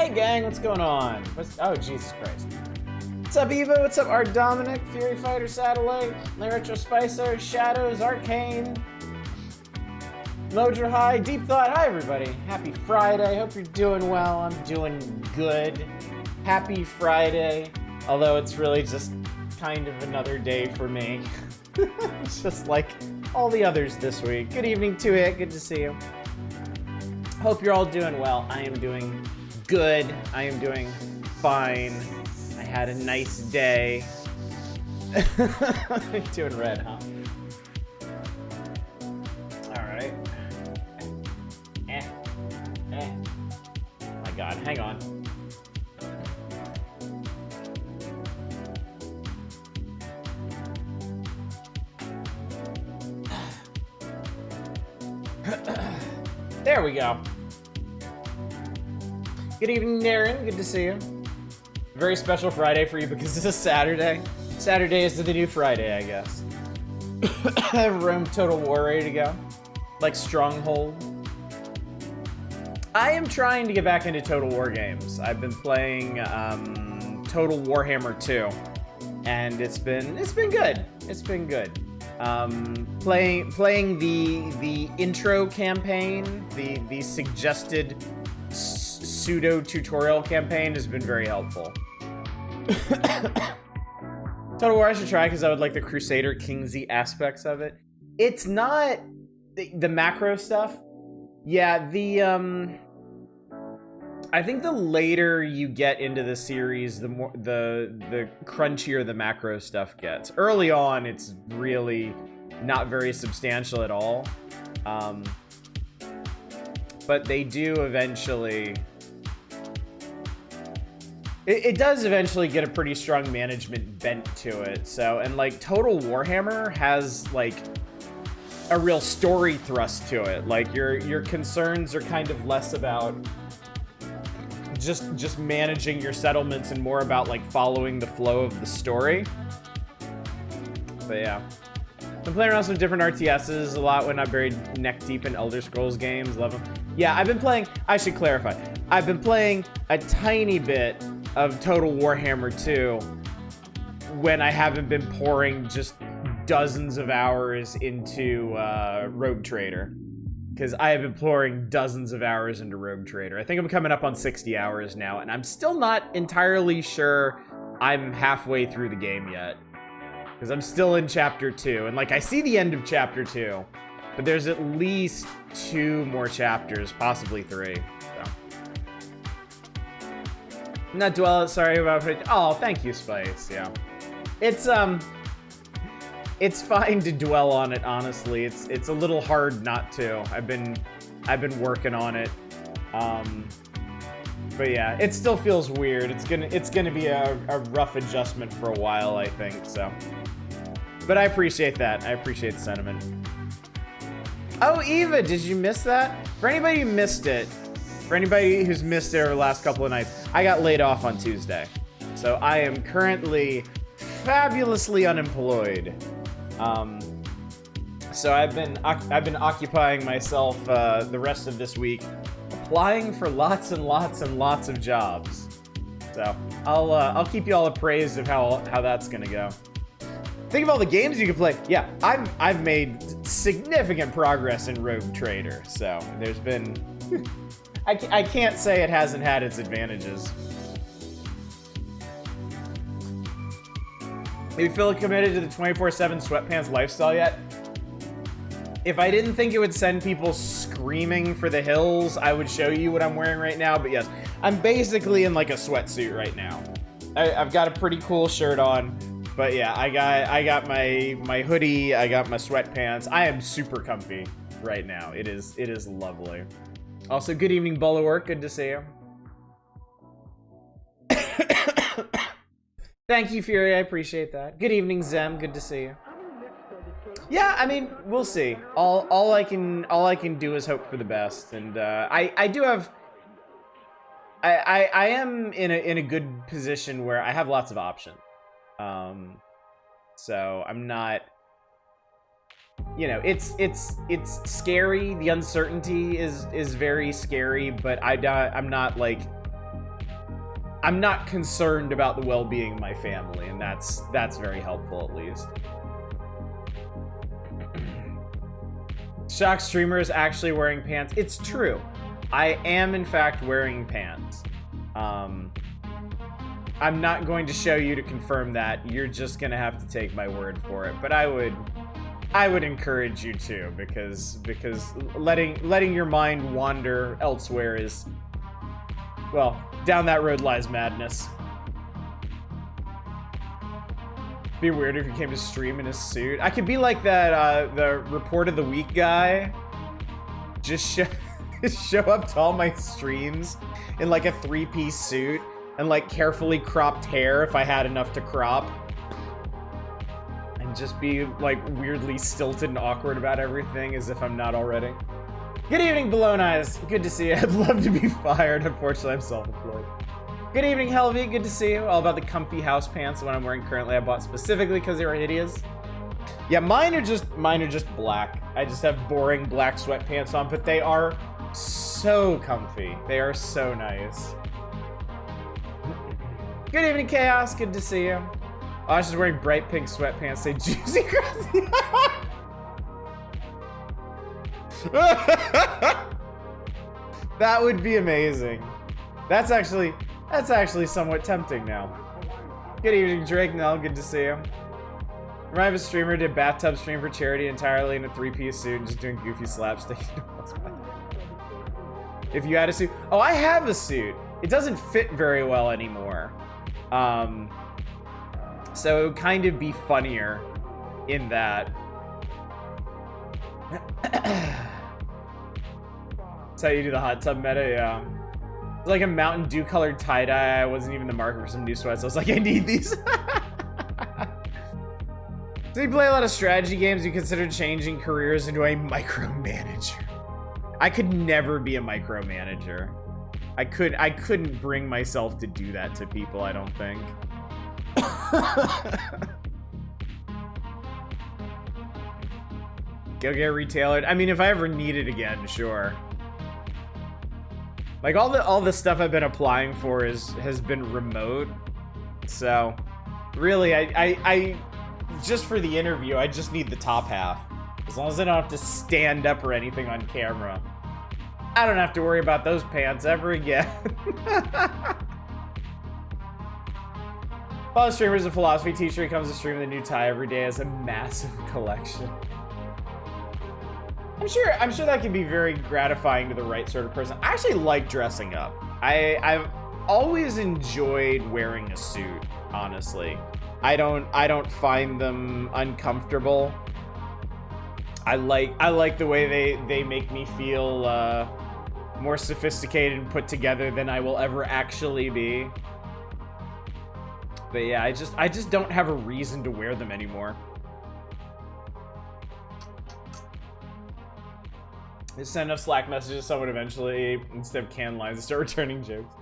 Hey gang, what's going on? Oh, Jesus Christ. What's up, Evo? What's up, Art Dominic, Fury Fighter Satellite, Retro Spicer, Shadows, Arcane, Mojo High, Deep Thought. Hi, everybody. Happy Friday. Hope you're doing well. I'm doing good. Happy Friday. Although it's really just kind of another day for me. It's just like all the others this week. Good evening to it. Good to see you. Hope you're all doing well. I am doing good. I am doing fine. I had a nice day. Doing red, huh? Alright. Oh my god, hang on. There we go. Good evening, Darren. Good to see you. Very special Friday for you because it's a Saturday. Saturday is the new Friday, I guess. I have Rome Total War ready to go. Like Stronghold. I am trying to get back into Total War games. I've been playing Total Warhammer 2. And it's been good. It's been good. Playing the intro campaign, the suggested pseudo tutorial campaign has been very helpful. Total War I should try because I would like the Crusader Kingsy aspects of it. It's not the macro stuff. Yeah, I think the later you get into the series, the more the crunchier the macro stuff gets. Early on, it's really not very substantial at all. But they do eventually... It does eventually get a pretty strong management bent to it. So, and like Total Warhammer has like a real story thrust to it. Like your concerns are kind of less about just managing your settlements and more about like following the flow of the story. But yeah. Been playing around some different RTSs a lot when I buried neck deep in Elder Scrolls games. Love them. Yeah, I've been playing, I should clarify. I've been playing a tiny bit of Total Warhammer 2 when I haven't been pouring just dozens of hours into Rogue Trader. Because I have been pouring dozens of hours into Rogue Trader. I think I'm coming up on 60 hours now, and I'm still not entirely sure I'm halfway through the game yet. Because I'm still in Chapter 2, and like I see the end of Chapter 2, but there's at least 2 more chapters, possibly 3. So. Not dwell, sorry about it. Oh, thank you, Spice. Yeah. It's fine to dwell on it, honestly. It's a little hard not to. I've been working on it. But yeah, it still feels weird. It's gonna be a rough adjustment for a while, I think, so. But I appreciate that. I appreciate the sentiment. Oh, Eva, did you miss that? For anybody who missed it, for anybody who's missed it over the last couple of nights, I got laid off on Tuesday. So I am currently fabulously unemployed. So I've been occupying myself the rest of this week applying for lots and lots and lots of jobs. So I'll keep you all appraised of how that's gonna go. Think of all the games you can play. Yeah, I've made significant progress in Rogue Trader. So there's been I can't say it hasn't had its advantages. Do you feel committed to the 24/7 sweatpants lifestyle yet? If I didn't think it would send people screaming for the hills, I would show you what I'm wearing right now. But yes, I'm basically in like a sweatsuit right now. I've got a pretty cool shirt on, but yeah, I got my hoodie, I got my sweatpants. I am super comfy right now. It is lovely. Also, good evening, Bulwark. Good to see you. Thank you, Fury. I appreciate that. Good evening, Zem. Good to see you. Yeah, I mean, we'll see. All I can do is hope for the best, and I do have. I am in a good position where I have lots of options. So I'm not. You know, it's scary. The uncertainty is very scary, but I'm not like I'm not concerned about the well-being of my family, and that's very helpful at least. Shock streamer is actually wearing pants. It's true. I am in fact wearing pants. I'm not going to show you to confirm that. You're just gonna have to take my word for it. But I would encourage you to, because letting your mind wander elsewhere is, well, down that road lies madness. Be weird if you came to stream in a suit. I could be like that the report of the week guy. Just show up to all my streams in like a 3-piece suit and like carefully cropped hair if I had enough to crop. And just be like weirdly stilted and awkward about everything as if I'm not already. Good evening, Balloon Eyes. Good to see you. I'd love to be fired. Unfortunately, I'm self-employed. Good evening, Helvy. Good to see you. All about the comfy house pants, the one I'm wearing currently. I bought specifically because they were hideous. Yeah, mine are just black. I just have boring black sweatpants on, but they are so comfy. They are so nice. Good evening, Chaos. Good to see you. Oh, I was just wearing bright pink sweatpants. Say juicy crusty. That would be amazing. That's actually somewhat tempting now. Good evening, Drake. Nell, good to see you. Remind of a streamer did bathtub stream for charity entirely in a 3-piece suit and just doing goofy slapstick. If you had a suit. Oh, I have a suit. It doesn't fit very well anymore. So it would kind of be funnier in that. That's how you do the hot tub meta, yeah. It's like a Mountain Dew colored tie-dye. I wasn't even in the market for some new sweats. I was like, I need these. So you play a lot of strategy games. You consider changing careers into a micromanager. I could never be a micromanager. I couldn't bring myself to do that to people, I don't think. Go get retailered. I mean, if I ever need it again, sure. Like all the stuff I've been applying for has been remote. So really I just for the interview, I just need the top half. As long as I don't have to stand up or anything on camera, I don't have to worry about those pants ever again. Follow streamers, a philosophy teacher. He comes to stream with a new tie every day, has a massive collection. I'm sure that can be very gratifying to the right sort of person. I actually like dressing up. I've always enjoyed wearing a suit, honestly. I don't find them uncomfortable. I like the way they make me feel more sophisticated and put together than I will ever actually be. But yeah, I just don't have a reason to wear them anymore. Just send enough Slack messages to someone eventually, instead of canned lines, and start returning jokes.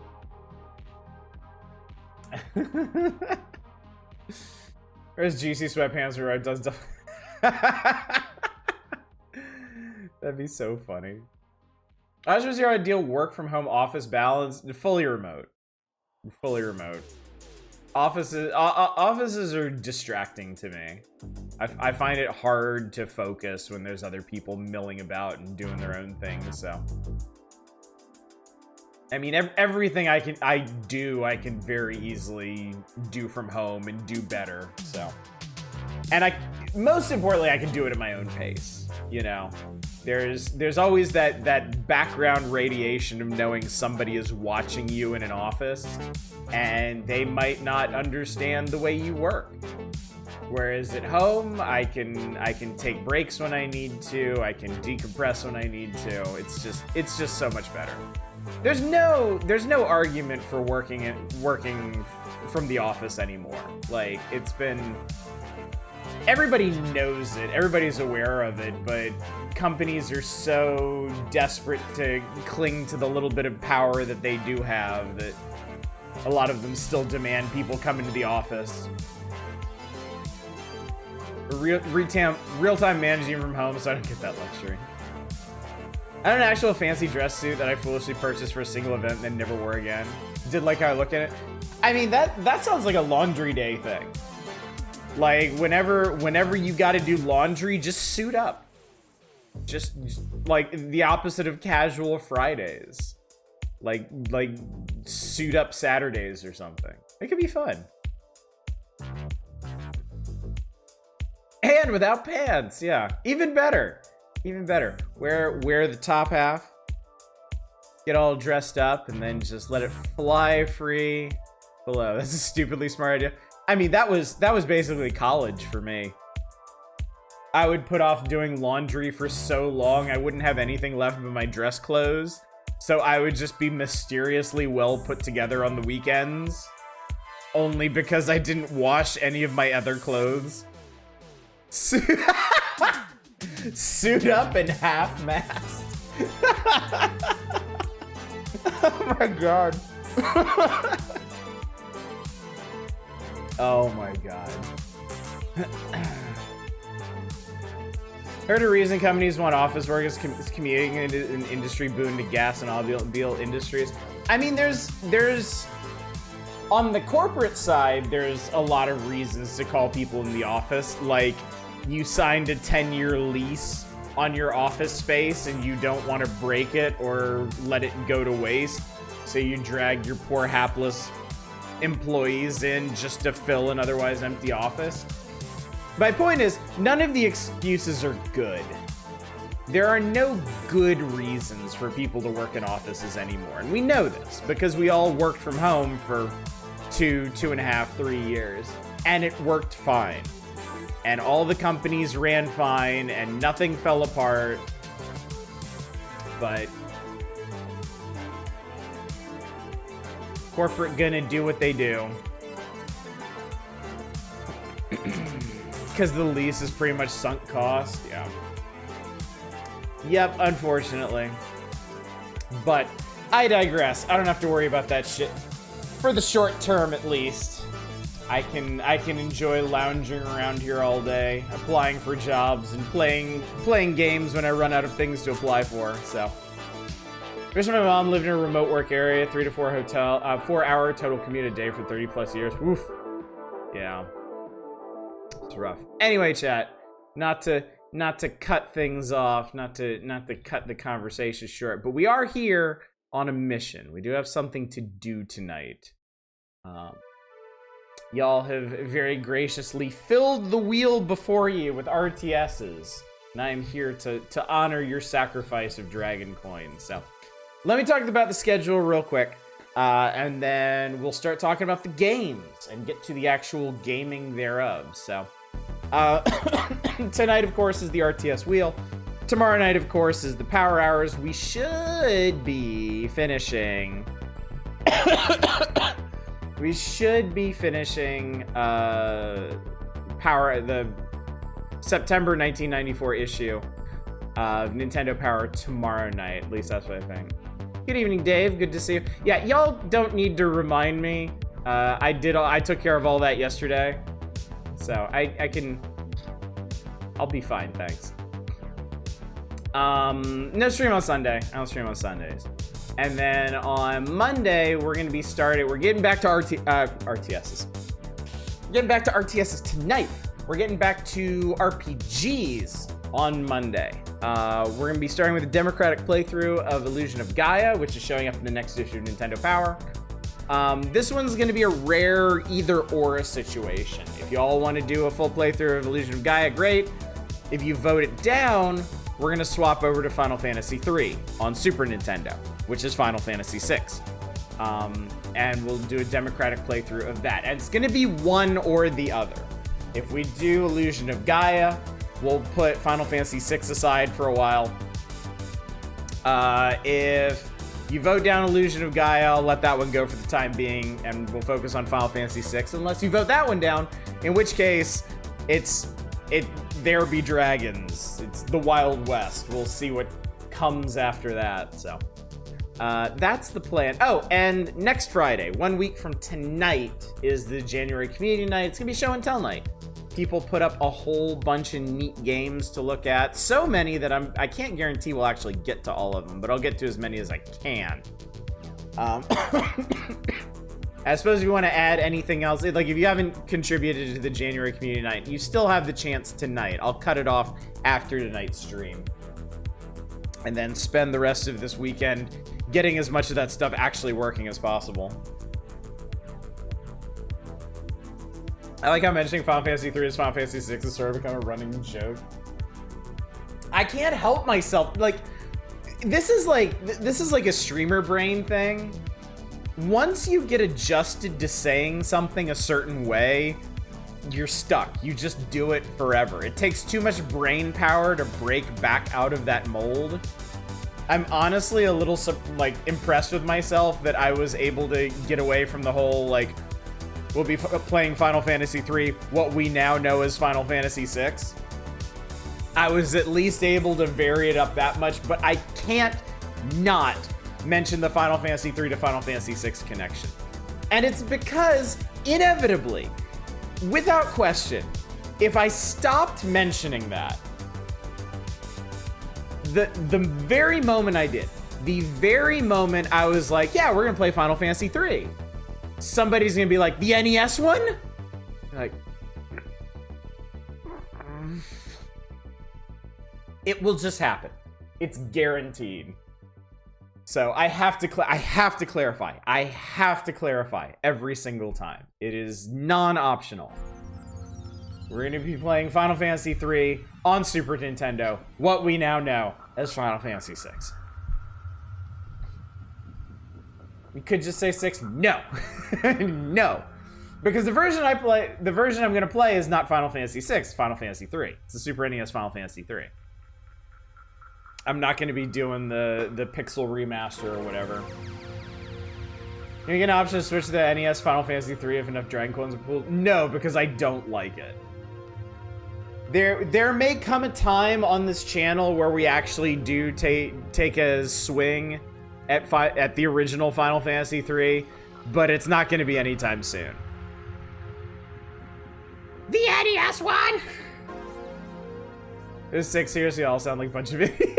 Where's juicy sweatpants where it does stuff? That'd be so funny. As was your ideal work from home office balance? Fully remote. Fully remote. Offices are distracting to me. I find it hard to focus when there's other people milling about and doing their own things, so. I mean, everything I can very easily do from home and do better, so. And most importantly, I can do it at my own pace, you know? There's always that background radiation of knowing somebody is watching you in an office and they might not understand the way you work. Whereas at home, I can take breaks when I need to, I can decompress when I need to. It's just so much better. There's no argument for working from the office anymore. Like, it's been, everybody knows it, everybody's aware of it, but companies are so desperate to cling to the little bit of power that they do have that a lot of them still demand people come into the office. Real-time managing from home, so I don't get that luxury. I had an actual fancy dress suit that I foolishly purchased for a single event and then never wore again. Did like how I look at it. I mean, that sounds like a laundry day thing. Like, whenever you gotta do laundry, just suit up. Just like the opposite of casual Fridays. Like suit up Saturdays or something. It could be fun. And without pants, yeah. Even better. Even better. Wear the top half. Get all dressed up and then just let it fly free below. That's a stupidly smart idea. I mean, that was basically college for me. I would put off doing laundry for so long, I wouldn't have anything left but my dress clothes. So I would just be mysteriously well put together on the weekends. Only because I didn't wash any of my other clothes. Suit up and half-mast. Oh my god. Oh my god. Heard a reason companies want office workers commuting into an industry boon to gas and automobile industries. I mean, there's on the corporate side, there's a lot of reasons to call people in the office. Like, you signed a 10-year lease on your office space and you don't want to break it or let it go to waste. So you drag your poor hapless employees in just to fill an otherwise empty office. My point is, none of the excuses are good. There are no good reasons for people to work in offices anymore. And we know this because we all worked from home for 2.5, 3 years. And it worked fine. And all the companies ran fine and nothing fell apart. But corporate gonna do what they do. Because the lease is pretty much sunk cost. Yeah. Yep, unfortunately. But I digress. I don't have to worry about that shit. For the short term, at least. I can enjoy lounging around here all day, applying for jobs and playing games when I run out of things to apply for. So, first, my mom lived in a remote work area, 3 to 4 4-hour total commute a day for 30 plus years. Woof. Yeah. It's rough. Anyway, chat, not to cut things off, not to cut the conversation short, but we are here on a mission. We do have something to do tonight. Y'all have very graciously filled the wheel before you with RTSs, and I am here to honor your sacrifice of dragon coins. So, let me talk about the schedule real quick, and then we'll start talking about the games and get to the actual gaming thereof. So, tonight, of course, is the RTS wheel. Tomorrow night, of course, is the power hours. We should be finishing. We should be finishing the September 1994 issue of Nintendo Power tomorrow night. At least that's what I think. Good evening, Dave. Good to see you. Yeah, y'all don't need to remind me. I took care of all that yesterday. So I'll be fine, thanks. No stream on Sunday. I don't stream on Sundays. And then on Monday, we're going to be We're getting back to RTSs. Getting back to RTSs tonight. We're getting back to RPGs on Monday. We're going to be starting with a democratic playthrough of Illusion of Gaia, which is showing up in the next issue of Nintendo Power. This one's going to be a rare either-or situation. If y'all want to do a full playthrough of Illusion of Gaia, great. If you vote it down, we're going to swap over to Final Fantasy III on Super Nintendo, which is Final Fantasy VI. And we'll do a democratic playthrough of that. And it's going to be one or the other. If we do Illusion of Gaia, we'll put Final Fantasy VI aside for a while. If you vote down Illusion of Gaia, I'll let that one go for the time being, and we'll focus on Final Fantasy VI, unless you vote that one down, in which case, there be dragons. It's the Wild West. We'll see what comes after that, so. That's the plan. Oh, and next Friday, 1 week from tonight, is the January Community Night. It's gonna be show and tell night. people put up a whole bunch of neat games to look at. So many that I can't guarantee we'll actually get to all of them, but I'll get to as many as I can. I suppose if you want to add anything else, like if you haven't contributed to the January community night, you still have the chance tonight. I'll cut it off after tonight's stream. And then spend the rest of this weekend getting as much of that stuff actually working as possible. I like how mentioning Final Fantasy 3 as Final Fantasy 6 has sort of become a running joke. I can't help myself. Like, this is like a streamer brain thing. Once you get adjusted to saying something a certain way, you're stuck. You just do it forever. It takes too much brain power to break back out of that mold. I'm honestly a little like impressed with myself that I was able to get away from the whole like, we'll be playing Final Fantasy 3, what we now know as Final Fantasy 6. I was at least able to vary it up that much, but I can't not mention the Final Fantasy 3 to Final Fantasy 6 connection. And it's because, inevitably, without question, if I stopped mentioning that, the very moment I did, the very moment I was like, yeah, we're gonna play Final Fantasy 3, somebody's gonna be like, the NES one? Like, it will just happen. It's guaranteed. So I have to clarify. I have to clarify every single time. It is non-optional. We're going to be playing Final Fantasy 3 on Super Nintendo, what we now know as Final Fantasy 6. We could just say 6. No. No. Because the version I'm going to play is not Final Fantasy 6, it's Final Fantasy 3. It's the Super NES Final Fantasy 3. I'm not going to be doing the pixel remaster or whatever. Can you get an option to switch to the NES Final Fantasy 3 if enough Dragon Clones are pulled? No, because I don't like it. There may come a time on this channel where we actually do take a swing at the original Final Fantasy 3, but it's not going to be anytime soon. The NES one! Those 6 seriously all sound like a bunch of idiots.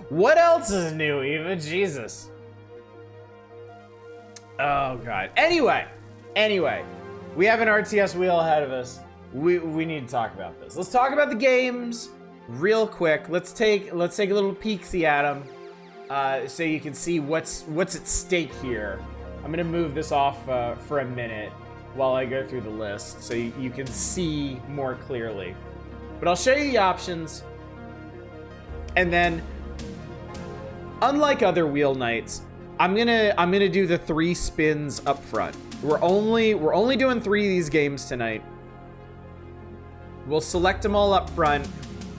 What else is new, Eva? Jesus. Oh, God. Anyway. We have an RTS wheel ahead of us. We need to talk about this. Let's talk about the games real quick. Let's take a little peek-see at them so you can see what's at stake here. I'm going to move this off for a minute while I go through the list so you can see more clearly. But I'll show you the options, and then, unlike other wheel nights, I'm gonna do the 3 spins up front. We're only doing 3 of these games tonight. We'll select them all up front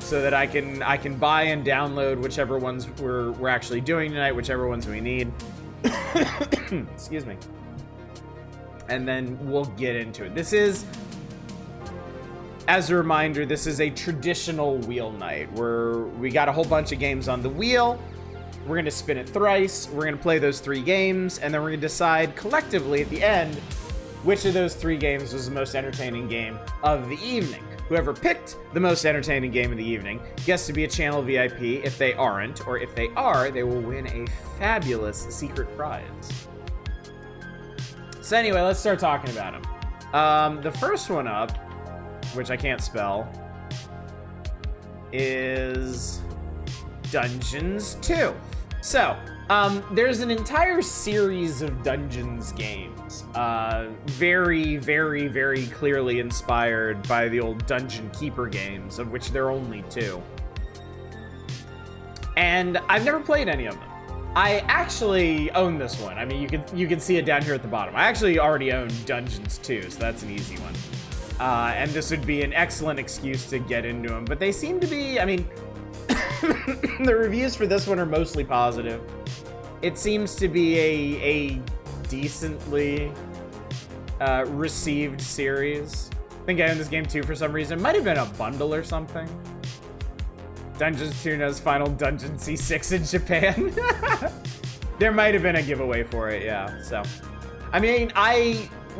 so that I can buy and download whichever ones we're actually doing tonight, whichever ones we need. Excuse me. And then we'll get into it. This is, as a reminder, this is a traditional wheel night where we got a whole bunch of games on the wheel. We're going to spin it thrice. We're going to play those 3 games, and then we're going to decide collectively at the end which of those 3 games was the most entertaining game of the evening. Whoever picked the most entertaining game of the evening gets to be a channel VIP. If they aren't, or if they are, they will win a fabulous secret prize. So anyway, let's start talking about them. The first one up, which I can't spell, is Dungeons 2. So, there's an entire series of Dungeons games, very, very, very clearly inspired by the old Dungeon Keeper games, of which there are only 2. And I've never played any of them. I actually own this one. I mean, you can see it down here at the bottom. I actually already own Dungeons 2, so that's an easy one. And this would be an excellent excuse to get into them. But they seem to be, I mean, the reviews for this one are mostly positive. It seems to be a decently received series. I think I own this game too for some reason. It might have been a bundle or something. Dungeons 2 knows Final Dungeon C6 in Japan. There might have been a giveaway for it, yeah. So, I mean,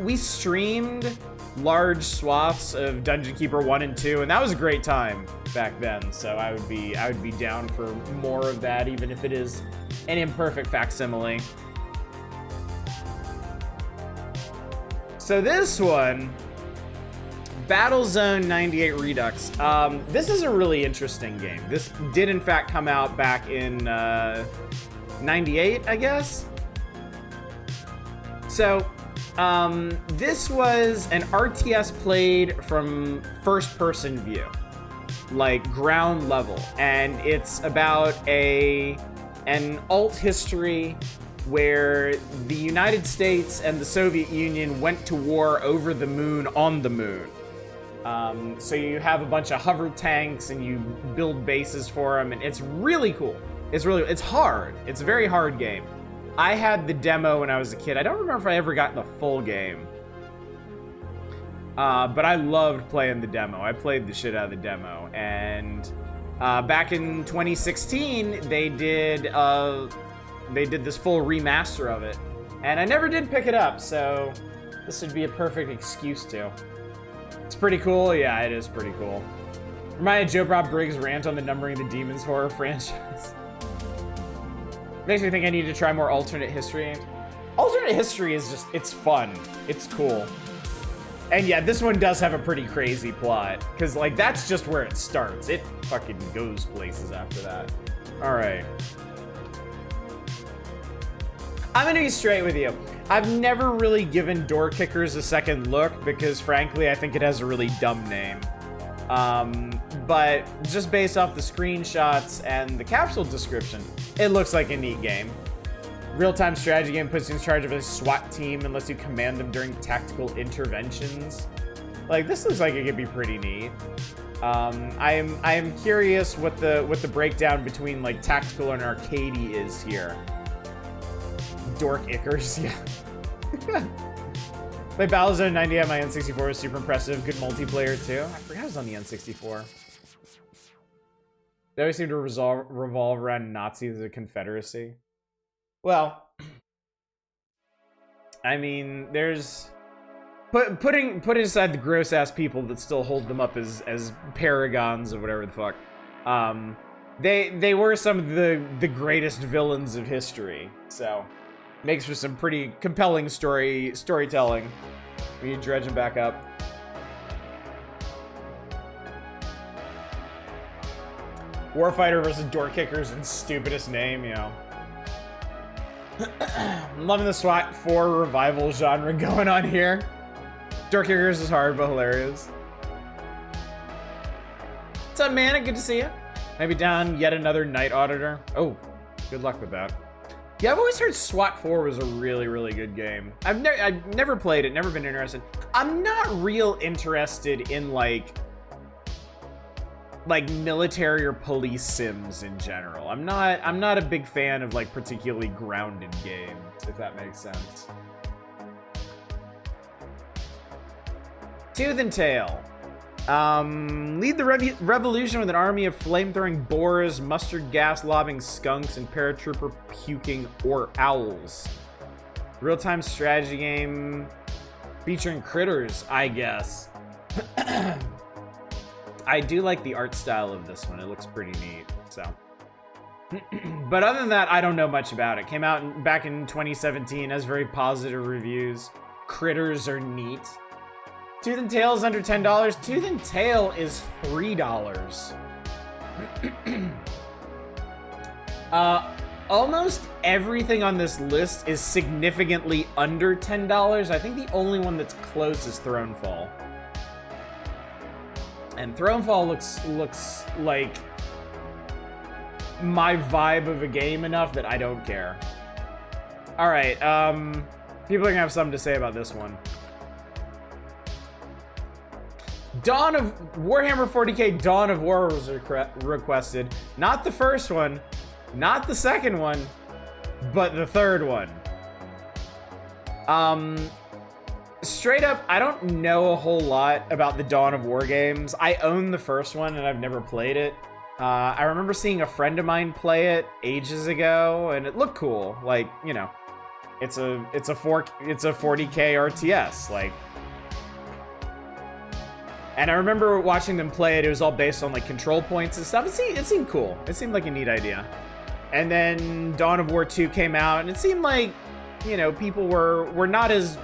we streamed large swaths of Dungeon Keeper 1 and 2, and that was a great time back then. So I would be down for more of that, even if it is an imperfect facsimile. So this one, Battlezone 98 Redux. This is a really interesting game. This did in fact come out back in 98, I guess. So this was an RTS played from first-person view, like ground level, and it's about an alt history where the United States and the Soviet Union went to war over the moon on the moon. So you have a bunch of hover tanks and you build bases for them, and it's really cool. It's hard. It's a very hard game. I had the demo when I was a kid. I don't remember if I ever got the full game. But I loved playing the demo. I played the shit out of the demo. And back in 2016, they did this full remaster of it. And I never did pick it up, so this would be a perfect excuse to. It's pretty cool. Yeah, it is pretty cool. Reminded Joe Bob Briggs' rant on the Numbering the Demons horror franchise. Makes me think I need to try more alternate history. Alternate history is just, it's fun. It's cool. And yeah, this one does have a pretty crazy plot. Because, like, that's just where it starts. It fucking goes places after that. Alright. I'm gonna be straight with you. I've never really given Door Kickers a second look because, frankly, I think it has a really dumb name. But just based off the screenshots and the capsule description, it looks like a neat game. Real-time strategy game puts you in charge of a SWAT team and lets you command them during tactical interventions. Like, this looks like it could be pretty neat. I am curious what the breakdown between like tactical and arcadey is here. Dork Ickers, yeah. Play Battlezone 90 on my N64 was super impressive. Good multiplayer too. I forgot it was on the N64. They always seem to revolve around Nazis or Confederacy. Well, I mean, there's putting aside the gross ass people that still hold them up as paragons of whatever the fuck. They were some of the greatest villains of history. So makes for some pretty compelling storytelling when you dredge them back up. Warfighter versus Door Kickers and stupidest name, you know. I'm loving the SWAT 4 revival genre going on here. Door Kickers is hard but hilarious. What's up, man? Good to see you. Maybe down yet another Night Auditor. Oh, good luck with that. Yeah, I've always heard SWAT 4 was a really, really good game. I've never played it, never been interested. I'm not real interested in like military or police sims in general. I'm not a big fan of like particularly grounded games, if that makes sense. Tooth and Tail. Lead the revolution with an army of flame-throwing boars, mustard gas-lobbing skunks, and paratrooper puking or owls. Real-time strategy game featuring critters, I guess. I do like the art style of this one. It looks pretty neat, so. But other than that, I don't know much about it. Came out back in 2017, has very positive reviews. Critters are neat. Tooth and Tail is under $10. Tooth and Tail is $3. Almost everything on this list is significantly under $10. I think the only one that's close is Thronefall. And Thronefall looks like my vibe of a game enough that I don't care. Alright, people are gonna have something to say about this one. Dawn of Warhammer 40k Dawn of War was requested. Not the first one, not the second one, but the third one. Straight up, I don't know a whole lot about the Dawn of War games. I own the first one and I've never played it. I remember seeing a friend of mine play it ages ago and it looked cool. Like, you know, it's a 40k RTS. Like, And I remember watching them play it. It was all based on like control points and stuff. It seemed cool. It seemed like a neat idea. And then Dawn of War 2 came out, and it seemed like, you know, people were not as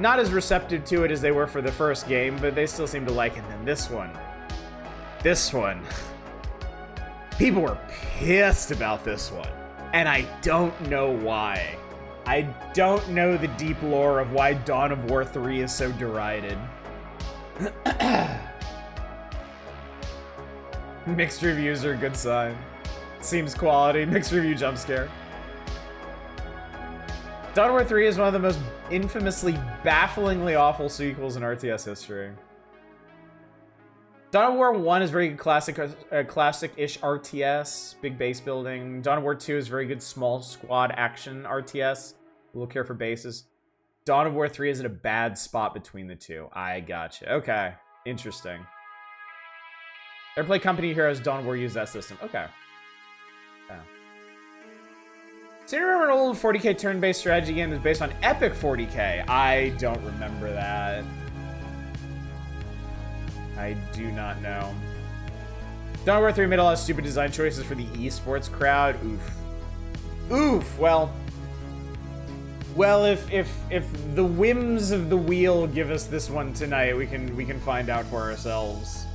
receptive to it as they were for the first game, but they still seemed to like it. And then this one, people were pissed about this one, and I don't know why. I don't know the deep lore of why Dawn of War 3 is so derided. Mixed reviews are a good sign. Seems quality. Mixed review jump scare. Dawn of War 3 is one of the most infamously, bafflingly awful sequels in RTS history. Dawn of War 1 is very good classic-ish RTS, big base building. Dawn of War 2 is very good small squad action RTS. We'll care for bases. Dawn of War 3 is in a bad spot between the two. I gotcha. Okay. Interesting. Ever play Company Heroes? Dawn of War used that system. Okay. Yeah. So you remember an old 40k turn-based strategy game that's based on Epic 40k? I don't remember that. I do not know. Dawn of War 3 made a lot of stupid design choices for the esports crowd. Oof. Oof. Well, if the whims of the wheel give us this one tonight, we can find out for ourselves.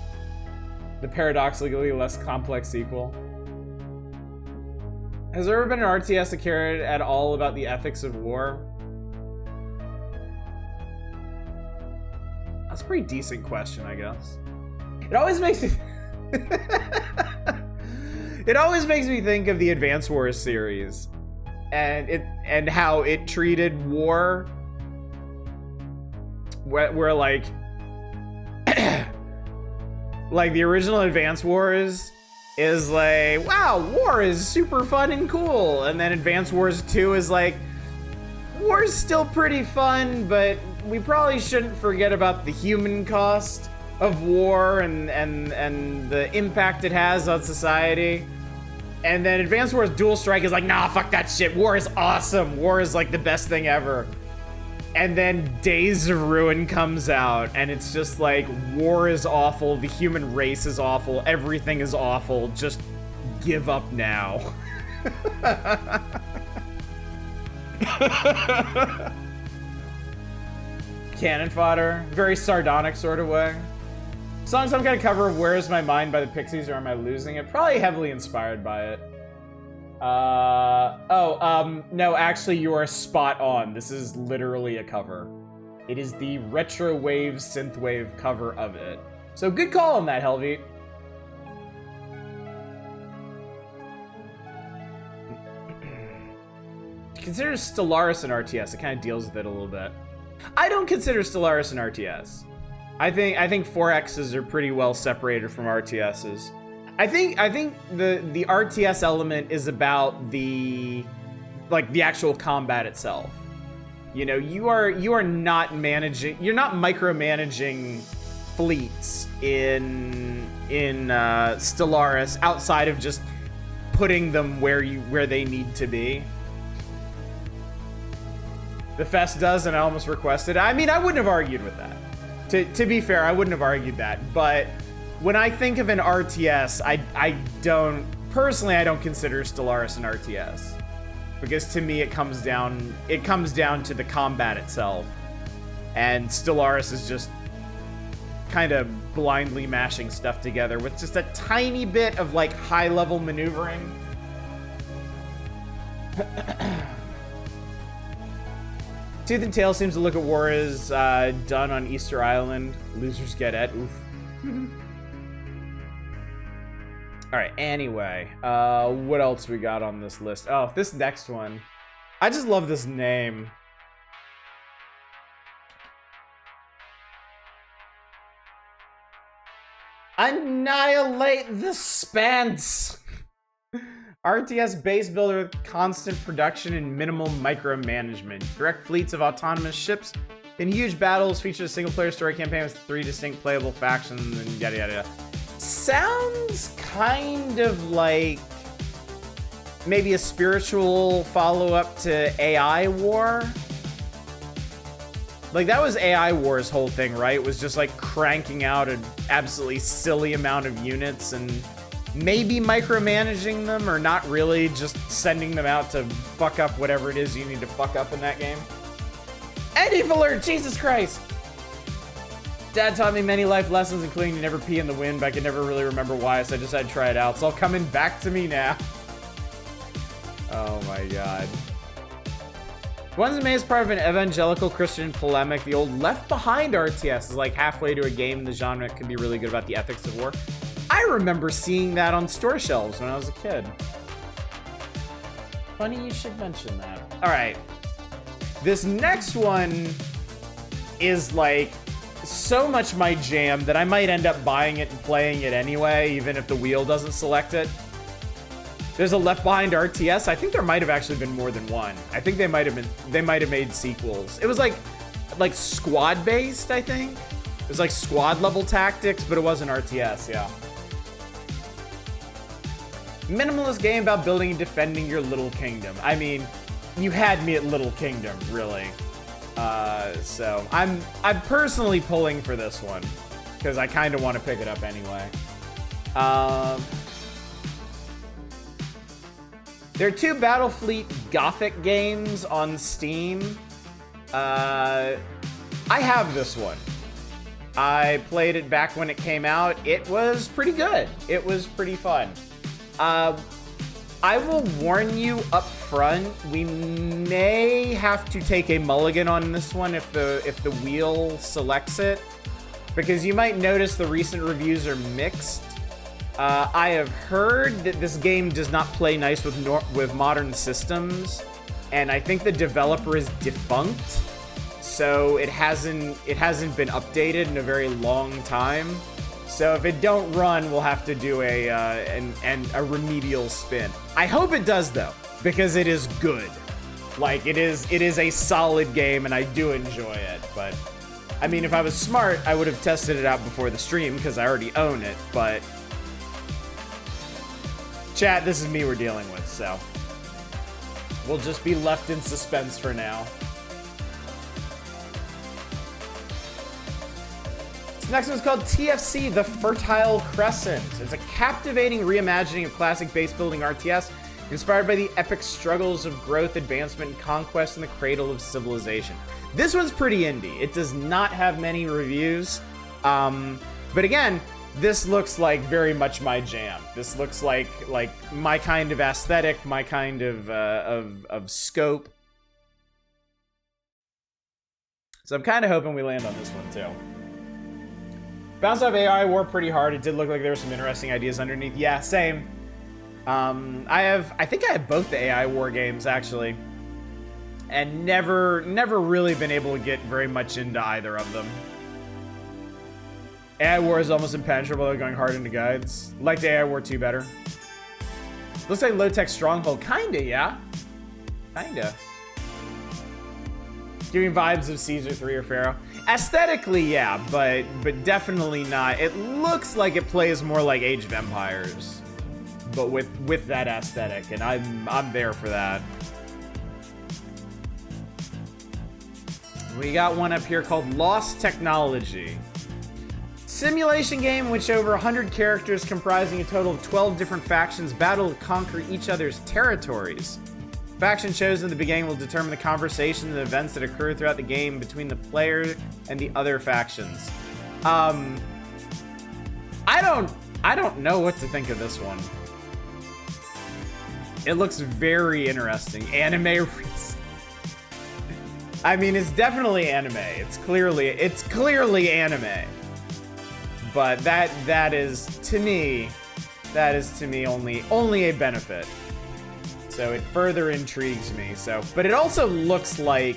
The paradoxically less complex sequel. Has there ever been an RTS that cared at all about the ethics of war? That's a pretty decent question, I guess. It always makes me... It always makes me think of the Advance Wars series. And how it treated war... Where like... like, the original Advance Wars... is like, wow, war is super fun and cool. And then Advance Wars 2 is like, war's still pretty fun, but we probably shouldn't forget about the human cost of war and the impact it has on society. And then Advance Wars Dual Strike is like, nah, fuck that shit. War is awesome. War is like the best thing ever. And then Days of Ruin comes out, and it's just like, war is awful, the human race is awful, everything is awful, just give up now. Cannon fodder, very sardonic sort of way. Song some kind of cover of Where Is My Mind by the Pixies, or am I losing it? Probably heavily inspired by it. No, actually, you are spot on. This is literally a cover. It is the retro wave synthwave cover of it. So good call on that, Helveet. Consider Stellaris an RTS. It kind of deals with it a little bit. I don't consider Stellaris an RTS. I think 4Xs are pretty well separated from RTSs. I think the RTS element is about the actual combat itself. You know, you are not managing, you're not micromanaging fleets in Stellaris outside of just putting them where they need to be. The Fest does, and I almost requested. I mean, I wouldn't have argued with that. To be fair, I wouldn't have argued that, but when I think of an RTS, I don't consider Stellaris an RTS, because to me it comes down to the combat itself, and Stellaris is just kind of blindly mashing stuff together with just a tiny bit of like high-level maneuvering. Tooth and Tail seems to look at war as done on Easter Island. Losers get it. Oof. All right, anyway, what else we got on this list? Oh, this next one. I just love this name. Annihilate the Spance. RTS base builder with constant production and minimal micromanagement. Direct fleets of autonomous ships in huge battles. Features a single-player story campaign with 3 distinct playable factions and yada yada yada. Sounds kind of like maybe a spiritual follow-up to AI War. Like, that was AI War's whole thing, right? It was just, like, cranking out an absolutely silly amount of units and maybe micromanaging them, or not really, just sending them out to fuck up whatever it is you need to fuck up in that game. Eddie alert! Jesus Christ! Dad taught me many life lessons, including to never pee in the wind, but I could never really remember why, so I decided to try it out. It's all coming back to me now. Oh my god. One's made as part of an evangelical Christian polemic. The old Left Behind RTS is like halfway to a game in the genre that could be really good about the ethics of war. I remember seeing that on store shelves when I was a kid. Funny you should mention that. Alright. This next one is like so much my jam that I might end up buying it and playing it anyway, even if the wheel doesn't select it. There's a Left Behind RTS. I think there might have actually been more than one. I think they might have made sequels. It was like squad based, I think. It was like squad level tactics, but it wasn't RTS, yeah. Minimalist game about building and defending your little kingdom. I mean, you had me at Little Kingdom, really. So I'm personally pulling for this one because I kind of want to pick it up anyway. There are 2 Battlefleet Gothic games on Steam. I have this one. I played it back when it came out. It was pretty good. It was pretty fun. I will warn you up front, we may have to take a mulligan on this one if the wheel selects it, because you might notice the recent reviews are mixed. I have heard that this game does not play nice with modern systems, and I think the developer is defunct, so it hasn't been updated in a very long time. So if it don't run, we'll have to do a remedial spin. I hope it does though, because it is good. Like it is a solid game, and I do enjoy it. But I mean, if I was smart, I would have tested it out before the stream because I already own it. But chat, this is me we're dealing with, so we'll just be left in suspense for now. Next one's called TFC, The Fertile Crescent. It's a captivating reimagining of classic base-building RTS, inspired by the epic struggles of growth, advancement, and conquest in the cradle of civilization. This one's pretty indie. It does not have many reviews, but again, this looks like very much my jam. This looks like my kind of aesthetic, my kind of scope. So I'm kind of hoping we land on this one too. Bounced off AI War pretty hard. It did look like there were some interesting ideas underneath. Yeah, same. I think I have both the AI War games actually, and never really been able to get very much into either of them. AI War is almost impenetrable. They're going hard into guides. Liked AI War 2 better. Looks like low-tech stronghold. Kinda, yeah. Kinda. Giving vibes of Caesar 3 or Pharaoh. Aesthetically, yeah, but definitely not. It looks like it plays more like Age of Empires, but with that aesthetic, and I'm there for that. We got one up here called Lost Technology. Simulation game in which over 100 characters comprising a total of 12 different factions battle to conquer each other's territories. Faction chosen in the beginning will determine the conversation and events that occur throughout the game between the player and the other factions. I don't know what to think of this one. It looks very interesting. Anime. I mean, it's definitely anime. It's clearly anime. But that is to me only a benefit. So it further intrigues me. So, but it also looks like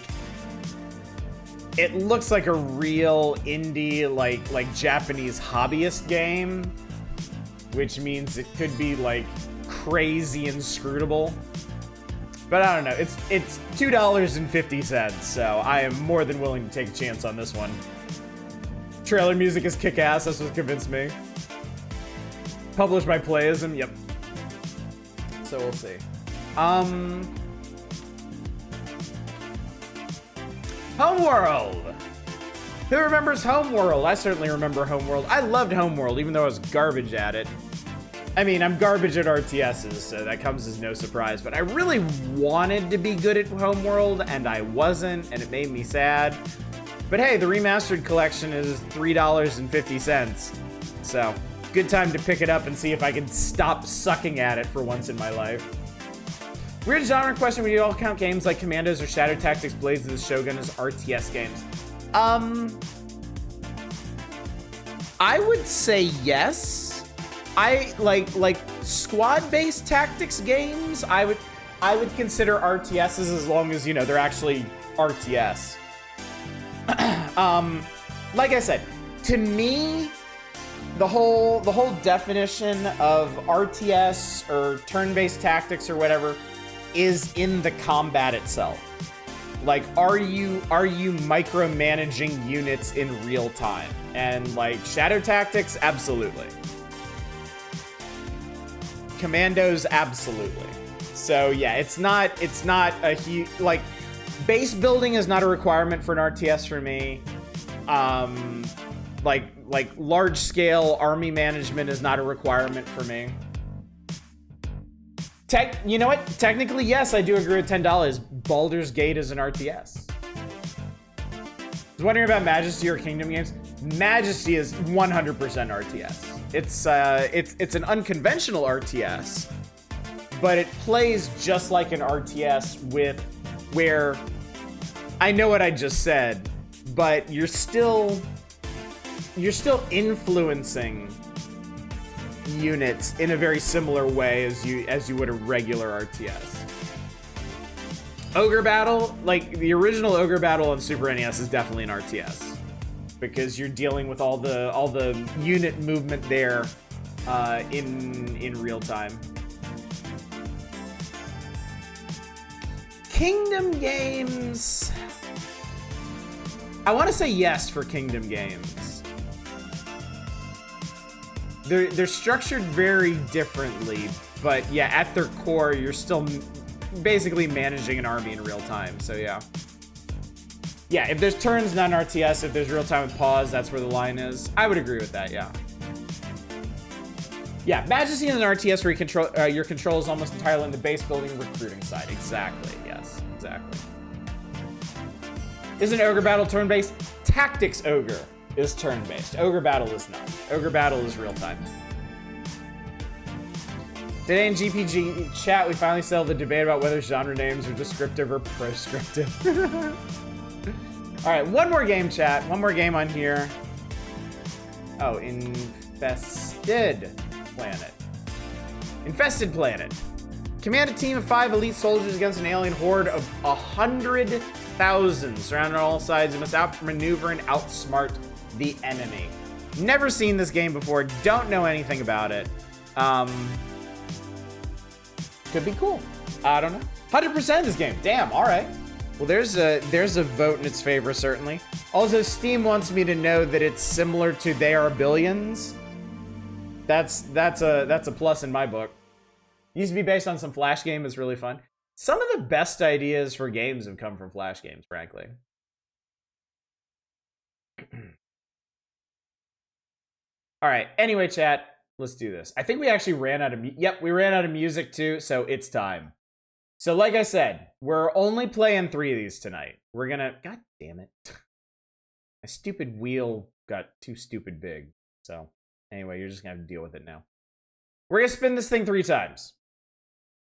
a real indie like Japanese hobbyist game, which means it could be like crazy inscrutable. But I don't know. It's $2.50, so I am more than willing to take a chance on this one. Trailer music is kick-ass. That's what convinced me. Published by Playism. Yep. So we'll see. Homeworld. Who remembers Homeworld? I certainly remember Homeworld. I loved Homeworld, even though I was garbage at it. I mean, I'm garbage at RTSs, so that comes as no surprise, but I really wanted to be good at Homeworld, and I wasn't, and it made me sad. But hey, the remastered collection is $3.50, so good time to pick it up and see if I can stop sucking at it for once in my life. Weird genre question, would you all count games like Commandos or Shadow Tactics, Blades of the Shogun as RTS games? I would say yes. I like squad-based tactics games. I would consider RTSs as long as, you know, they're actually RTS. Like I said, to me, the whole definition of RTS or turn-based tactics or whatever is in the combat itself. Like, are you micromanaging units in real time? And like Shadow Tactics, absolutely. Commandos, absolutely. So yeah, it's not a huge, like, base building is not a requirement for an RTS for me. Like large scale army management is not a requirement for me. You know what? Technically, yes, I do agree with $10. Baldur's Gate is an RTS. I was wondering about Majesty or Kingdom games. Majesty is 100% RTS. It's an unconventional RTS, but it plays just like an RTS where I know what I just said, but you're still influencing units in a very similar way as you would a regular RTS. Ogre Battle, like the original Ogre Battle on Super NES, is definitely an RTS because you're dealing with all the unit movement there in real time. Kingdom games, I want to say yes for Kingdom games. They're structured very differently, but yeah, at their core, you're still basically managing an army in real time, so yeah. Yeah, if there's turns, not an RTS. If there's real time with pause, that's where the line is. I would agree with that, yeah. Yeah, Majesty is an RTS where your control is almost entirely on the base building recruiting side. Exactly, yes, exactly. Isn't Ogre Battle turn-based? Tactics Ogre is turn-based. Ogre Battle is not. Ogre Battle is real-time. Today in GPG chat, we finally settled the debate about whether genre names are descriptive or proscriptive. All right, one more game, chat. One more game on here. Oh, Infested Planet. Infested Planet. Command a team of 5 elite soldiers against an alien horde of 100,000. Surrounded on all sides, you must outmaneuver and outsmart the enemy. Never seen this game before. Don't know anything about it. Could be cool. I don't know. 100% of this game. Damn. All right. Well, there's a vote in its favor, certainly. Also, Steam wants me to know that it's similar to They Are Billions. That's a plus in my book. Used to be based on some Flash game. Is really fun. Some of the best ideas for games have come from Flash games, frankly. All right. Anyway, chat, let's do this. I think we actually ran out of we ran out of music too, so it's time. So like I said, we're only playing 3 of these tonight. We're gonna, god damn it. My stupid wheel got too stupid big. So anyway, you're just gonna have to deal with it now. We're gonna spin this thing 3 times.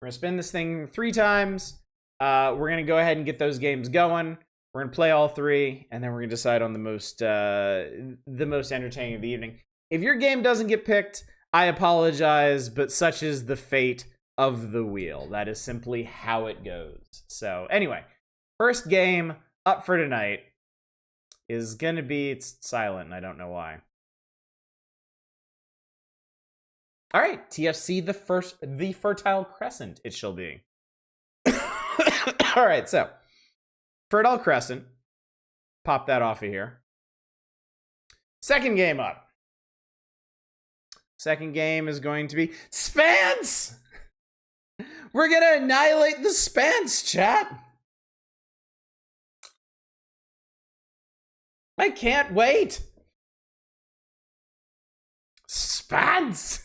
We're gonna spin this thing 3 times. We're gonna go ahead and get those games going. We're gonna play all 3, and then we're gonna decide on the most entertaining of the evening. If your game doesn't get picked, I apologize, but such is the fate of the wheel. That is simply how it goes. So anyway, first game up for tonight is gonna be, it's silent, and I don't know why. All right, TFC, the Fertile Crescent, it shall be. All right, so Fertile Crescent, pop that off of here. Second game up. Second game is going to be Spance! We're gonna annihilate the Spance, chat! I can't wait. Spance.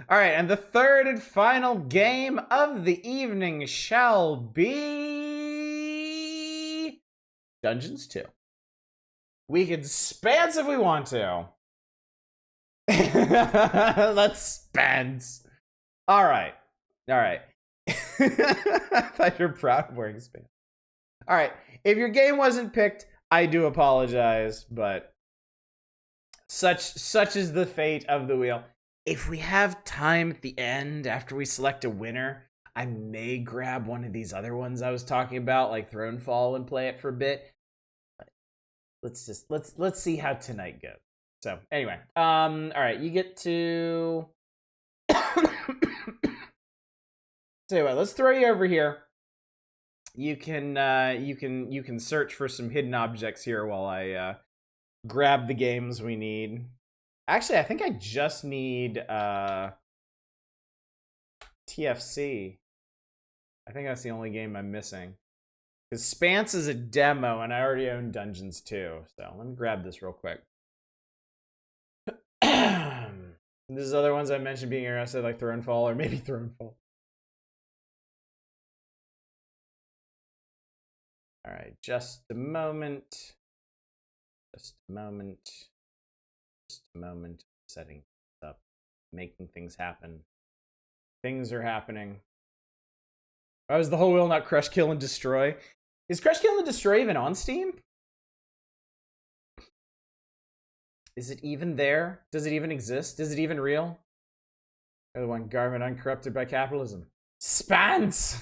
All right, and the third and final game of the evening shall be Dungeons 2. We can Spance if we want to. Let's Spance. All right. I thought you were proud of wearing Spance. All right. If your game wasn't picked, I do apologize, but such is the fate of the wheel. If we have time at the end after we select a winner, I may grab one of these other ones I was talking about, like Thronefall, and play it for a bit. Let's see how tonight goes. So anyway, all right, you get to. Tell you what, let's throw you over here. You can search for some hidden objects here while I grab the games we need. Actually, I think I just need TFC. I think that's the only game I'm missing. Because Spance is a demo, and I already own Dungeons 2. So let me grab this real quick. There's other ones I mentioned being interested, like Thronefall, or maybe Thronefall. All right, just a moment. Just a moment. Setting this up, making things happen. Things are happening. Why was the whole wheel not Crush, Kill, and Destroy? Is Crush, Kill, and Destroy even on Steam? Is it even there? Does it even exist? Is it even real? You're the one garment uncorrupted by capitalism. Spance!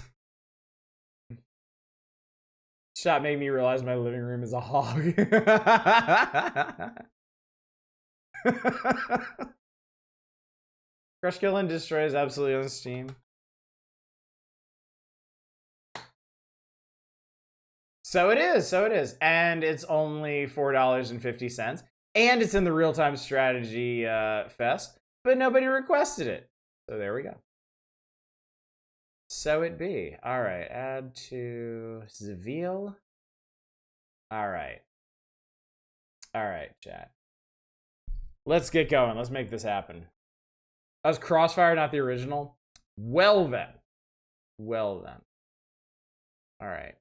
Shot made me realize my living room is a hog. Crush, Kill, and Destroy is absolutely on Steam. So it is. And it's only $4.50. And it's in the real-time strategy fest. But nobody requested it. So there we go. So it be. All right, add to Zavil. All right, chat. Let's get going. Let's make this happen. That was Crossfire, not the original. Well then. All right.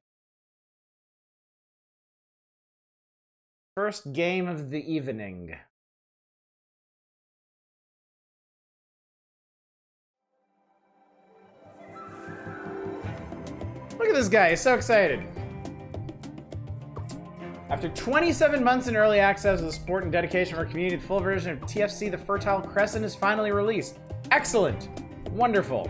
First game of the evening. Look at this guy, he's so excited. After 27 months in early access with the support and dedication of our community, the full version of TFC, the Fertile Crescent, is finally released. Excellent. Wonderful.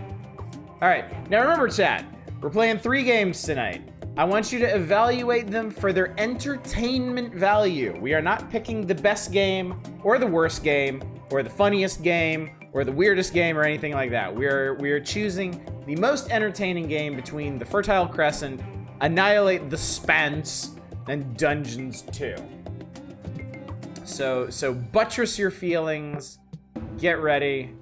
All right, now remember, chat, we're playing 3 games tonight. I want you to evaluate them for their entertainment value. We are not picking the best game, or the worst game, or the funniest game, or the weirdest game, or anything like that. We are choosing the most entertaining game between the Fertile Crescent, Annihilate the Spance, and Dungeons 2. So buttress your feelings, get ready,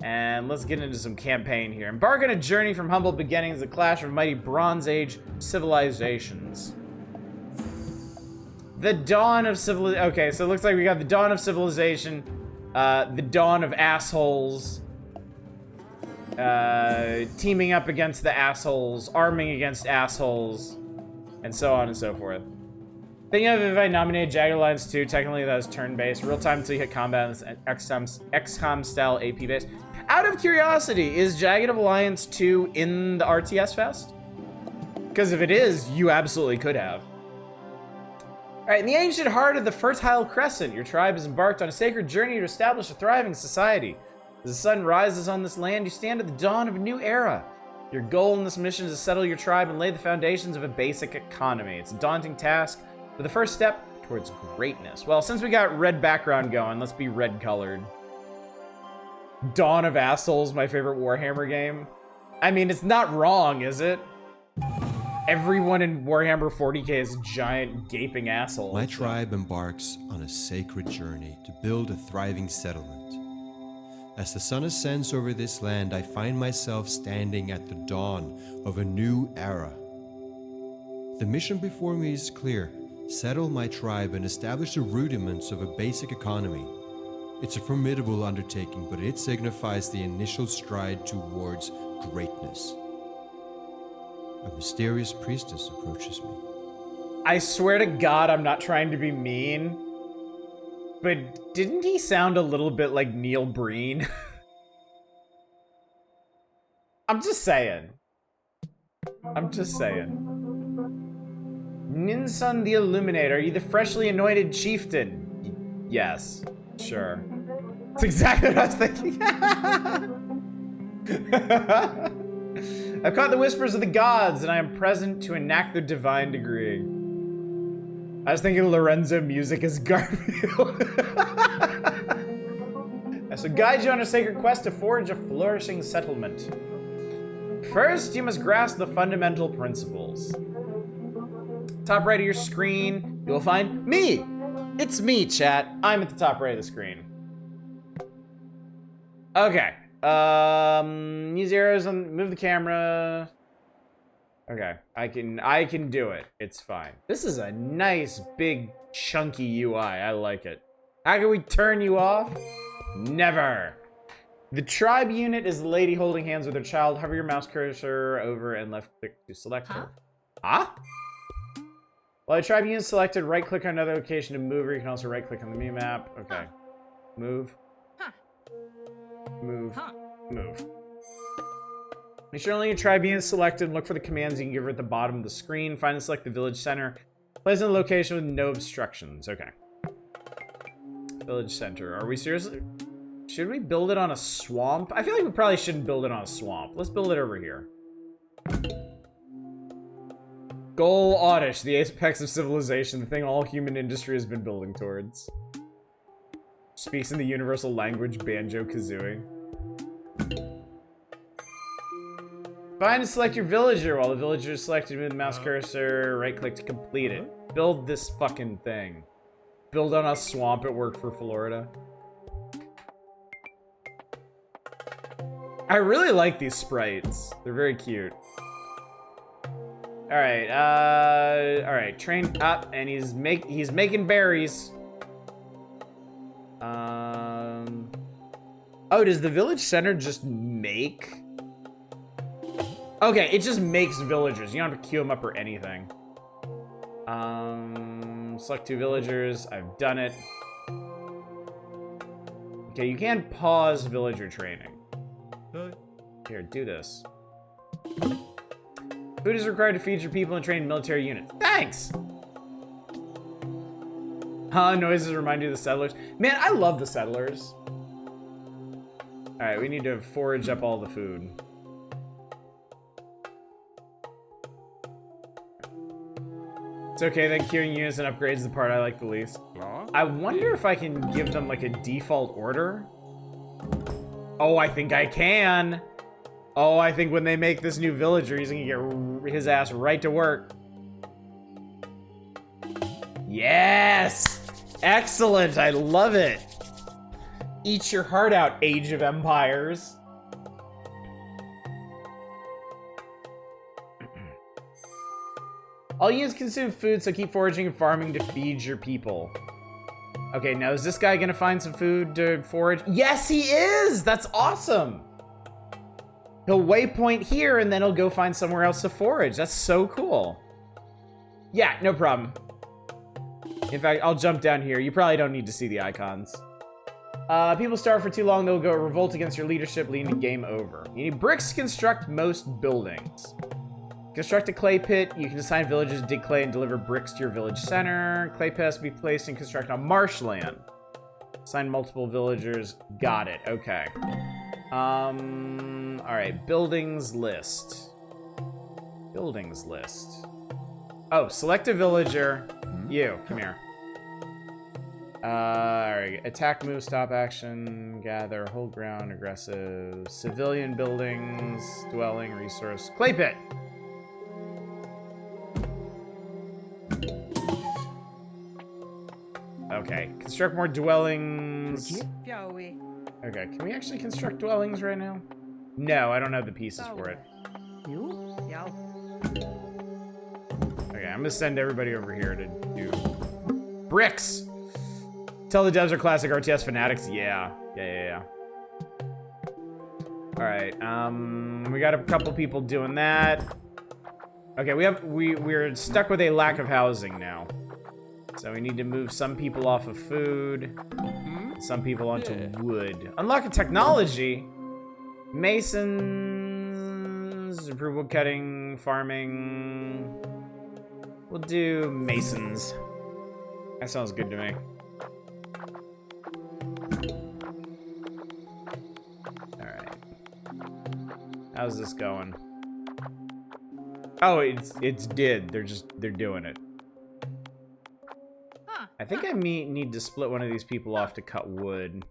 and let's get into some campaign here. Embark on a journey from humble beginnings, the clash of mighty Bronze Age civilizations. The dawn of civilization. Okay, so it looks like we got the dawn of civilization, the dawn of assholes, teaming up against the assholes, arming against assholes, and so on and so forth. Thinking of if I nominated Jagged Alliance 2, technically that is turn-based. Real-time until you hit combat and XCOM style AP based. Out of curiosity, is Jagged Alliance 2 in the RTS Fest? Because if it is, you absolutely could have. Alright, in the ancient heart of the Fertile Crescent, your tribe has embarked on a sacred journey to establish a thriving society. As the sun rises on this land, you stand at the dawn of a new era. Your goal in this mission is to settle your tribe and lay the foundations of a basic economy. It's a daunting task, but the first step towards greatness. Well, since we got red background going, let's be red colored. Dawn of Assholes, my favorite Warhammer game. I mean, it's not wrong, is it? Everyone in Warhammer 40k is giant gaping assholes. My tribe embarks on a sacred journey to build a thriving settlement. As the sun ascends over this land, I find myself standing at the dawn of a new era. The mission before me is clear: settle my tribe, and establish the rudiments of a basic economy. It's a formidable undertaking, but it signifies the initial stride towards greatness. A mysterious priestess approaches me. I swear to God, I'm not trying to be mean, but didn't he sound a little bit like Neil Breen? I'm just saying. I'm just saying. Ninsun the Illuminator, are you the freshly anointed chieftain? Yes, sure. That's exactly what I was thinking. I've caught the whispers of the gods, and I am present to enact their divine decree. I was thinking Lorenzo music is Garfield. I shall guide you on a sacred quest to forge a flourishing settlement. First, you must grasp the fundamental principles. Top right of your screen, you will find me. It's me, chat. I'm at the top right of the screen. Okay. Use arrows and move the camera. Okay, I can do it. It's fine. This is a nice, big, chunky UI. I like it. How can we turn you off? Never. The tribe unit is the lady holding hands with her child. Hover your mouse cursor over and left click to select her. Huh? While the tribe unit is selected, right click on another location to move her. You can also right click on the map. Okay. Move. Move. Move. Make sure only your tribe unit is selected and look for the commands you can give her at the bottom of the screen. Find and select the village center. Place in a location with no obstructions. Okay. Village center. Are we seriously? Should we build it on a swamp? I feel like we probably shouldn't build it on a swamp. Let's build it over here. Goal Oddish, the apex of civilization, the thing all human industry has been building towards. Speaks in the universal language Banjo-Kazooie. Find and select your villager. While the villager is selected, move the mouse cursor, right click to complete it. Build this fucking thing. Build on a swamp at work for Florida. I really like these sprites. They're very cute. Alright, alright, train up, and he's making berries. Oh, does the village center just make? Okay, it just makes villagers. You don't have to queue them up or anything. Select 2 villagers. I've done it. Okay, you can pause villager training. Here, do this. Food is required to feed your people and train military units. Thanks! Huh, noises remind you of the settlers. Man, I love the settlers. Alright, we need to forage up all the food. It's okay, then queuing units and upgrades is the part I like the least. I wonder if I can give them like a default order. Oh, I think I can. Oh, I think when they make this new villager, he's gonna get his ass right to work. Yes! Excellent, I love it. Eat your heart out, Age of Empires. All units consume food, so keep foraging and farming to feed your people. Okay, now is this guy gonna find some food to forage? Yes, he is! That's awesome! He'll waypoint here, and then he'll go find somewhere else to forage. That's so cool. Yeah, no problem. In fact, I'll jump down here. You probably don't need to see the icons. People starve for too long, they'll go revolt against your leadership, leading to game over. You need bricks to construct most buildings. Construct a clay pit. You can assign villagers to dig clay and deliver bricks to your village center. Clay pit has to be placed and construct on marshland. Assign multiple villagers. Got it. Okay. Alright. Buildings list. Buildings list. Oh, select a villager. You, come here. Alright. Attack, move, stop, action, gather, hold ground, aggressive, civilian buildings, dwelling, resource, clay pit. Okay, construct more dwellings. Okay, can we actually construct dwellings right now? No, I don't have the pieces for it. Okay, I'm I'm gonna send everybody over here to do bricks. Tell the devs are classic RTS fanatics. Yeah. All right. We got a couple people doing that. Okay, we're stuck with a lack of housing now. So we need to move some people off of food, some people onto wood. Unlock a technology. Masons, improve wood cutting, farming. We'll do masons. That sounds good to me. Alright. How's this going? Oh, it's did. They're doing it. I think I need to split one of these people off to cut wood.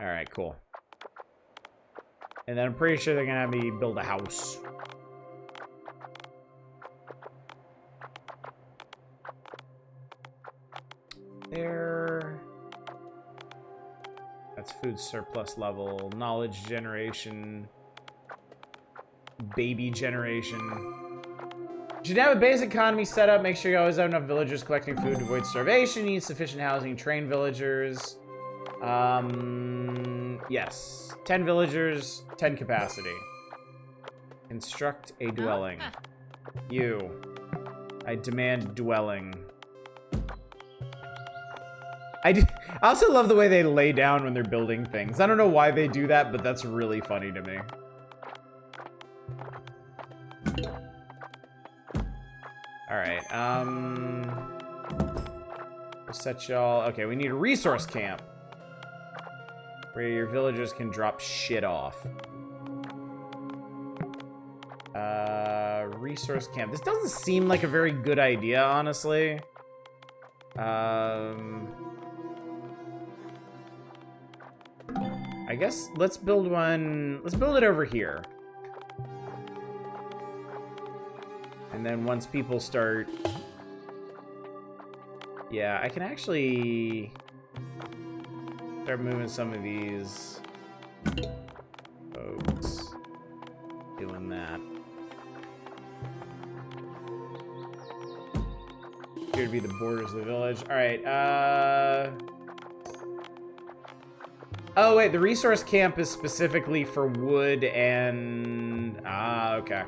Alright, cool. And then I'm pretty sure they're gonna have me build a house. There. That's food surplus level. Knowledge generation. Baby generation. You should have a basic economy set up. Make sure you always have enough villagers collecting food to avoid starvation. You need sufficient housing. Train villagers. Yes. 10 villagers, 10 capacity. Construct a dwelling. You. I demand dwelling. I also love the way they lay down when they're building things. I don't know why they do that, but that's really funny to me. Alright, we'll set y'all... Okay, we need a resource camp. Where your villagers can drop shit off. Resource camp. This doesn't seem like a very good idea, honestly. I guess let's build one... Let's build it over here. And then once people start... Yeah, I can actually... start moving some of these folks. Doing that. Here to be the borders of the village. Alright, oh, wait, the resource camp is specifically for wood and... Ah, okay.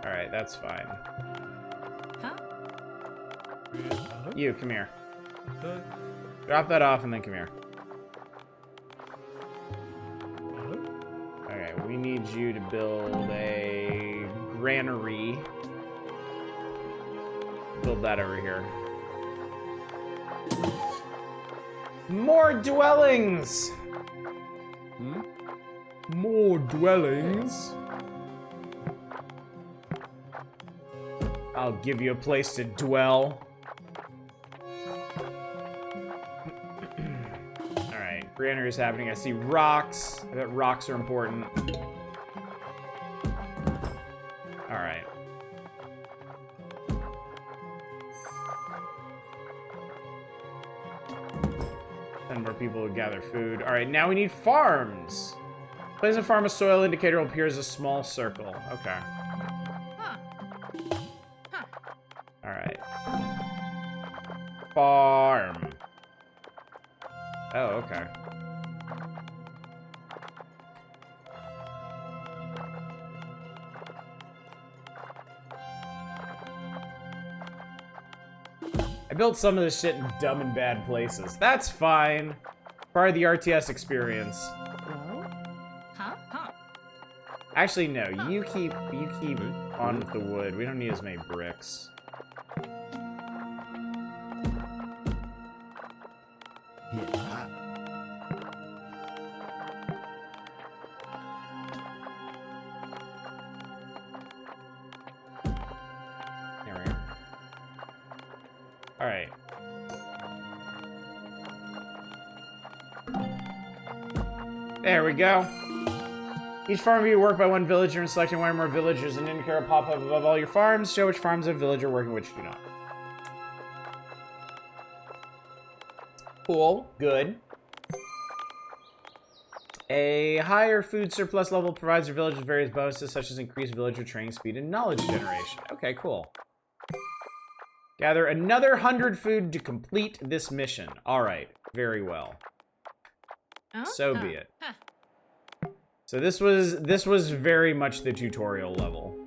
Alright, that's fine. Huh? You, come here. Drop that off and then come here. Okay, we need you to build a granary. Build that over here. More dwellings! More dwellings? I'll give you a place to dwell. Alright, granary is happening. I see rocks. I bet rocks are important. Alright. Send more people to gather food. Alright, now we need farms. Place a farm, a soil indicator will appear as a small circle. Okay. Alright. Farm. Oh, okay. I built some of this shit in dumb and bad places. That's fine. Part of the RTS experience. Actually, no. You keep on with the wood. We don't need as many bricks. There we go. Alright. There we go. Each farm will be worked by one villager, and selecting one or more villagers, an indicator will pop up above all your farms. Show which farms have villager working, which do not. Cool. Good. A higher food surplus level provides your village with various bonuses, such as increased villager training speed and knowledge generation. Okay, cool. Gather another 100 food to complete this mission. All right, very well. So be it. So this was very much the tutorial level.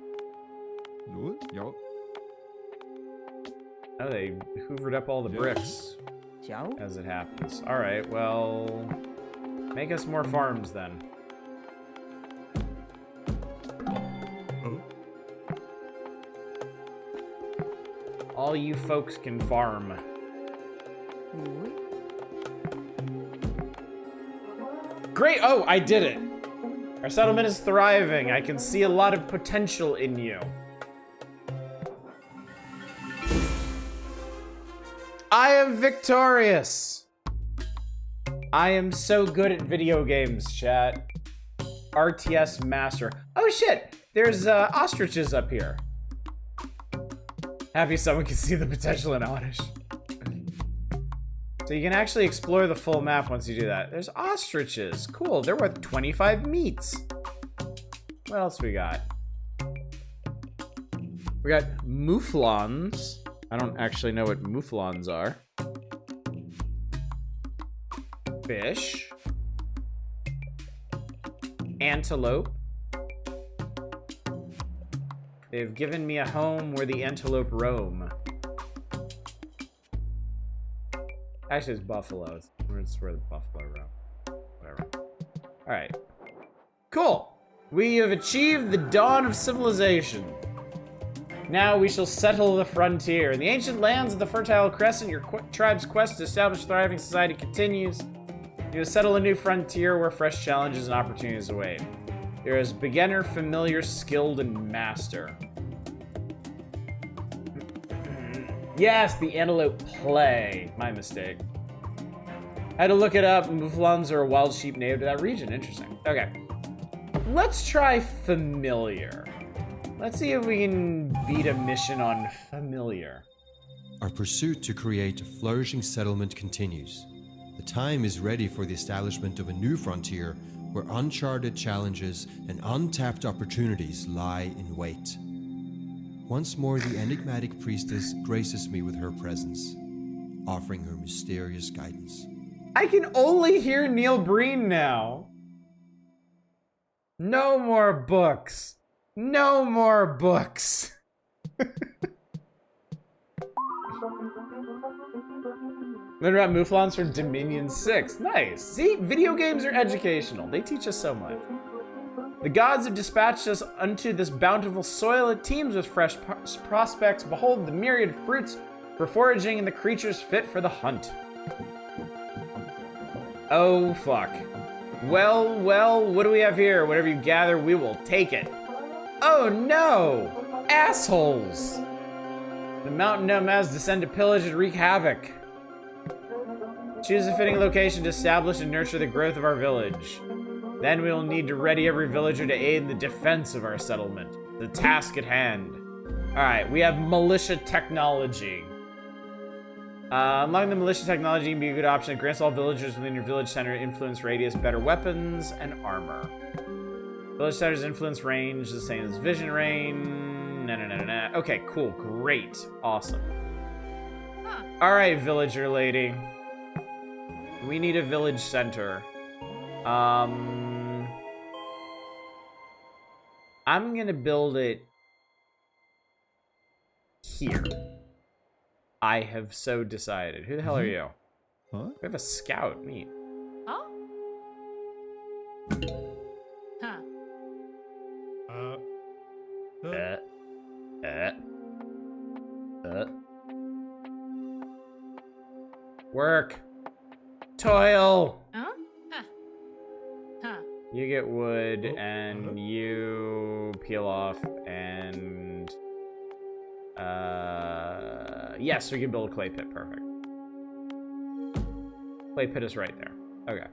Oh, they hoovered up all the bricks as it happens. All right, well, make us more farms then. All you folks can farm. Great! Oh, I did it! Our settlement is thriving. I can see a lot of potential in you. I am victorious! I am so good at video games, chat. RTS master. Oh shit! There's ostriches up here. Happy someone can see the potential in Oddish. So you can actually explore the full map once you do that. There's ostriches. Cool, they're worth 25 meats. What else we got? We got mouflons. I don't actually know what mouflons are. Fish. Antelope. They've given me a home where the antelope roam. Actually, it's buffaloes. It's where the buffalo roam. Whatever. Alright. Cool! We have achieved the dawn of civilization. Now we shall settle the frontier. In the ancient lands of the Fertile Crescent, your tribe's quest to establish a thriving society continues. You will settle a new frontier where fresh challenges and opportunities await. There is beginner, familiar, skilled, and master. Yes, the antelope play. My mistake. I had to look it up. Mouflons are a wild sheep native to that region. Interesting. Okay. Let's try familiar. Let's see if we can beat a mission on familiar. Our pursuit to create a flourishing settlement continues. The time is ready for the establishment of a new frontier where uncharted challenges and untapped opportunities lie in wait. Once more, the enigmatic priestess graces me with her presence, offering her mysterious guidance. I can only hear Neil Breen now. No more books. No more books. Learn about mouflons from Dominion 6. Nice. See, video games are educational. They teach us so much. The gods have dispatched us unto this bountiful soil. It teems with fresh prospects. Behold the myriad fruits for foraging and the creatures fit for the hunt. Oh, fuck. Well, what do we have here? Whatever you gather, we will take it. Oh, no! Assholes! The mountain nomads descend to pillage and wreak havoc. Choose a fitting location to establish and nurture the growth of our village. Then we will need to ready every villager to aid in the defense of our settlement. The task at hand. Alright, we have militia technology. Unlocking the militia technology can be a good option. It grants all villagers within your village center influence radius, better weapons, and armor. Village center's influence range is the same as vision range. No. Okay, cool. Great. Awesome. Huh. Alright, villager lady. We need a village center. I'm gonna build it here. I have so decided. Who the hell are you? Huh? We have a scout. Neat. Oh? Huh. Work. Toil. Huh? Huh. Huh. You get wood, and you peel off, and... yes, we can build a clay pit. Perfect. Clay pit is right there. Okay.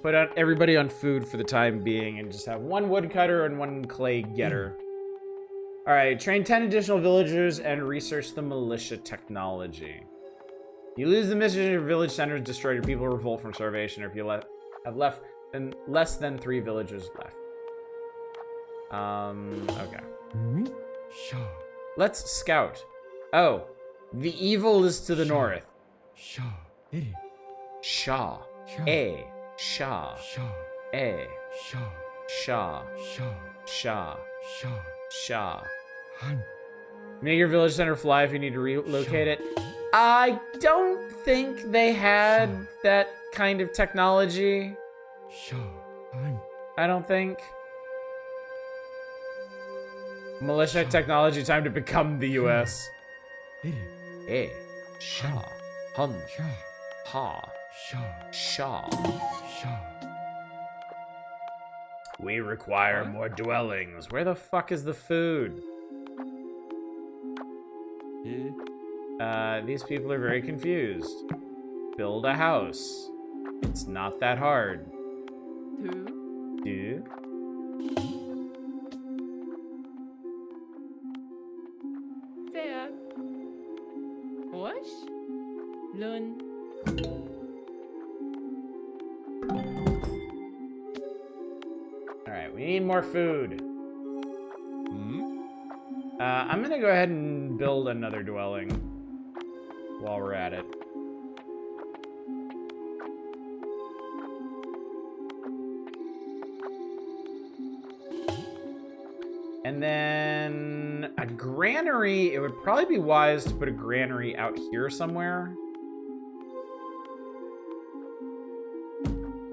Put out everybody on food for the time being, and just have one woodcutter and one clay getter. Alright, train 10 additional villagers and research the militia technology. You lose the mission, your village center is destroyed, your people revolt from starvation, or if you have less than 3 villagers left. Okay. Let's scout. Oh, the evil is to the north. Shah. Shah. Shah. Shah. Make your village center fly if you need to relocate it. I don't think they had that kind of technology. I don't think. Militia technology, time to become the US. Shah. Hun. Ha. Shah. We require more dwellings. Where the fuck is the food? These people are very confused. Build a house. It's not that hard. Do. There. Wash. Learn. Alright, we need more food. I'm gonna go ahead and build another dwelling while we're at it. And then a granary, it would probably be wise to put a granary out here somewhere.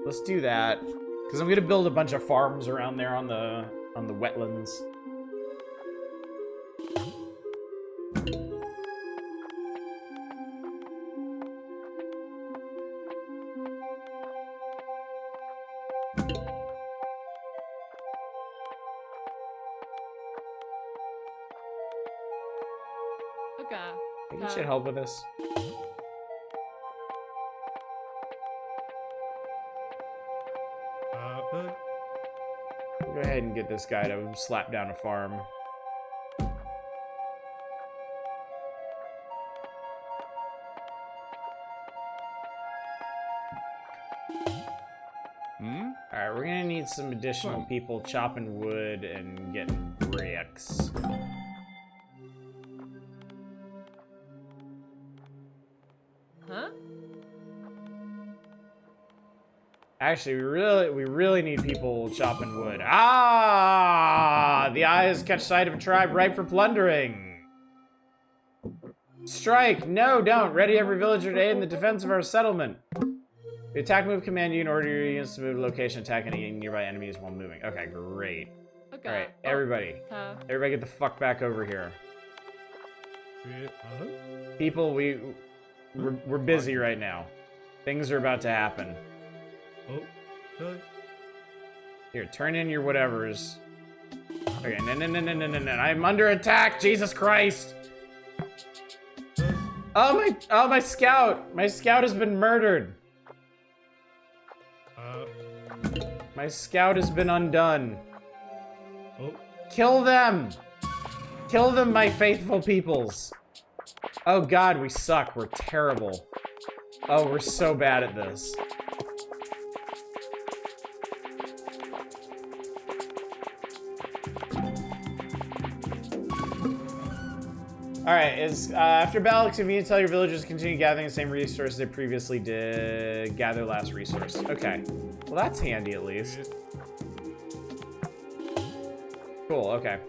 Let's do that. Because I'm gonna build a bunch of farms around there on the wetlands. Think you should help with this? Go ahead and get this guy to slap down a farm. Alright, we're gonna need some additional people chopping wood and getting bricks. Actually, we really need people chopping wood. Ah! The eyes catch sight of a tribe ripe for plundering. Strike! No, don't! Ready every villager to aid in the defense of our settlement. The attack move command you in order your units to move to location, attack any nearby enemies while moving. Okay, great. Alright, everybody. Everybody get the fuck back over here. People, we're busy right now. Things are about to happen. Here, turn in your whatevers. Okay, no. I'm under attack, Jesus Christ! Oh, my scout! My scout has been murdered. My scout has been undone. Kill them! Kill them, my faithful peoples. Oh god, we suck. We're terrible. Oh, we're so bad at this. Alright, after battle, it's convenient to tell your villagers to continue gathering the same resources they previously did. Gather last resource. Okay. Well, that's handy at least. Cool, okay.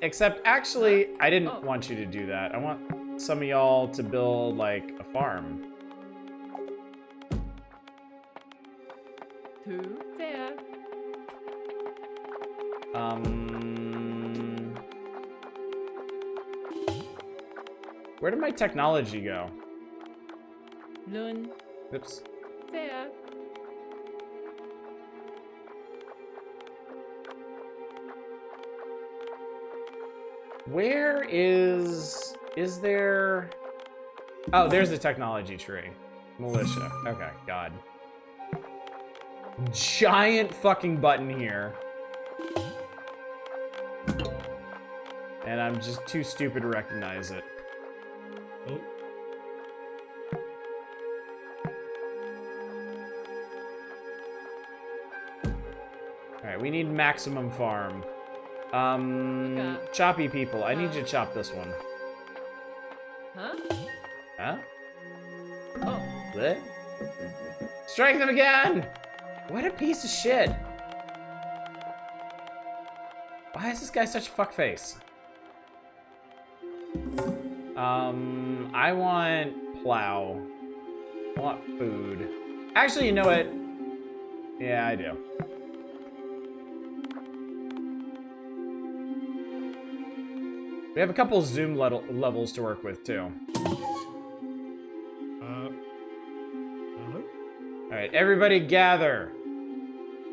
Except, actually, I didn't want you to do that. I want some of y'all to build, like, a farm. There. Where did my technology go? Learn. Oops. There. Where is there... Oh, there's the technology tree. Militia. Okay, God. Giant fucking button here. And I'm just too stupid to recognize it. we need maximum farm. Okay. Choppy people. I need you to chop this one. Huh? Huh? Oh. What? Strike them again! What a piece of shit. Why is this guy such a fuckface? I want plow. I want food. Actually, you know what? Yeah, I do. We have a couple zoom levels to work with, too. Alright, everybody gather.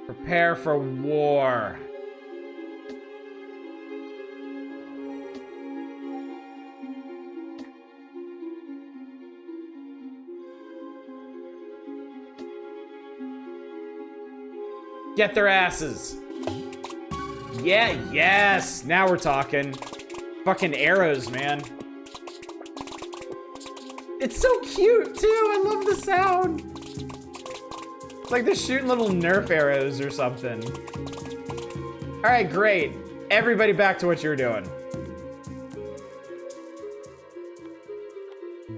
Prepare for war. Get their asses. Yeah, yes. Now we're talking. Fucking arrows, man. It's so cute, too. I love the sound. It's like they're shooting little Nerf arrows or something. All right, great. Everybody back to what you're doing.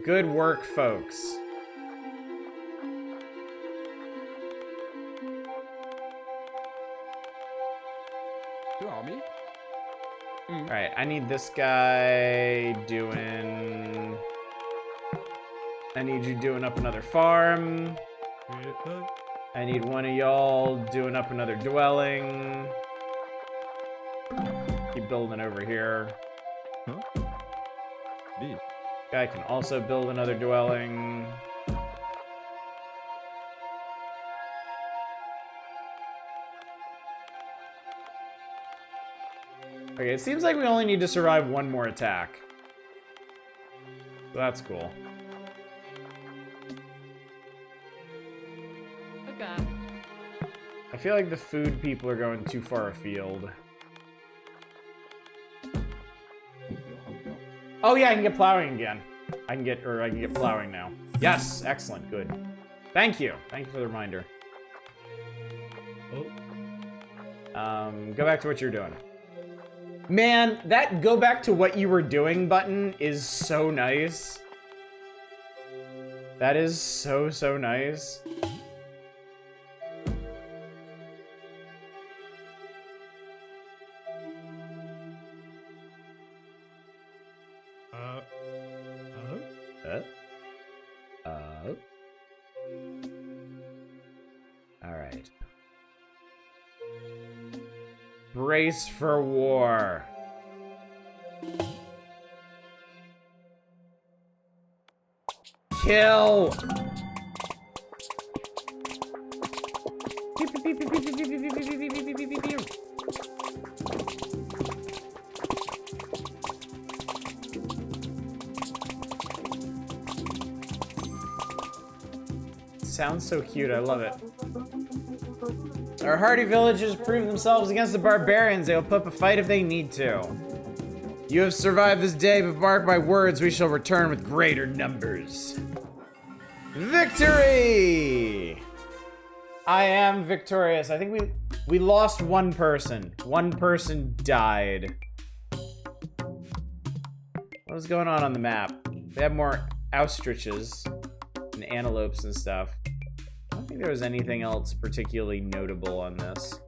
Good work, folks. Alright, I need this guy doing... I need you doing up another farm. I need one of y'all doing up another dwelling. Keep building over here. Guy can also build another dwelling. Okay, it seems like we only need to survive one more attack. So that's cool. Okay. I feel like the food people are going too far afield. Oh yeah, I can get plowing again. I can get plowing now. Yes, excellent, good. Thank you. Thank you for the reminder. Go back to what you're doing. Man, that go back to what you were doing button is so nice. That is so, so nice. All right. Brace for war. Kill. Sounds so cute, I love it. Our hardy villagers prove themselves against the barbarians. They will put up a fight if they need to. You have survived this day, but mark my words, we shall return with greater numbers. Victory! I am victorious. I think we lost one person. One person died. What was going on the map? They have more ostriches and antelopes and stuff. I don't think there was anything else particularly notable on this.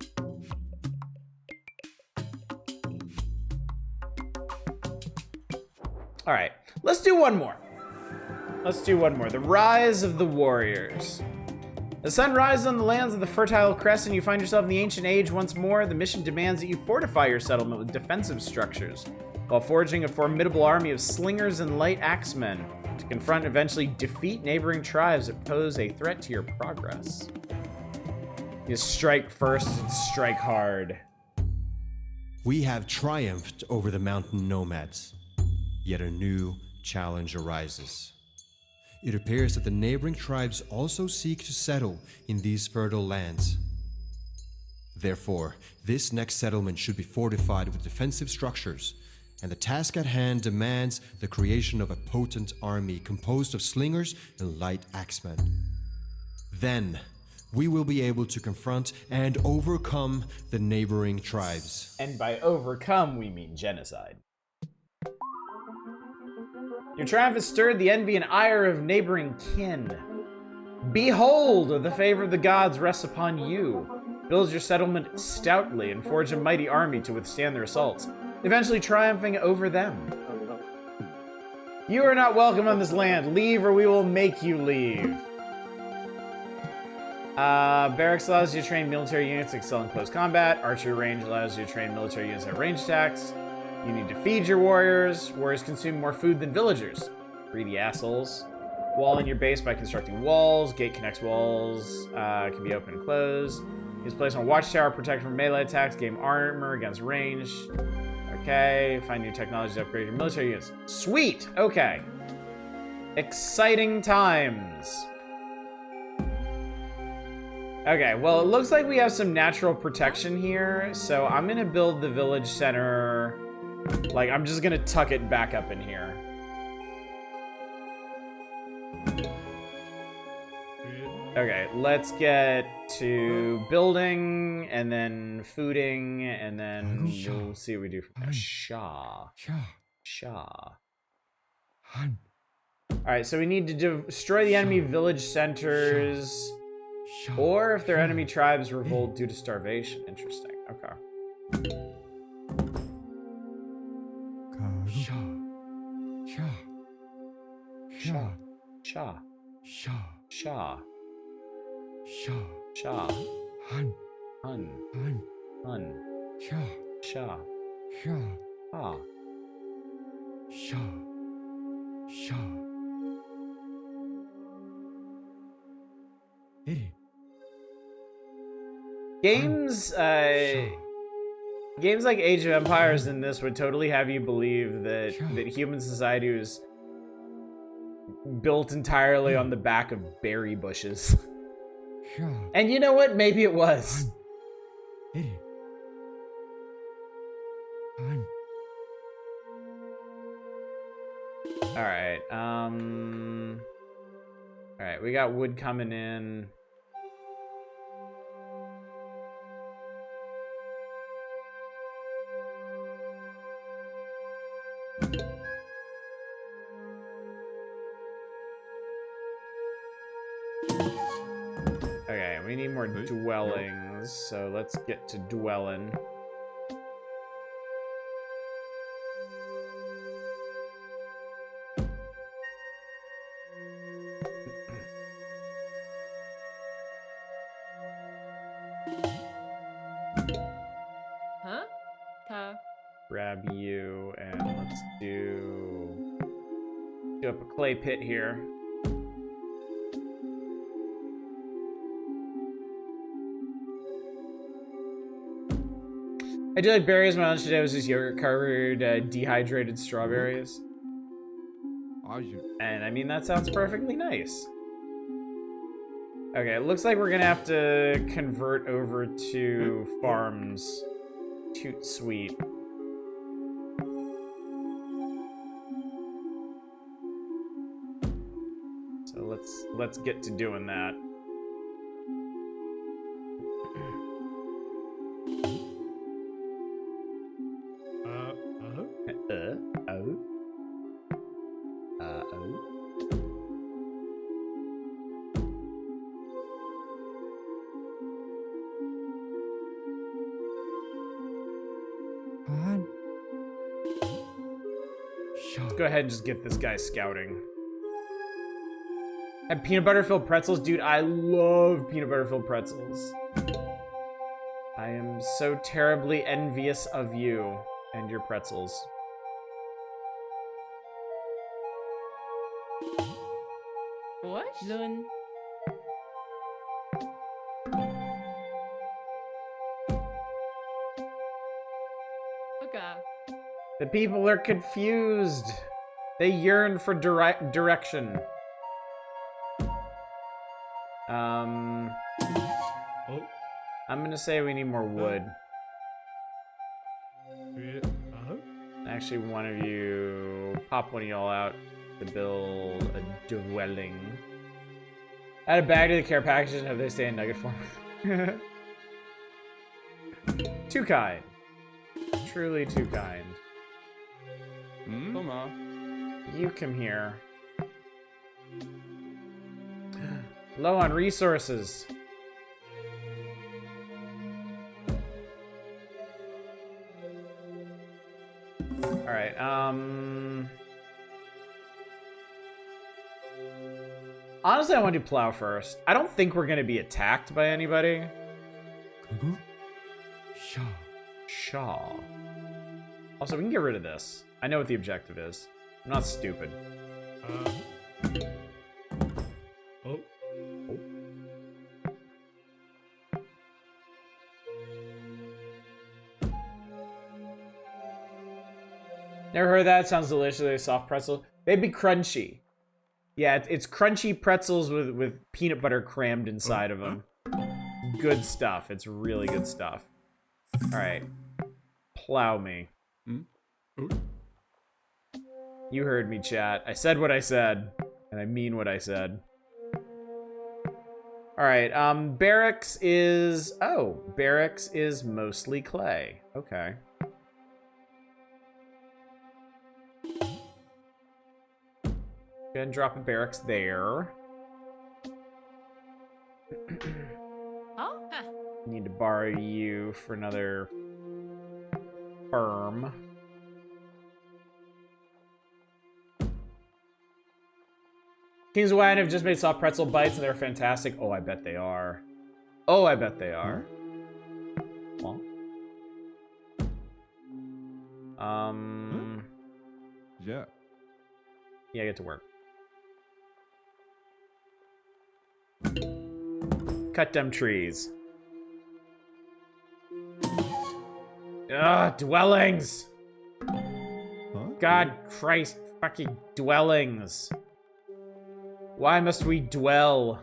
All right, let's do one more. Let's do one more. The Rise of the Warriors. The sun rises on the lands of the fertile Crescent. You find yourself in the ancient age once more. The mission demands that you fortify your settlement with defensive structures, while forging a formidable army of slingers and light axemen to confront and eventually defeat neighboring tribes that pose a threat to your progress. You strike first and strike hard. We have triumphed over the mountain nomads. Yet a new challenge arises. It appears that the neighboring tribes also seek to settle in these fertile lands. Therefore, this next settlement should be fortified with defensive structures, and the task at hand demands the creation of a potent army composed of slingers and light axemen. Then, we will be able to confront and overcome the neighboring tribes. And by overcome, we mean genocide. Your triumph has stirred the envy and ire of neighboring kin. Behold, the favor of the gods rests upon you. Build your settlement stoutly and forge a mighty army to withstand their assaults, eventually triumphing over them. You are not welcome on this land. Leave or we will make you leave. Barracks allows you to train military units to excel in close combat. Archery range allows you to train military units at range attacks. You need to feed your warriors. Warriors consume more food than villagers. Greedy assholes. Wall in your base by constructing walls. Gate connects walls. Can be open and closed. Use place on watchtower, protect from melee attacks. Gain armor against range. Okay. Find new technology to upgrade your military units. Sweet. Okay. Exciting times. Okay, well, it looks like we have some natural protection here, so I'm gonna build the village center. Like, I'm just gonna tuck it back up in here. Okay, let's get to building, and then fooding, and then we'll see what we do from there. Shah. Alright, so we need to destroy the enemy village centers. Or if their enemy tribes revolt due to starvation. Interesting. Okay. Games like Age of Empires and this would totally have you believe that human society was built entirely on the back of berry bushes. And you know what? Maybe it was. Alright, alright, we got wood coming in. Okay, we need more dwellings, so let's get to dwelling. Grab you, and let's do up a clay pit here. I do like berries. My lunch today was just yogurt-covered dehydrated strawberries. And I mean, that sounds perfectly nice. Okay, it looks like we're gonna have to convert over to farms. Toot sweet. So let's get to doing that. Let's go ahead and just get this guy scouting. And peanut butter filled pretzels, dude. I love peanut butter filled pretzels. I am so terribly envious of you and your pretzels. What? Lun. Okay. The people are confused. They yearn for direction. I'm gonna say we need more wood. Actually, one of you, pop one of y'all out to build a dwelling. Add a bag to the care packages and have they stay in nugget form. Too kind. Truly too kind. You come here. Low on resources. Alright, honestly, I want to do plow first. I don't think we're going to be attacked by anybody. Shaw. Also, we can get rid of this. I know what the objective is. I'm not stupid. Oh. Never heard that. Sounds delicious. Like soft pretzel. They'd be crunchy. Yeah, it's crunchy pretzels with peanut butter crammed inside of them. Good stuff. It's really good stuff. All right. Plow me. You heard me, chat. I said what I said, and I mean what I said. All right. Barracks is... Oh, barracks is mostly clay. Okay. Go ahead and drop a barracks there. Oh, Need to borrow you for another firm. Kings of Wine have just made soft pretzel bites and they're fantastic. Oh, I bet they are. Oh, I bet they are. Well. Yeah. Yeah, get to work. Cut them trees. Ugh, dwellings! God Christ, fucking dwellings. Why must we dwell?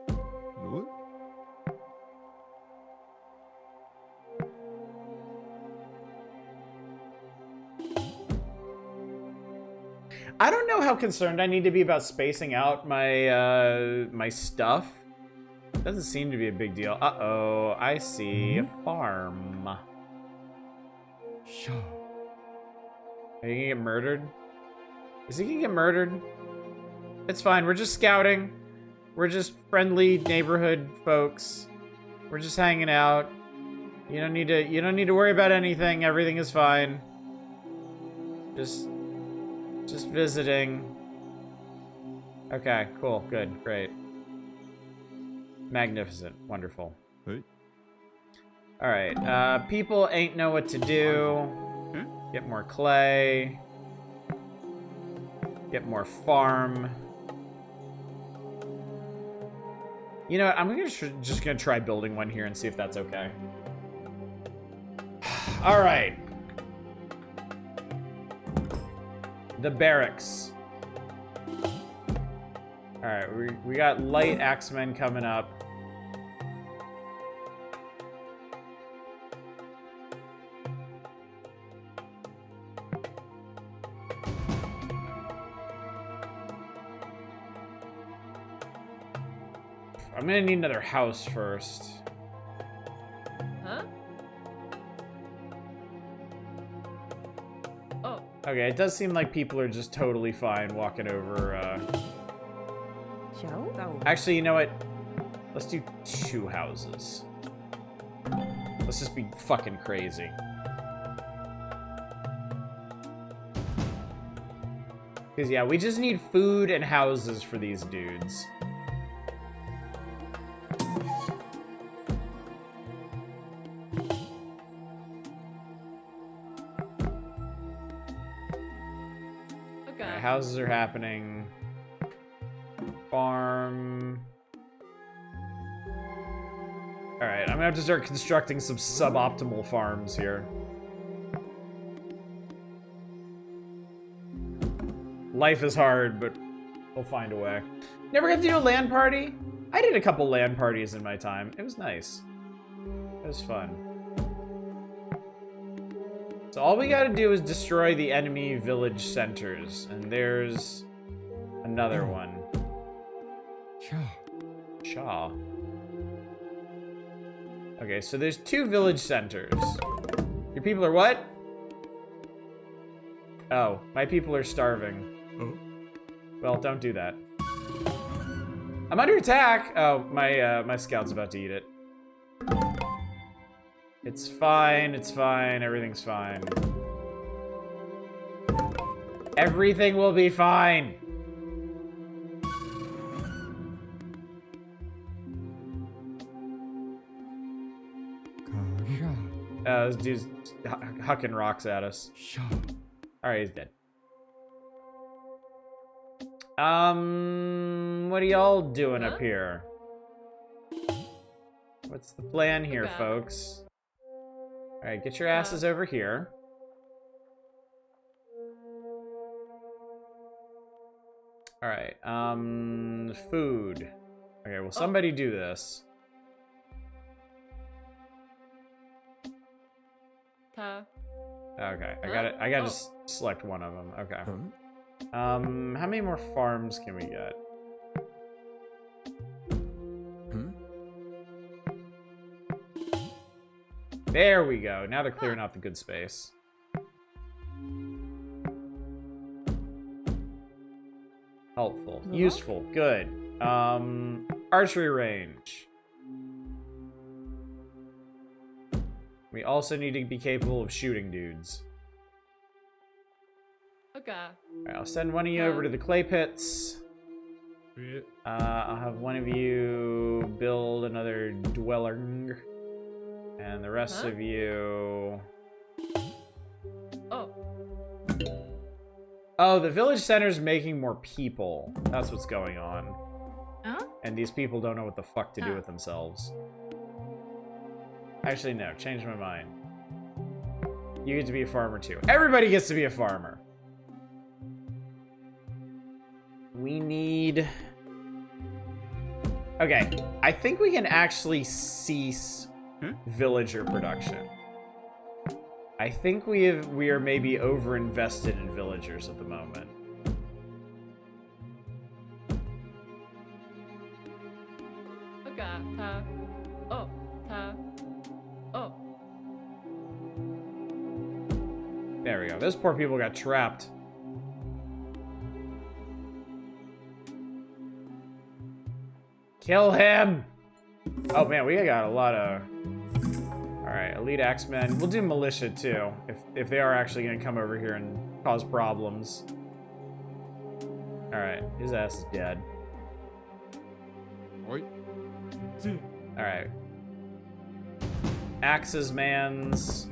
What? I don't know how concerned I need to be about spacing out my my stuff. Doesn't seem to be a big deal. Uh-oh, I see a farm. Sure. Are you gonna get murdered? Is he gonna get murdered? It's fine, we're just scouting. We're just friendly neighborhood folks. We're just hanging out. You don't need to worry about anything. Everything is fine. Just visiting. Okay, cool, good, great. Magnificent, wonderful. Hey. Alright, people ain't know what to do. Get more clay. Get more farm. You know what, I'm just gonna try building one here and see if that's okay. Alright. The barracks. Alright, we got light axemen coming up. I'm gonna need another house first. huh? Oh, Okay, it does seem like people are just totally fine walking over, Actually, you know what? Let's do 2 houses. Let's just be fucking crazy. Because, yeah, we just need food and houses for these dudes. okay. Alright, houses are happening. Farm. Alright, I'm gonna have to start constructing some suboptimal farms here. Life is hard, but we'll find a way. Never got to do a LAN party? I did a couple LAN parties in my time. It was nice. It was fun. So all we gotta do is destroy the enemy village centers. And there's a Another one. Sure. Shaw. Okay, so there's 2 village centers. Your people are what? Oh, my people are starving. Oh. Well, don't do that. I'm under attack! Oh, my scout's about to eat it. It's fine, everything's fine. Everything will be fine! This dude's hucking rocks at us. Alright, he's dead. What are y'all doing up here? What's the plan here, folks? Alright, get your asses over here. Alright, food. Okay, well, somebody do this. Okay, I gotta just select one of them. Okay. How many more farms can we get? There we go. Now they're clearing out the good space. Helpful. Useful. Good. Archery range. We also need to be capable of shooting dudes. Okay. Alright, I'll send one of you over to the clay pits. I'll have one of you build another dwelling. And the rest of you... Oh, the village center's making more people. That's what's going on. And these people don't know what the fuck to do with themselves. Actually, no. Changed my mind. You get to be a farmer, too. Everybody gets to be a farmer. We need... Okay. I think we can actually cease villager production. I think we are maybe over-invested in villagers at the moment. There we go. Those poor people got trapped. Kill him! Oh man, we got a lot of... Alright, elite axemen. We'll do militia too, if they are actually going to come over here and cause problems. Alright, his ass is dead. Alright. Axes mans.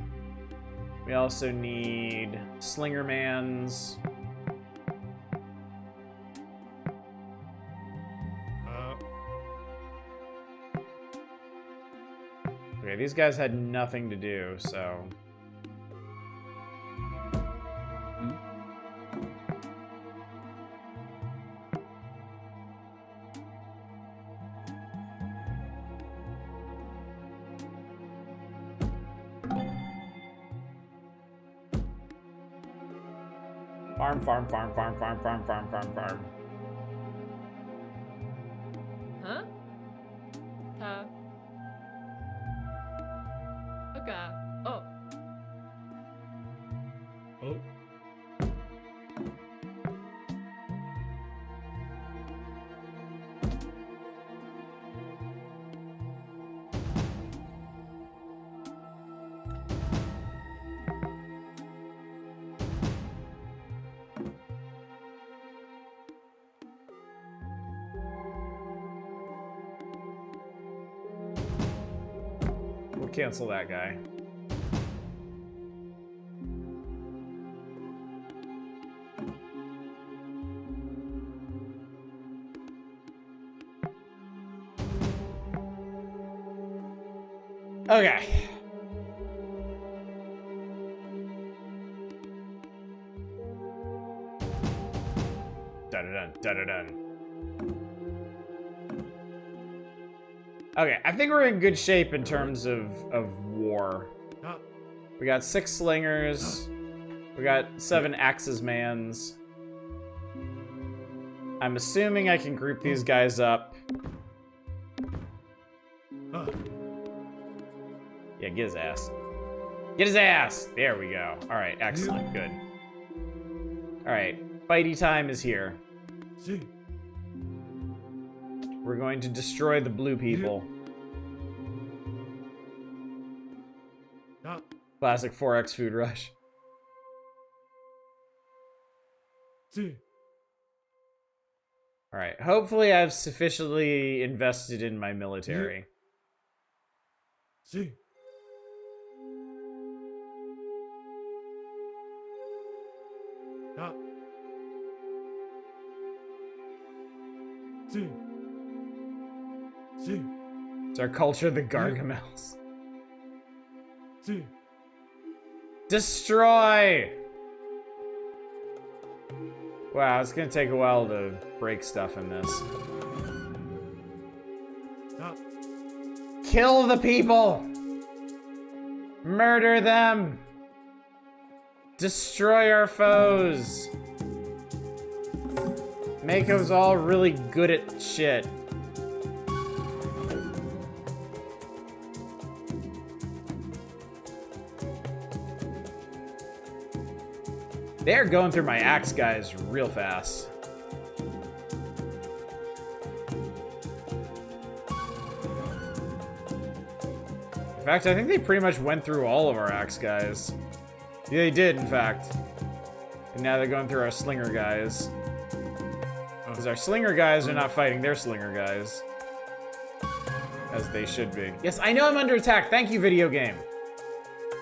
We also need slinger mans. Okay, these guys had nothing to do, so... Farm, farm, farm, farm, farm, farm, farm, farm, farm. Cancel that guy. Okay. Dun-dun-dun, dun-dun-dun. Okay, I think we're in good shape in terms of war. We got 6 slingers. We got 7 axes mans. I'm assuming I can group these guys up. Yeah, get his ass. Get his ass! There we go. Alright, excellent, good. Alright, fighty time is here. We're going to destroy the blue people. Classic 4X food rush. Alright, hopefully I've sufficiently invested in my military. It's our culture, the Gargamels. Destroy! Wow, it's gonna take a while to break stuff in this. Kill the people! Murder them! Destroy our foes! Make us all really good at shit. They're going through my axe guys real fast. In fact, I think they pretty much went through all of our axe guys. Yeah, they did, in fact. And now they're going through our slinger guys. Because our slinger guys are not fighting their slinger guys. As they should be. Yes, I know I'm under attack. Thank you, video game.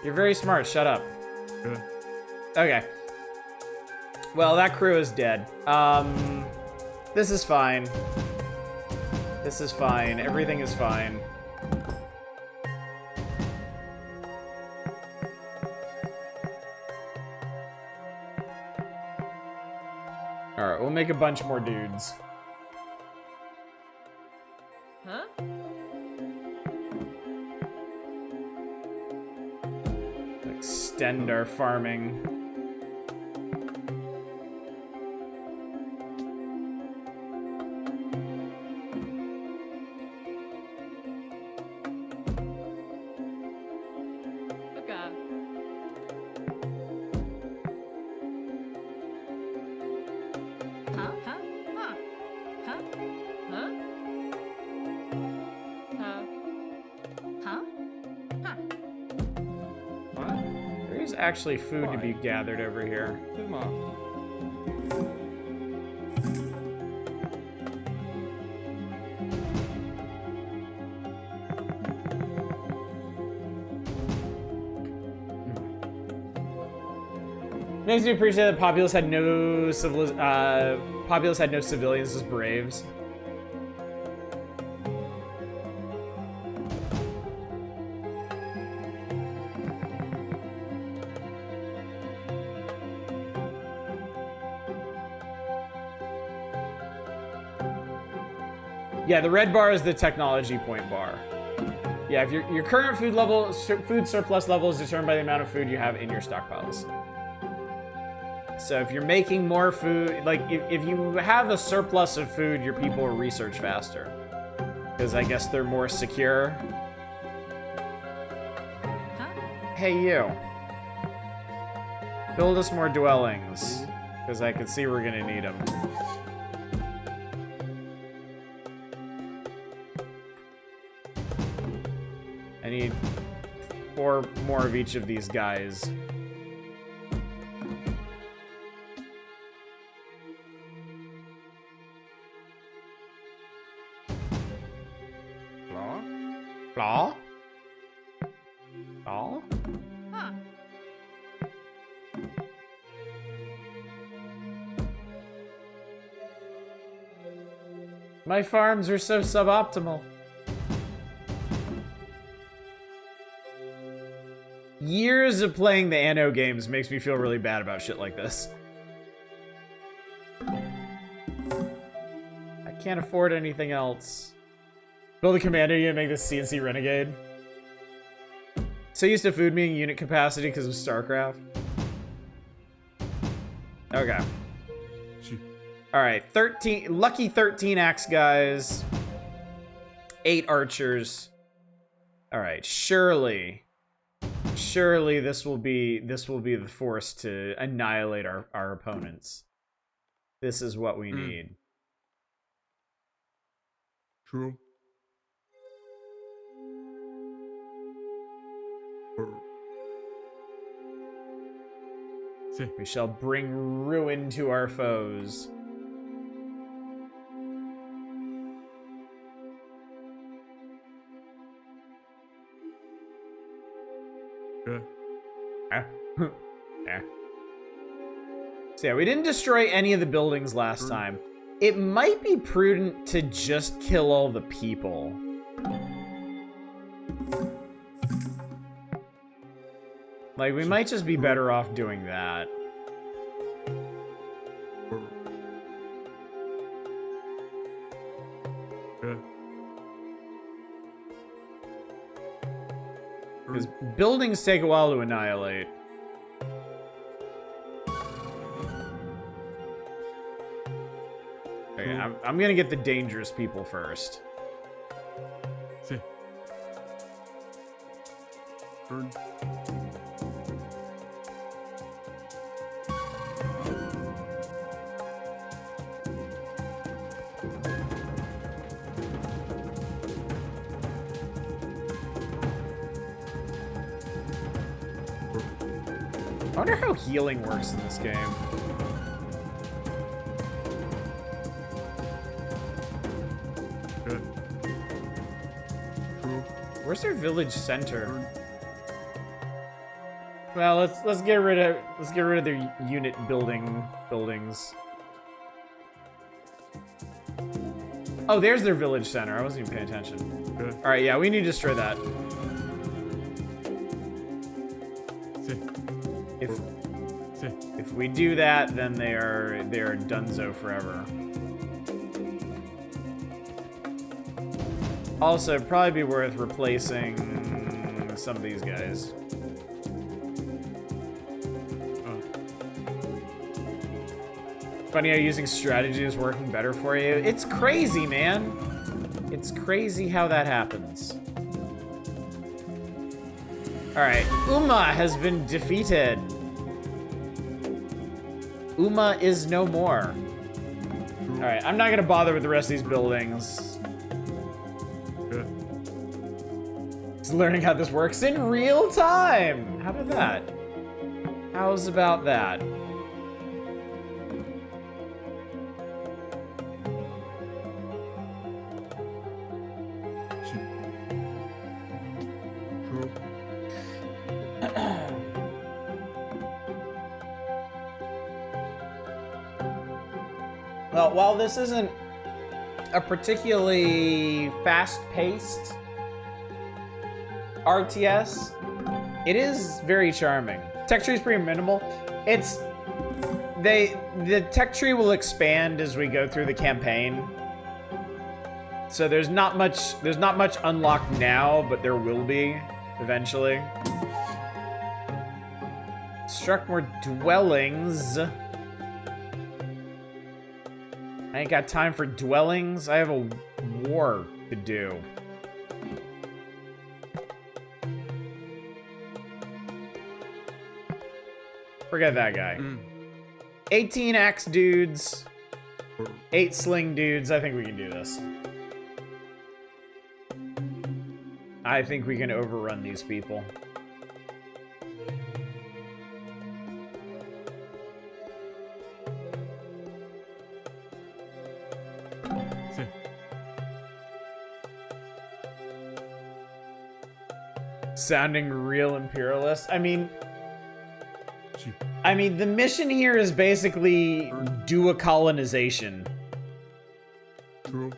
You're very smart. Shut up. Good. Okay. Well, that crew is dead. This is fine. This is fine. Everything is fine. Alright, we'll make a bunch more dudes. Huh? Extend our farming. Okay. Huh? Huh? Huh? Huh? Huh? Huh? Huh? Huh? What? There is actually food to be Why? gathered over here. Come on. Makes me appreciate that Populous had no Populous had no civilians as braves. Yeah, the red bar is the technology point bar. Yeah, if your current food surplus level is determined by the amount of food you have in your stockpiles. So if you're making more food, like if you have a surplus of food, your people will research faster. Because I guess they're more secure. Huh? Hey you. Build us more dwellings. Because I can see we're gonna need them. I need 4 more of each of these guys. Blah? Blah? Huh? My farms are so suboptimal. Years of playing the Anno games makes me feel really bad about shit like this. I can't afford anything else. Build a commander unit, make this CNC Renegade. So used to food being unit capacity because of StarCraft. Okay. All right, 13 lucky 13 axe guys, 8 archers. All right, surely this will be the force to annihilate our opponents. This is what we need. True. See. We shall bring ruin to our foes. Yeah. Yeah. So yeah, we didn't destroy any of the buildings last time. It might be prudent to just kill all the people. Like, we might just be better off doing that. Yeah. Because buildings take a while to annihilate. Okay, I'm gonna get the dangerous people first. See. Burn. I wonder how healing works in this game. Good. True. Where's their village center? Well, let's get rid of their unit buildings. Oh, there's their village center. I wasn't even paying attention. Good. All right, yeah, we need to destroy that. See. If we do that, then they are donezo forever. Also, it'd probably be worth replacing some of these guys. Funny how using strategy is working better for you. It's crazy, man. It's crazy how that happens. Alright, Uma has been defeated. Uma is no more. Alright, I'm not gonna bother with the rest of these buildings. Good. Just learning how this works in real time. How about that? How's about that? True. Well, while this isn't a particularly fast-paced RTS, it is very charming. Tech tree is pretty minimal. The tech tree will expand as we go through the campaign. So there's not much unlocked now, but there will be eventually. Struck more dwellings. I ain't got time for dwellings. I have a war to do. Forget that guy. 18 axe dudes. 8 sling dudes. I think we can do this. I think we can overrun these people. See. Sounding real imperialist. I mean, See. the mission here is basically do a colonization. True.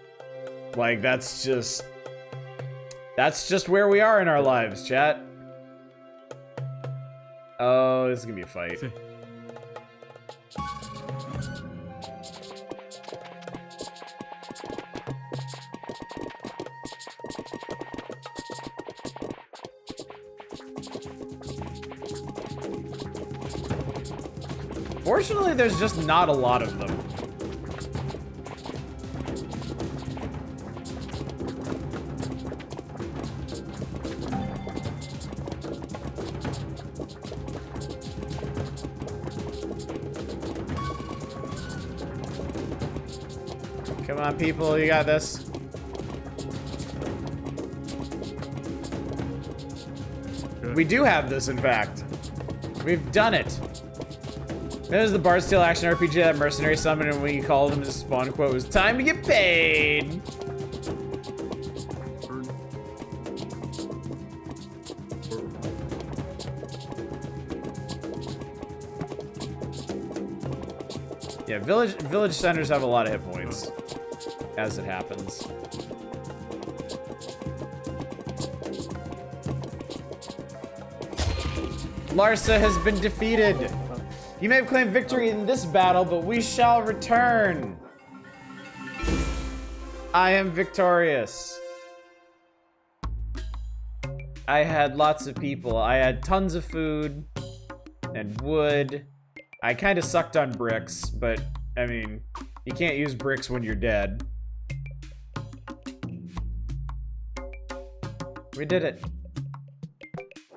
Like, that's just where we are in our lives, chat. Oh, this is gonna be a fight. See. Fortunately, there's just not a lot of them. Come on, people, you got this. We do have this, in fact. We've done it. That was the Bard's action RPG that Mercenary Summon, and we called him, his spawn quote was, "Time to get paid!" Turn. Yeah, village centers have a lot of hit points, as it happens. Larsa has been defeated. You may have claimed victory in this battle, but we shall return. I am victorious. I had lots of people. I had tons of food and wood. I kind of sucked on bricks, but I mean, you can't use bricks when you're dead. We did it.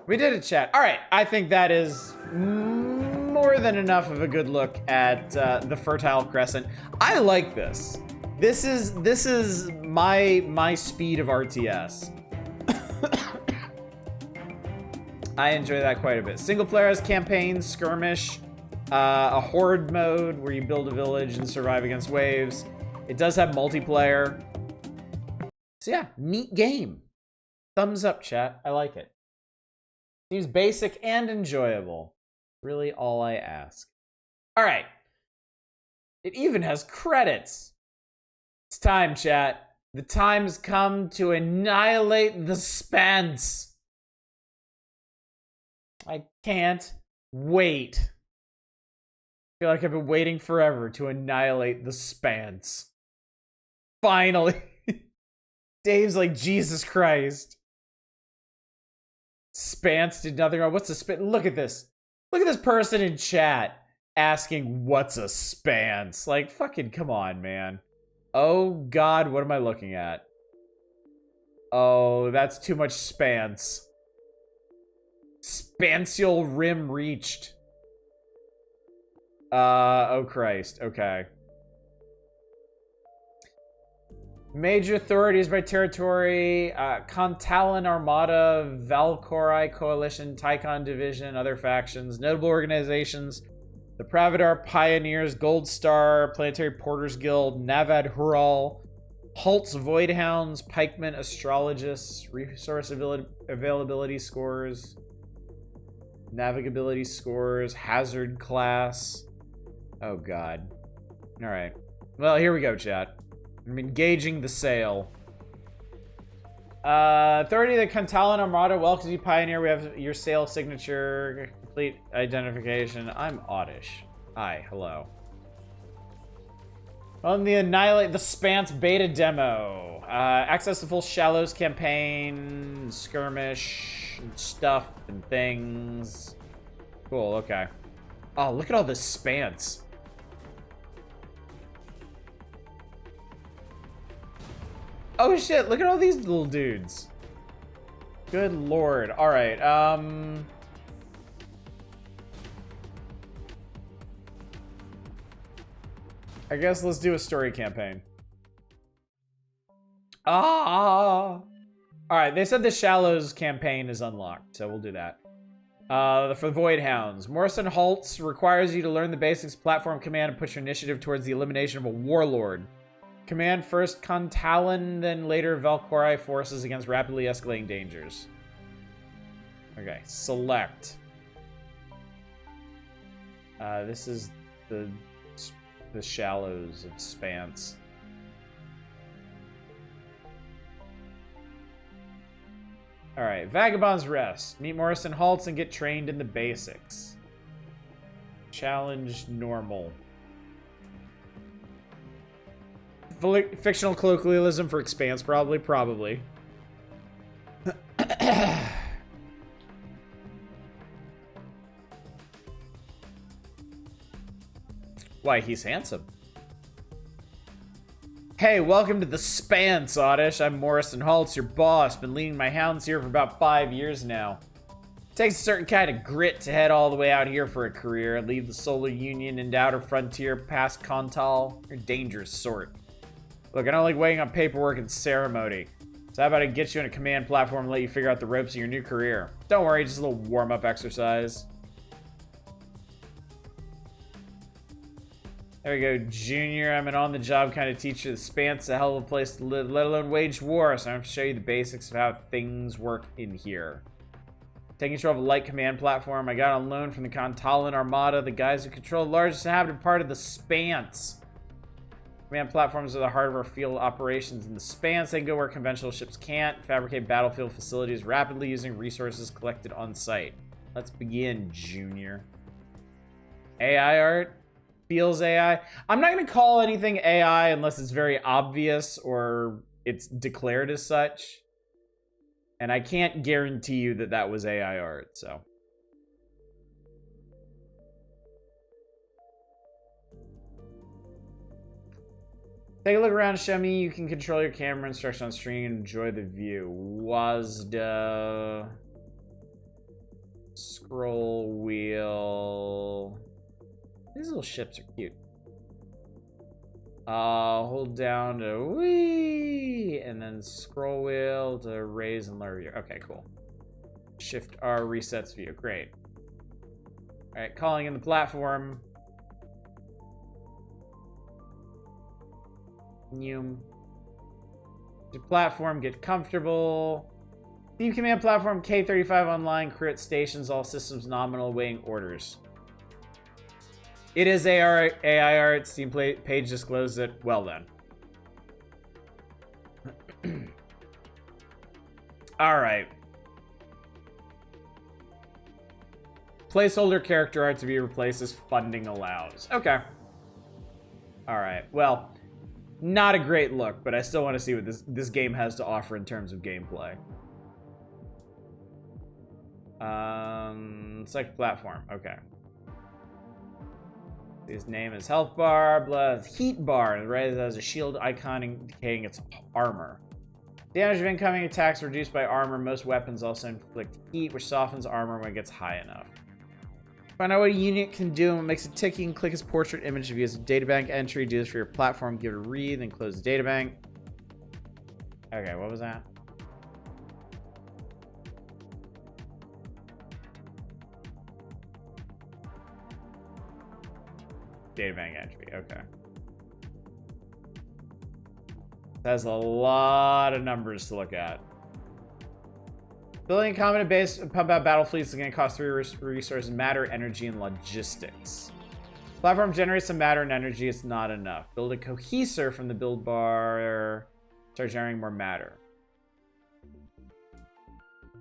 We did it, chat. All right, I think that is more than enough of a good look at the Fertile Crescent. I like this. This is my speed of RTS. I enjoy that quite a bit. Single player has campaigns, skirmish, a horde mode where you build a village and survive against waves. It does have multiplayer. So yeah, neat game. Thumbs up, chat. I like it. Seems basic and enjoyable. Really all I ask. All right. It even has credits. It's time, chat. The time has come to annihilate the Spance. I can't wait. I feel like I've been waiting forever to annihilate the Spance. Finally. Dave's like, Jesus Christ. Spance did nothing wrong. What's a Spance? Look at this. Look at this person in chat asking, what's a Spance? Like, fucking come on, man. Oh, God, what am I looking at? Oh, that's too much Spance. Spancial rim reached. Oh, Christ. Okay. Major authorities by territory, Kontalan Armada, Valkyrie Coalition, Tycon Division, other factions, notable organizations, the Pravidar Pioneers, Gold Star, Planetary Porters Guild, Navad Hural, Halt's Voidhounds, Pikemen, Astrologists, Resource Availability Scores, Navigability Scores, Hazard Class. Oh, God. Alright. Well, here we go, chat. I'm engaging the sale. Authority of the Kontalan Armada welcomes you, Pioneer. We have your sale signature, complete identification. I'm Oddish. Hi, hello. On the Annihilate the Spance beta demo. Access the full Shallows campaign, skirmish, and stuff and things. Cool, okay. Oh, look at all this Spance. Oh shit, look at all these little dudes. Good lord. Alright, I guess let's do a story campaign. Alright, they said the Shallows campaign is unlocked, so we'll do that. For the Voidhounds. Morrison Haltz requires you to learn the basics platform command and push your initiative towards the elimination of a warlord. Command first Kontalan, then later Valkyrie forces against rapidly escalating dangers. Okay, select. This is the Shallows of Spance. Alright, Vagabond's Rest. Meet Morrison Haltz and get trained in the basics. Challenge normal. Fictional colloquialism for Expanse, probably. Why, he's handsome. Hey, welcome to the Spance, Oddish. I'm Morrison Haltz, your boss. Been leading my hounds here for about 5 years now. Takes a certain kind of grit to head all the way out here for a career. Leave the Solar Union and Outer Frontier past Kontal. You're a dangerous sort. Look, I don't like waiting on paperwork and ceremony. So how about I get you on a command platform and let you figure out the ropes of your new career? Don't worry, just a little warm-up exercise. There we go, Junior. I'm an on-the-job kind of teacher. The Spance is a hell of a place to live, let alone wage war. So I'm going to show you the basics of how things work in here. Taking control of a light command platform. I got on loan from the Contalan Armada, the guys who control the largest inhabited part of the Spance. Command platforms are the heart of our field operations in the Spance. They can go where conventional ships can't. Fabricate battlefield facilities rapidly using resources collected on site. Let's begin, Junior. AI art? Feels AI. I'm not going to call anything AI unless it's very obvious or it's declared as such. And I can't guarantee you that that was AI art, so. Take a look around, show me you can control your camera instruction on screen and enjoy the view. WASD. Scroll wheel. These little ships are cute. Hold down to wee, and then scroll wheel to raise and lower view. Okay, cool. Shift R resets view. Great. All right, calling in the platform. New. Your platform, get comfortable. Team command platform K35 online. Crew at stations. All systems nominal. Waiting orders. It is AI art. Steam page disclosed it. Well then. All right. Placeholder character art to be replaced as funding allows. Okay. All right. Well, not a great look, but I still want to see what this game has to offer in terms of gameplay. Select platform. Okay. His name is health bar, blood heat bar. Right, it has a shield icon indicating its armor. Damage of incoming attacks reduced by armor. Most weapons also inflict heat, which softens armor when it gets high enough. Find out what a unit can do and what makes it ticky, and click its portrait image if you use a databank entry. Do this for your platform. Give it a read, then close the databank. Okay, what was that? Databank entry, okay. That's a lot of numbers to look at. Building a common base and pump out battle fleets is going to cost 3 resources: matter, energy, and logistics. Platform generates some matter and energy. It's not enough. Build a cohesor from the build bar. Start generating more matter.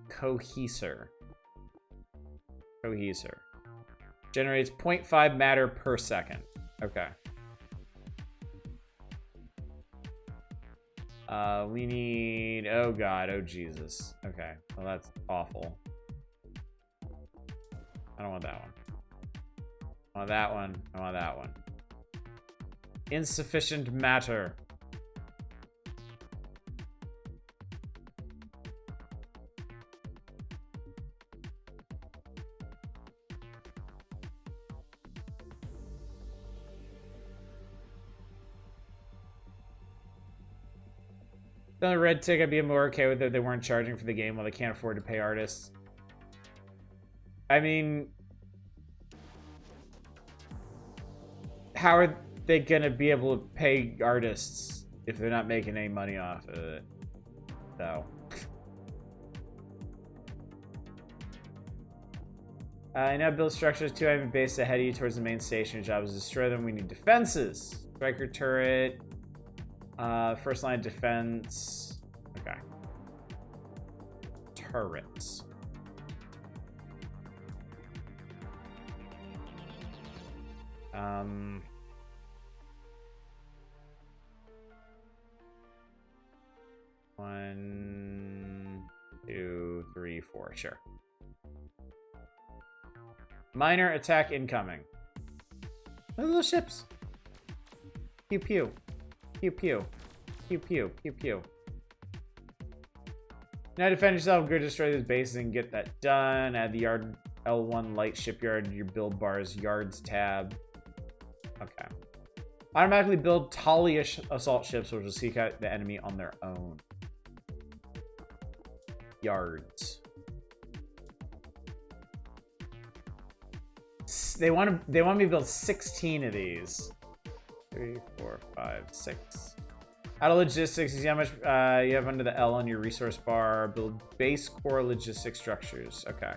Cohesor. Cohesor. Generates 0.5 matter per second. Okay. We need... Oh, God. Oh, Jesus. Okay. Well, that's awful. I don't want that one. I want that one. I want that one. Insufficient matter. On the red tick, I'd be more okay with it if they weren't charging for the game while they can't afford to pay artists. I mean, how are they gonna be able to pay artists if they're not making any money off of it? So. I now build structures too. I have a base ahead of you towards the main station. Your job is to destroy them. We need defenses. Striker turret. First line of defense. Okay. Turrets. One, two, three, four. Sure. Minor attack incoming. Oh, little ships. Pew pew. Pew pew. Pew pew. Pew pew. Now defend yourself. Go destroy these bases and get that done. Add the yard L1 light shipyard to your build bar's yards tab. Okay. Automatically build Tali assault ships, which will seek out the enemy on their own. Yards. They want me to build 16 of these. 3, 4, 5, 6. Out of logistics, you see how much you have under the L on your resource bar. Build base core logistics structures. Okay.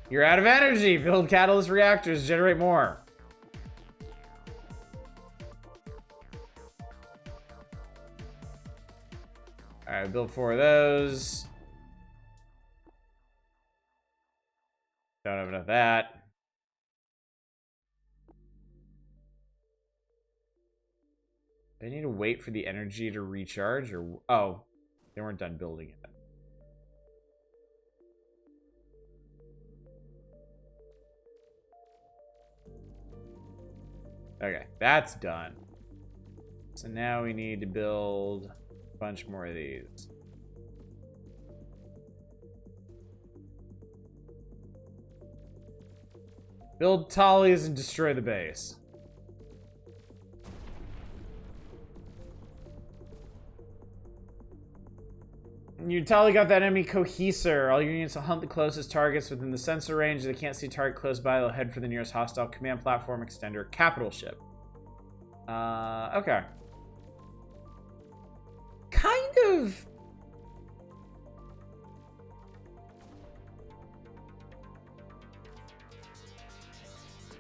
You're out of energy. Build catalyst reactors. Generate more. Alright, build 4 of those. Don't have enough of that. They need to wait for the energy to recharge, or... Oh, they weren't done building it. Okay, that's done. So now we need to build a bunch more of these. Build Tallies and destroy the base. You totally got that enemy cohesor. All your units will hunt the closest targets within the sensor range. If they can't see target close by, they'll head for the nearest hostile command platform, extender, capital ship. Okay. Kind of...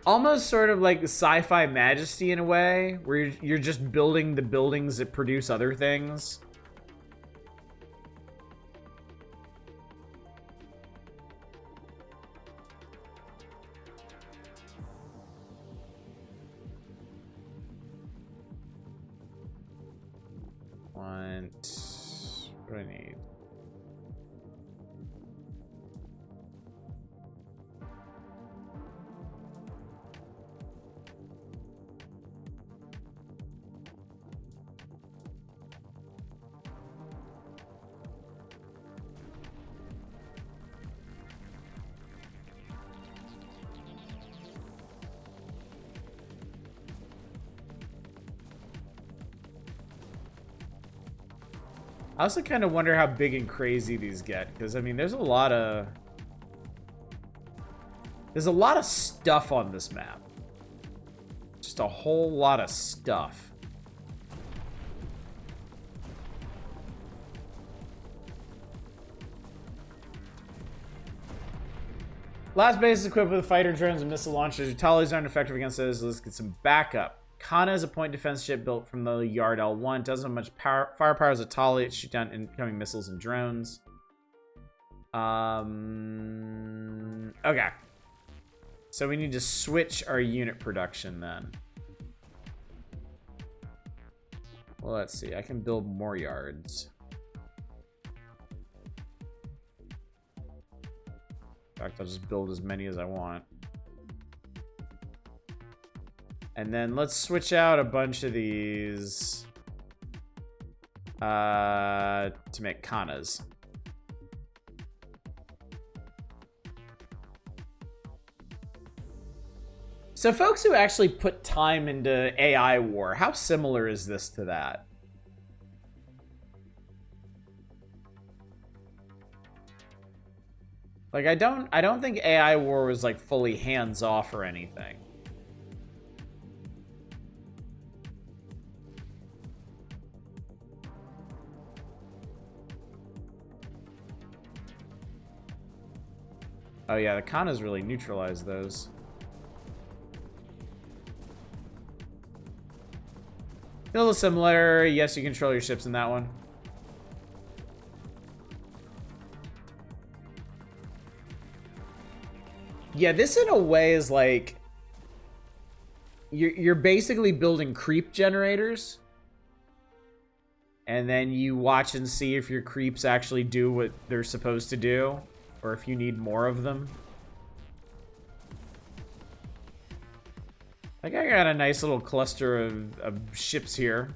almost sort of like sci-fi majesty in a way, where you're just building the buildings that produce other things. What do I need? I also kind of wonder how big and crazy these get, because I mean, there's a lot of stuff on this map. Just a whole lot of stuff. Last base is equipped with fighter drones and missile launchers. Your Tallies aren't effective against those. Let's get some backup. Kana is a point defense ship built from the Yard L1. Doesn't have much firepower as a Tali. It shoots down incoming missiles and drones. Okay. So we need to switch our unit production then. Well, let's see. I can build more yards. In fact, I'll just build as many as I want. And then let's switch out a bunch of these to make Kanas. So folks who actually put time into AI war, how similar is this to that? Like, I don't think AI war was like fully hands off or anything. Oh yeah, the Kanas really neutralized those. A little similar. Yes, you control your ships in that one. Yeah, this in a way is like you're basically building creep generators, and then you watch and see if your creeps actually do what they're supposed to do, or if you need more of them. Like, I got a nice little cluster of ships here.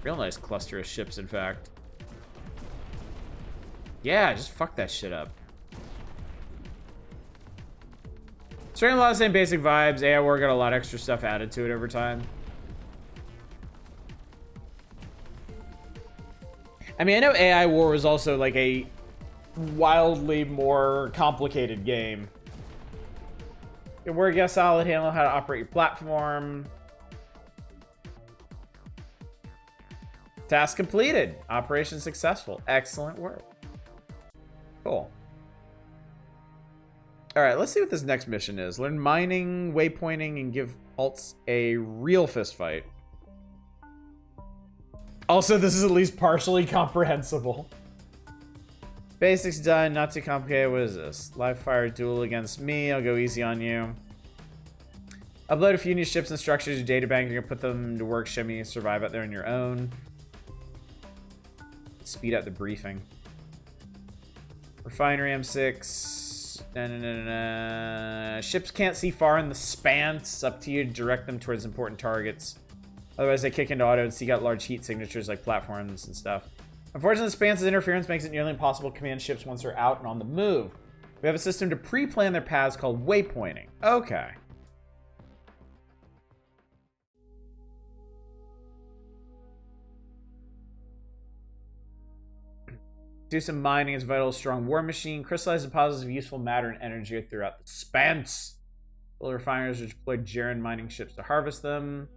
Real nice cluster of ships, in fact. Yeah, just fuck that shit up. Certainly a lot of the same basic vibes. AI War got a lot of extra stuff added to it over time. I mean, I know AI War was also like a wildly more complicated game. Your word guess solid, handle how to operate your platform. Task completed. Operation successful. Excellent work. Cool. Alright, let's see what this next mission is. Learn mining, waypointing, and give alts a real fist fight. Also, this is at least partially comprehensible. Basics done, not too complicated. What is this? Live fire duel against me. I'll go easy on you. Upload a few new ships and structures to your databank. You're gonna put them to work. Show me you survive out there on your own. Speed up the briefing. Refinery M6. Ships can't see far in the Spance. Up to you to direct them towards important targets. Otherwise, they kick into auto and seek out large heat signatures like platforms and stuff. Unfortunately, Spance's interference makes it nearly impossible to command ships once they're out and on the move. We have a system to pre-plan their paths called waypointing. Okay. Do some mining is vital. Strong war machine. Crystallize deposits of useful matter and energy throughout the Spance. Build refiners which deploy Jaren mining ships to harvest them.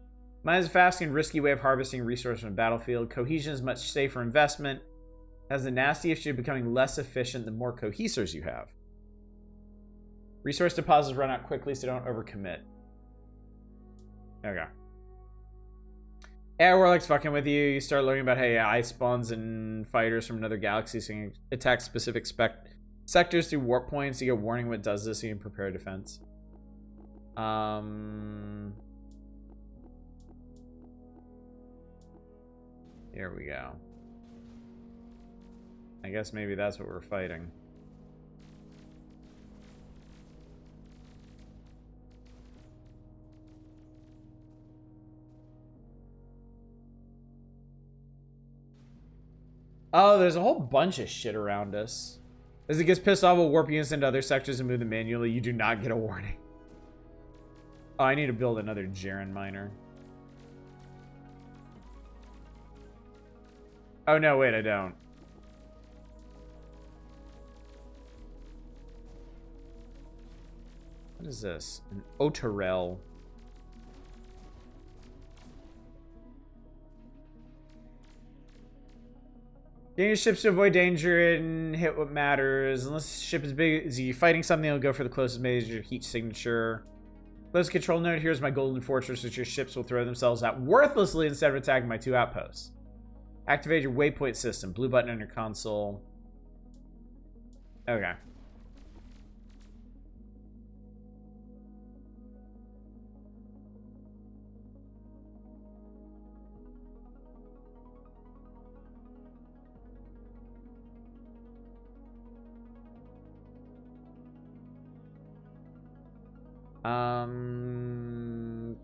Mine is a fast and risky way of harvesting resources from a battlefield. Cohesion is much safer investment. Has the nasty issue of becoming less efficient the more cohesers you have. Resource deposits run out quickly, so don't overcommit. Okay. Yeah, War likes fucking with you. You start learning about how AI spawns and fighters from another galaxy, so you can attack specific sectors through warp points. You get warning what does this, so you can prepare a defense. Here we go. I guess maybe that's what we're fighting. Oh, there's a whole bunch of shit around us. As it gets pissed off, we'll warp units into other sectors and move them manually. You do not get a warning. Oh, I need to build another Jaren miner. Oh, no, wait, I don't. What is this? An Otarel. Getting your ships to avoid danger and hit what matters. Unless the ship is busy fighting something, it'll go for the closest major heat signature. Close control node. Here's my golden fortress, which your ships will throw themselves at worthlessly instead of attacking my 2 outposts. Activate your waypoint system. Blue button on your console. Okay.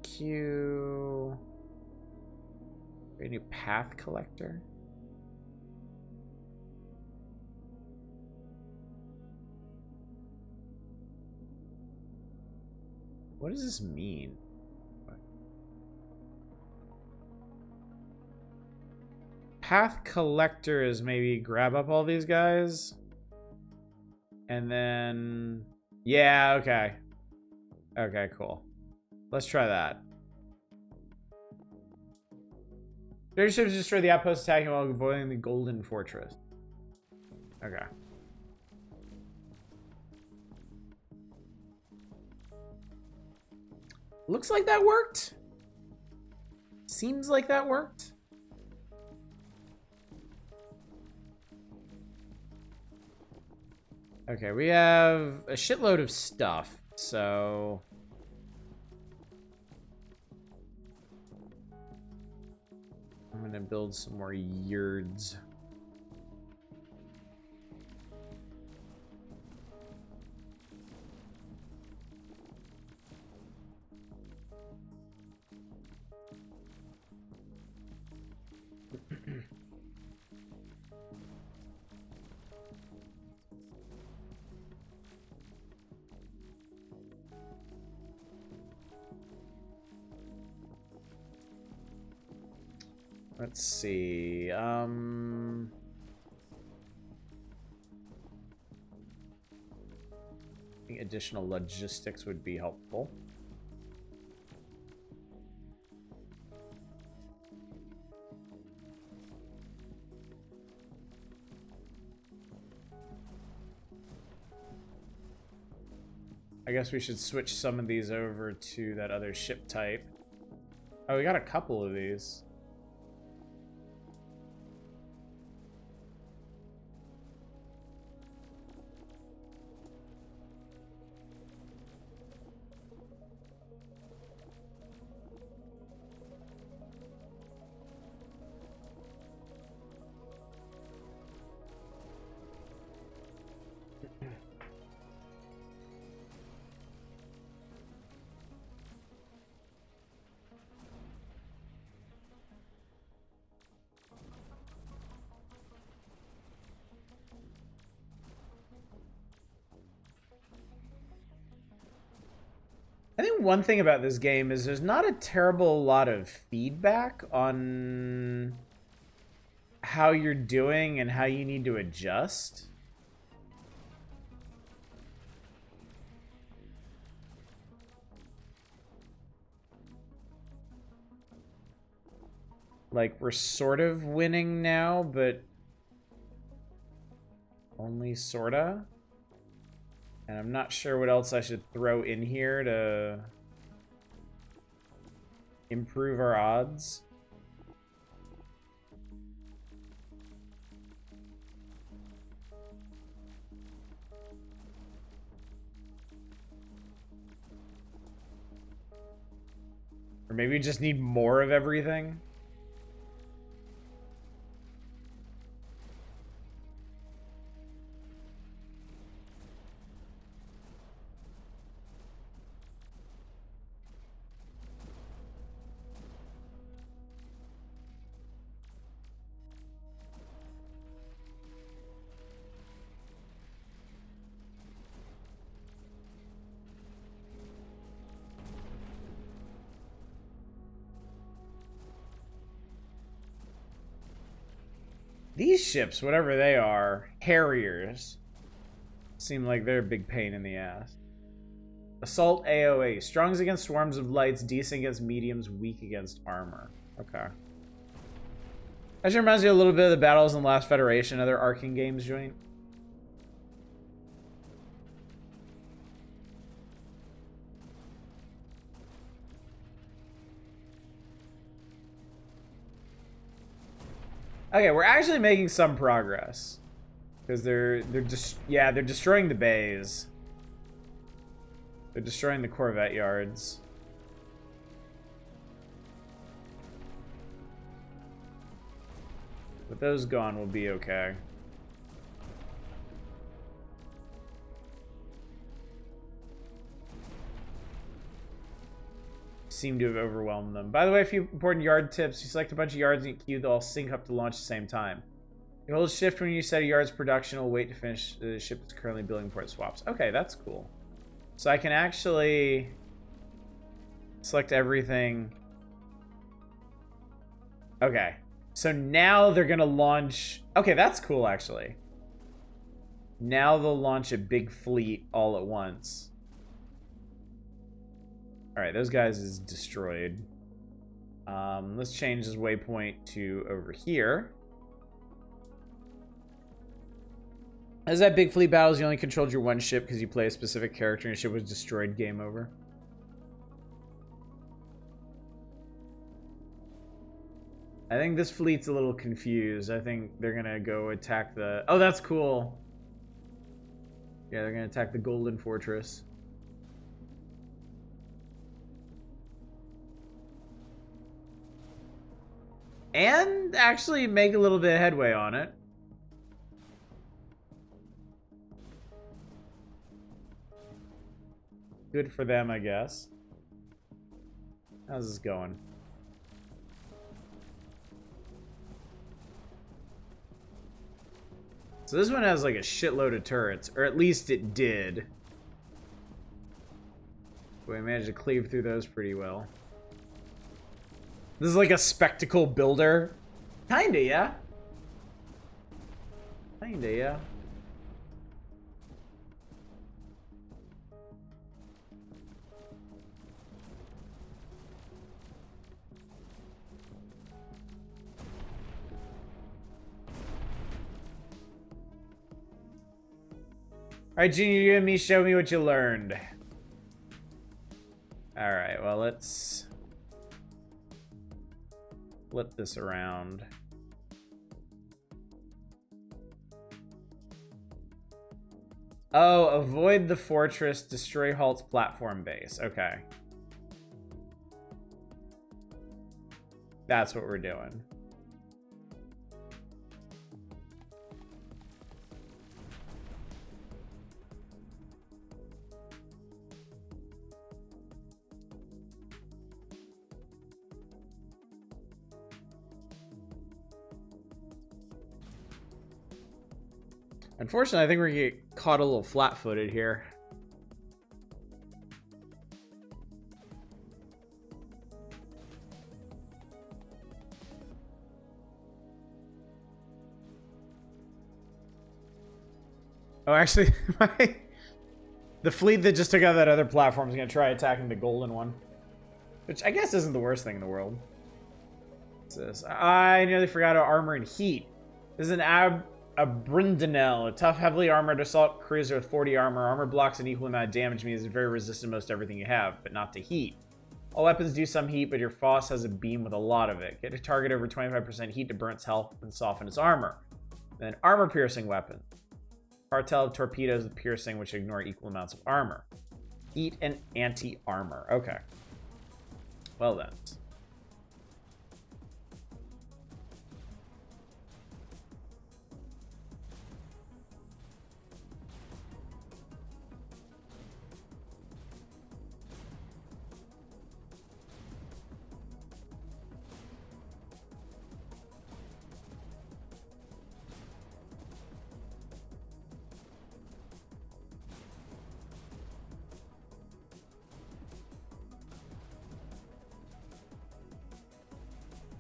Q. A new path collector. What does this mean? Path collector is maybe grab up all these guys. And then... yeah, okay. Okay, cool. Let's try that. Dirty ships destroy the outpost attacking while avoiding the golden fortress. Okay. Looks like that worked. Seems like that worked. Okay, we have a shitload of stuff, so... I'm gonna build some more yurds. Let's see. I think additional logistics would be helpful. I guess we should switch some of these over to that other ship type. Oh, we got a couple of these. I think one thing about this game is there's not a terrible lot of feedback on how you're doing and how you need to adjust. Like, we're sort of winning now, but only sorta. And I'm not sure what else I should throw in here to improve our odds. Or maybe we just need more of everything. These ships, whatever they are, Harriers, seem like they're a big pain in the ass. Assault AoE. Strongs against swarms of lights, decent against mediums, weak against armor. Okay. Actually reminds me a little bit of the battles in Last Federation, other Arcane games joint. Okay, we're actually making some progress. Because they're destroying the bays. They're destroying the corvette yards. With those gone, we'll be okay. Seem to have overwhelmed them. By the way, a few important yard tips. You select a bunch of yards in your queue, they'll all sync up to launch at the same time. You hold shift when you set a yard's production, will wait to finish the ship that's currently building before it swaps. Okay, that's cool. So I can actually select everything. Okay. So now they're gonna launch. Okay, that's cool actually. Now they'll launch a big fleet all at once. Alright, those guys is destroyed. Let's change this waypoint to over here. As that big fleet battles, you only controlled your one ship because you play a specific character and your ship was destroyed, game over. I think this fleet's a little confused. I think they're gonna go attack the... Oh, that's cool. Yeah, they're gonna attack the Golden Fortress. And actually make a little bit of headway on it. Good for them, I guess. How's this going? So this one has like a shitload of turrets, or at least it did. We managed to cleave through those pretty well. This is like a spectacle builder. Kinda, yeah. Kinda, yeah. Alright, Junior, you and me, show me what you learned. Alright, well, let's flip this around. Oh, avoid the fortress, destroy Halt's platform base. Okay. That's what we're doing. Unfortunately, I think we're gonna get caught a little flat-footed here. Oh, actually, the fleet that just took out that other platform is gonna try attacking the golden one, which I guess isn't the worst thing in the world. What's this? I nearly forgot about armor and heat. This is a Brindanel, a tough, heavily armored assault cruiser with 40 armor. Armor blocks an equal amount of damage, means it's very resistant to most everything you have, but not to heat. All weapons do some heat, but your Foss has a beam with a lot of it. Get a target over 25% heat to burn its health and soften its armor. Then armor-piercing weapon. Cartel of torpedoes with piercing, which ignore equal amounts of armor. Heat and anti-armor. Okay. Well then.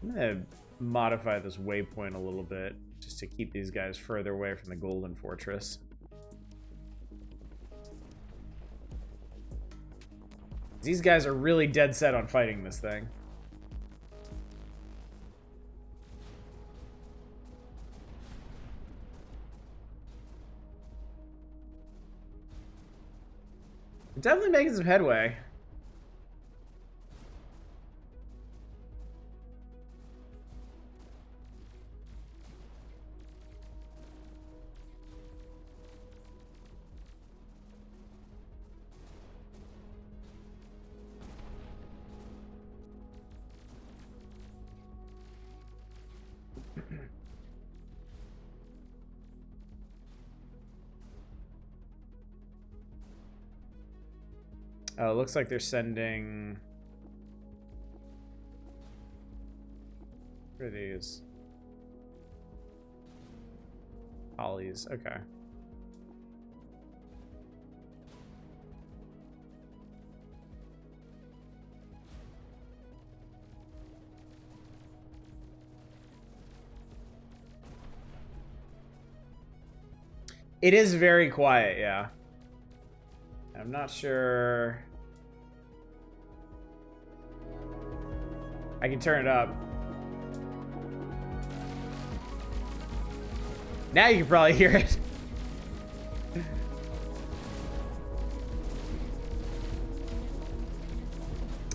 I'm gonna modify this waypoint a little bit just to keep these guys further away from the Golden Fortress. These guys are really dead set on fighting this thing. We're definitely making some headway. Oh, it looks like they're sending... What are these? Ollies, okay. It is very quiet, yeah. I'm not sure... I can turn it up. Now you can probably hear it.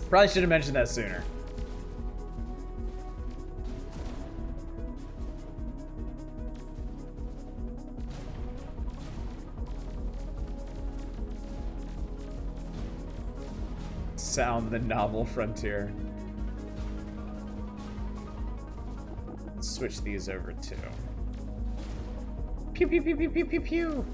Probably should have mentioned that sooner. Sound the novel frontier. Let's switch these over too. Pew pew pew pew pew pew pew.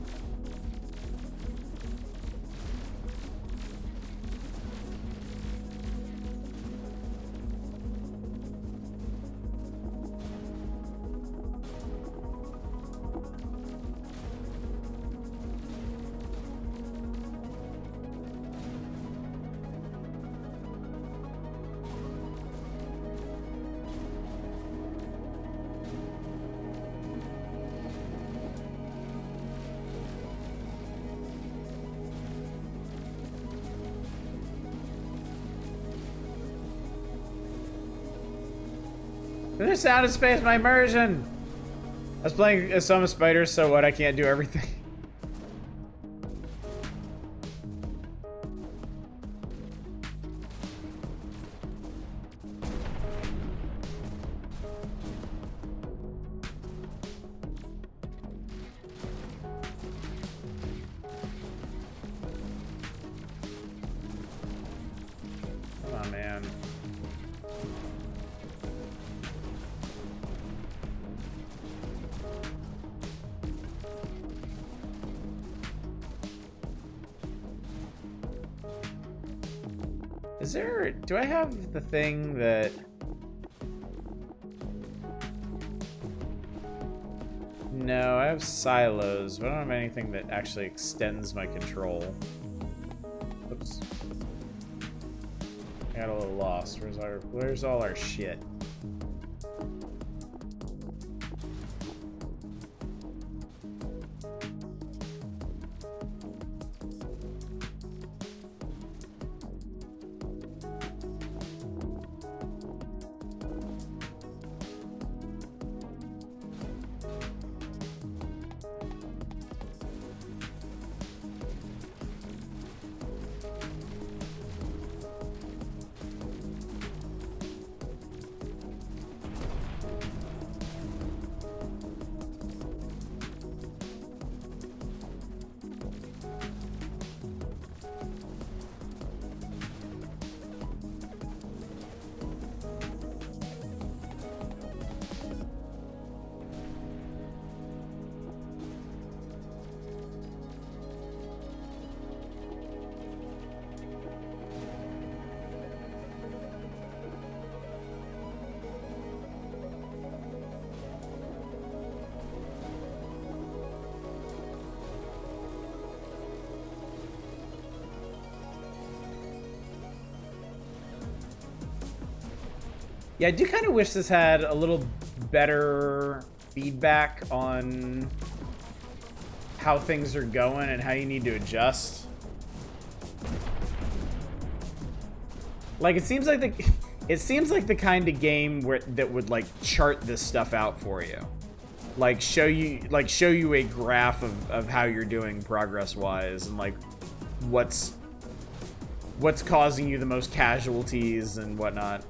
This out of space, my immersion! I was playing as some spiders, so what? I can't do everything. Oh, man. Is there... Do I have the thing that... No, I have silos, but I don't have anything that actually extends my control. Oops. I got a little lost. Where's all our shit? Yeah, I do kind of wish this had a little better feedback on how things are going and how you need to adjust. Like, it seems like the kind of game that would like chart this stuff out for you. Like show you a graph of how you're doing progress-wise and like what's causing you the most casualties and whatnot.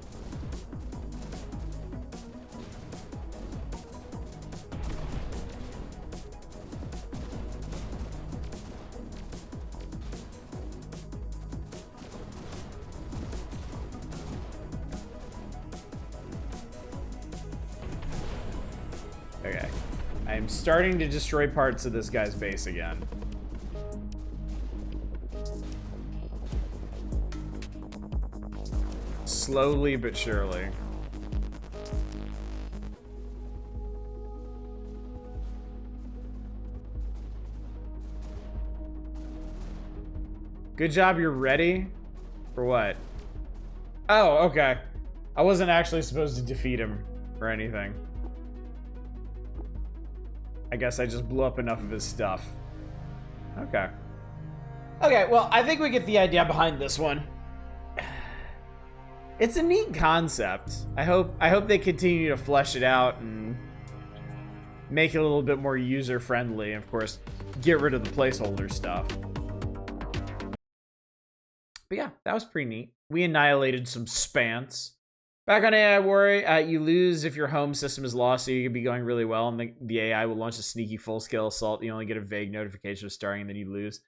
Okay. I'm starting to destroy parts of this guy's base again. Slowly but surely. Good job, you're ready? For what? Oh, okay. I wasn't actually supposed to defeat him or anything. I guess I just blew up enough of his stuff. Okay. Okay, well, I think we get the idea behind this one. It's a neat concept. I hope they continue to flesh it out and make it a little bit more user-friendly. Of course, get rid of the placeholder stuff. But yeah, that was pretty neat. We annihilated some Spance. Back on AI War, you lose if your home system is lost, so you could be going really well, and the AI will launch a sneaky full-scale assault. You only get a vague notification of starting, and then you lose.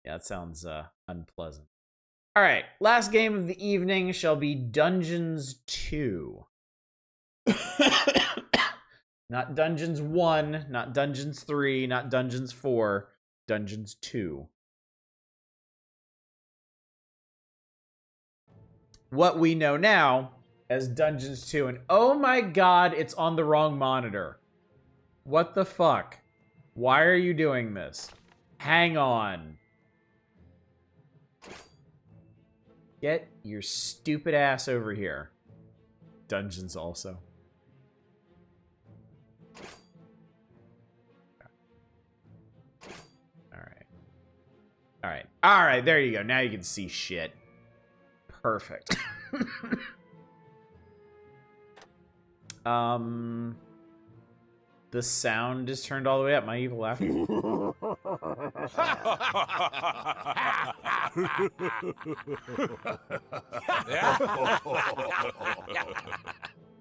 Yeah, that sounds unpleasant. All right, last game of the evening shall be Dungeons 2. Not Dungeons 1, not Dungeons 3, not Dungeons 4, Dungeons 2. What we know now as Dungeons 2, and oh my god, it's on the wrong monitor. What the fuck? Why are you doing this? Hang on. Get your stupid ass over here. Dungeons also. Alright. Alright. Alright, there you go. Now you can see shit. Perfect. The sound is turned all the way up. My evil laughter.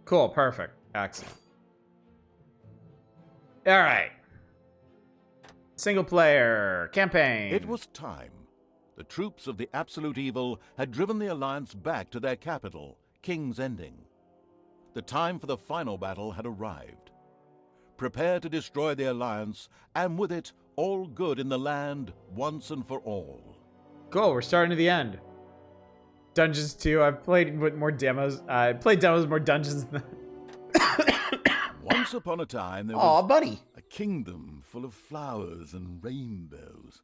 Cool, perfect. Excellent. All right. Single player campaign. It was time. The troops of the Absolute Evil had driven the Alliance back to their capital, King's Ending. The time for the final battle had arrived. Prepare to destroy the Alliance, and with it, all good in the land once and for all. Cool, we're starting to the end. Dungeons 2. I've played with more demos. I played demos with more dungeons than Once upon a time, there Aw, was buddy. a kingdom full of flowers and rainbows,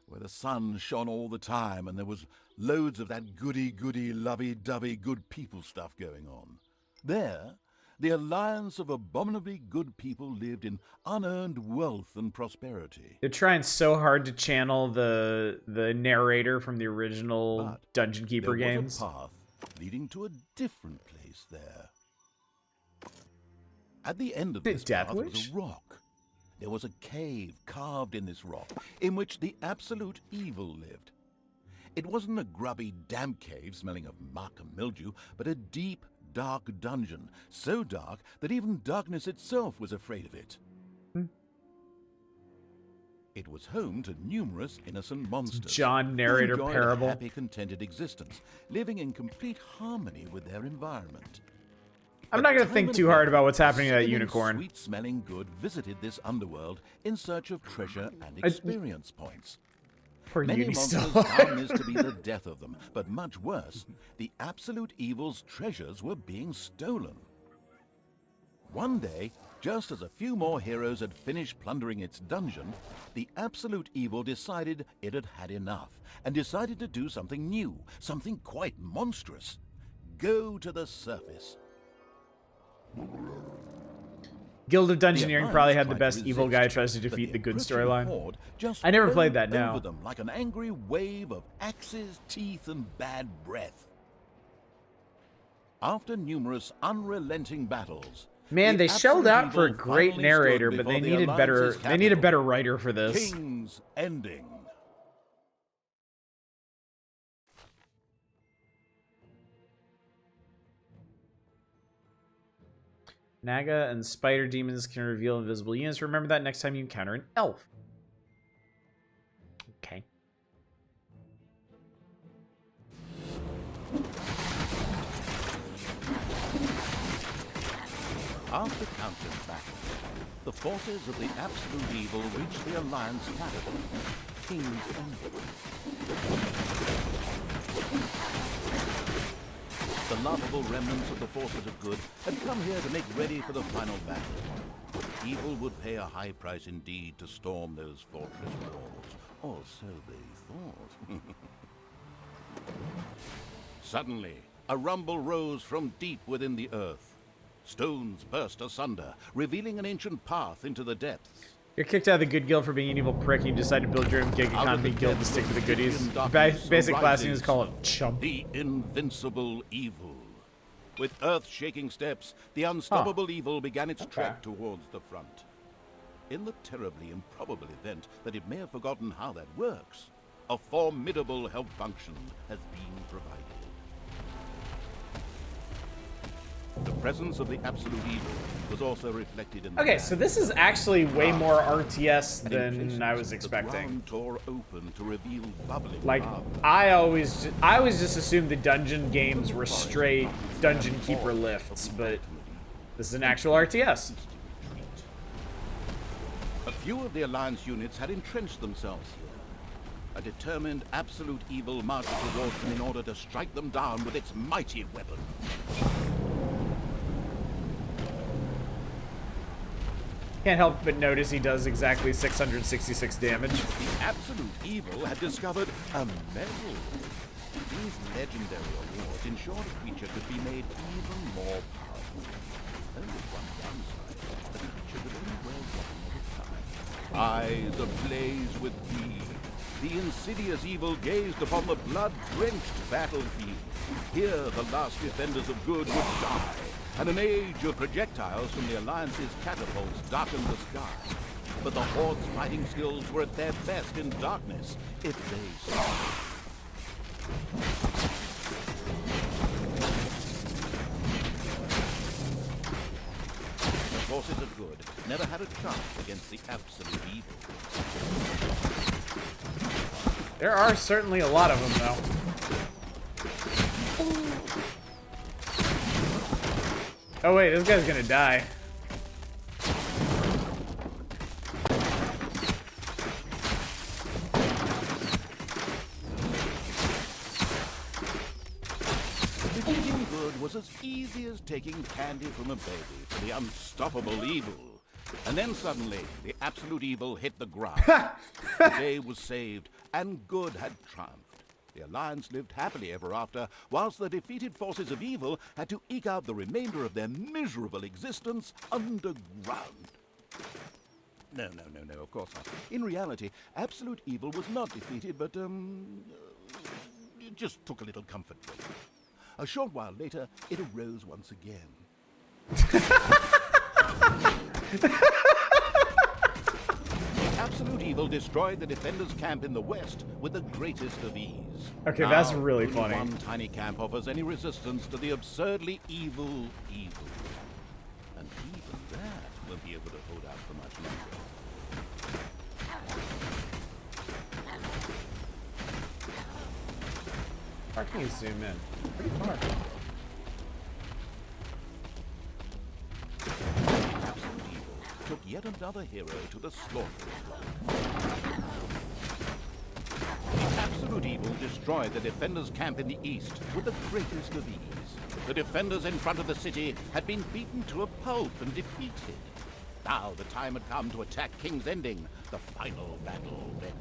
where the sun shone all the time, and there was loads of that goody-goody, lovey-dovey good people stuff going on. There, the alliance of abominably good people lived in unearned wealth and prosperity. They're trying so hard to channel the narrator from the original But Dungeon Keeper there games. was a path leading to a different place there. At the end of Did this Death path was Wish? a rock. There was a cave carved in this rock in which the absolute evil lived. It wasn't a grubby, damp cave smelling of muck and mildew, but a deep, dark dungeon, so dark that even darkness itself was afraid of it. It was home to numerous innocent monsters. John who narrator enjoyed parable. a happy, contented existence, living in complete harmony with their environment. I'm not gonna think too hard about what's happening to that unicorn. Sweet-smelling good visited this underworld in search of treasure and experience points. Poor Many Uni monsters still. found this to be the death of them, but much worse, the absolute evil's treasures were being stolen. One day, just as a few more heroes had finished plundering its dungeon, the absolute evil decided it had had enough, and decided to do something new, something quite monstrous. Go to the surface. Guild of Dungeoneering Alliance probably had the tried to best evil guy resist, tries to but defeat the good approaching storyline. horde just I never flowed played that, no. over them like an angry wave of axes, teeth, and bad breath. After numerous unrelenting battles, Man, the they shelled absolute out for a evil great finally narrator, stood but they before the needed better. Alliance's They need a capital, better writer for this. King's Ending. Naga and spider demons can reveal invisible units. Remember that next time you encounter an elf. Okay. After countless battles, the forces of the absolute evil reached the Alliance capital, King's Ending. The lovable remnants of the forces of good had come here to make ready for the final battle. Evil would pay a high price indeed to storm those fortress walls, or so they thought. Suddenly, a rumble rose from deep within the earth. Stones burst asunder, revealing an ancient path into the depths. You're kicked out of the good guild for being an evil prick and you decide to build your own gig Out of economy the guild to depths stick of to the goodies. Stygian darkness Basic classing is arises called a chump. The invincible evil. With earth-shaking steps, the unstoppable evil began its trek towards the front. In the terribly improbable event that it may have forgotten how that works, a formidable help function has been provided. The presence of the absolute evil was also reflected in the Okay, land. so this is actually way more RTS And in than places, I was the expecting. ground tore open to reveal bubbling Like, lava. I always just assumed the dungeon games were straight Dungeon Keeper lifts, but this is an actual RTS. A few of the Alliance units had entrenched themselves here. A determined absolute evil marched towards them in order to strike them down with its mighty weapon. Can't help but notice he does exactly 666 damage. The absolute evil had discovered a medal. These legendary awards ensured a creature could be made even more powerful. Only one downside, the creature could only wear one at a time. Eyes ablaze with greed, the insidious evil gazed upon the blood-drenched battlefield. Here the last defenders of good would die, and an age of projectiles from the Alliance's catapults darkened the sky. But the Horde's fighting skills were at their best in darkness, if they survived. The forces of good never had a chance against the absolute evil. There are certainly a lot of them, though. Oh wait, this guy's gonna die. Defeating good was as easy as taking candy from a baby for the unstoppable evil. And then suddenly, the absolute evil hit the ground. The day was saved, and good had triumphed. The Alliance lived happily ever after, whilst the defeated forces of evil had to eke out the remainder of their miserable existence underground. No, of course not. In reality, absolute evil was not defeated, but, it just took a little comfort break. A short while later, it arose once again. Absolute evil destroyed the defenders' camp in the west with the greatest of ease. Okay, Now, that's really only funny. One tiny camp offers any resistance to the absurdly evil evil. And even that won't be able to hold out for much longer. How can you zoom in? Pretty far. Absolute evil took yet another hero to the slaughter. The absolute evil destroyed the defenders' camp in the east with the greatest of ease. The defenders in front of the city had been beaten to a pulp and defeated. Now the time had come to attack King's Ending. The final battle beckoned.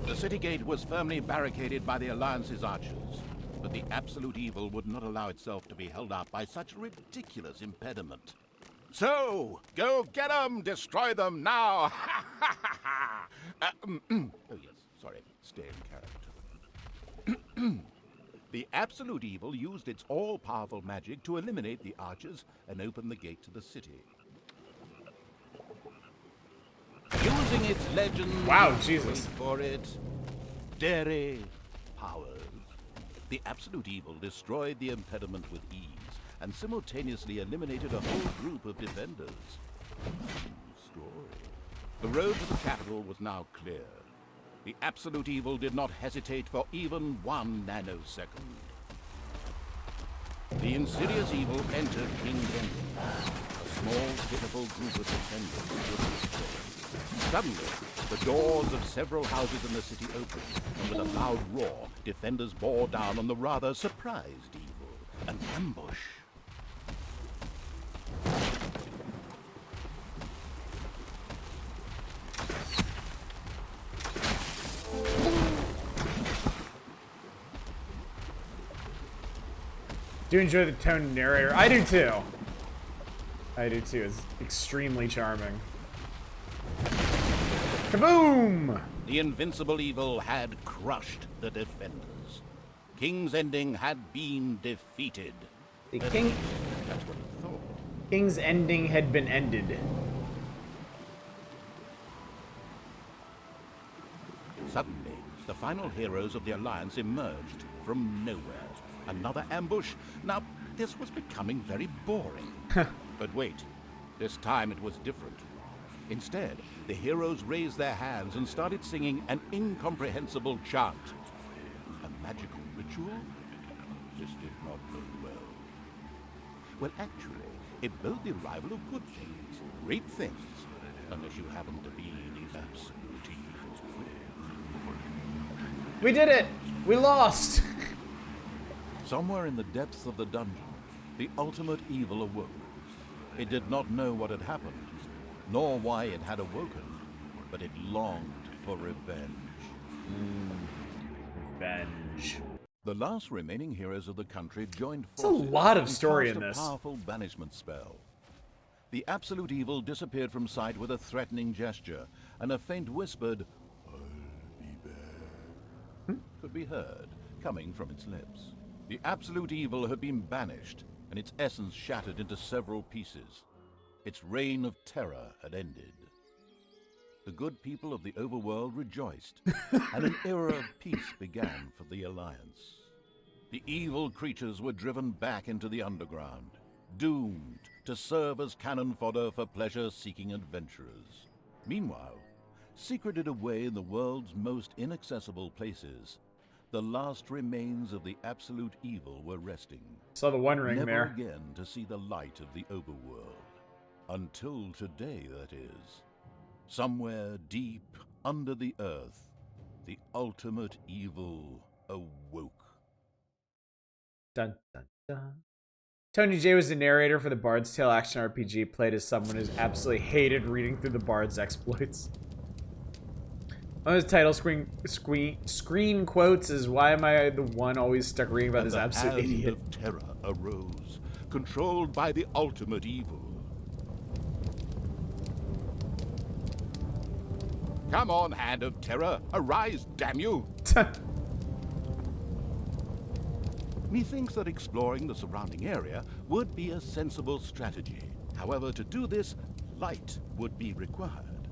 The city gate was firmly barricaded by the Alliance's archers, but the absolute evil would not allow itself to be held up by such a ridiculous impediment. So, go get them! Destroy them now! Oh yes, sorry, stay in character. The absolute evil used its all-powerful magic to eliminate the archers and open the gate to the city. Using its legend, Wow, Jesus. wait for it, dairy powers, the absolute evil destroyed the impediment with ease and simultaneously eliminated a whole group of defenders. Story. The road to the capital was now clear. The absolute evil did not hesitate for even 1 nanosecond. The insidious evil entered King's Ending. A small, pitiful group of defenders was destroyed. Suddenly, the doors of several houses in the city opened, and with a loud roar, defenders bore down on the rather surprised evil. An ambush. Do you enjoy the tone narrator? I do too. I do too. It's extremely charming. Kaboom! The invincible evil had crushed the defenders. King's Ending had been defeated. The That's what he thought. King's Ending had been ended. Suddenly, the final heroes of the Alliance emerged from nowhere. Another ambush? Now, this was becoming very boring. But wait, this time it was different. Instead, the heroes raised their hands and started singing an incomprehensible chant. A magical ritual? This did not bode well. Well, actually, it bode the arrival of good things, great things, unless you happen to be the absolute evil. We did it! We lost! Somewhere in the depths of the dungeon, the ultimate evil awoke. It did not know what had happened, nor why it had awoken, but it longed for revenge. Revenge. The last remaining heroes of the country joined There's a forces lot of and story cast in a this. powerful banishment spell. The absolute evil disappeared from sight with a threatening gesture, and a faint whispered, "I'll be back," could be heard, coming from its lips. The absolute evil had been banished, and its essence shattered into several pieces. Its reign of terror had ended. The good people of the overworld rejoiced, and an era of peace began for the Alliance. The evil creatures were driven back into the underground, doomed to serve as cannon fodder for pleasure-seeking adventurers. Meanwhile, secreted away in the world's most inaccessible places, the last remains of the absolute evil were resting. Saw the One Ring Never there. again to see the light of the overworld. Until today, that is. Somewhere deep under the earth, the ultimate evil awoke. Dun, dun, dun. Tony J was the narrator for the Bard's Tale action RPG, played as someone who's absolutely hated reading through the Bard's exploits. One of his title screen quotes is, "Why am I the one always stuck reading about this absolute idiot?" The hand of terror arose, controlled by the ultimate evil. Come on, Hand of Terror, arise, damn you! Methinks that exploring the surrounding area would be a sensible strategy. However, to do this, light would be required.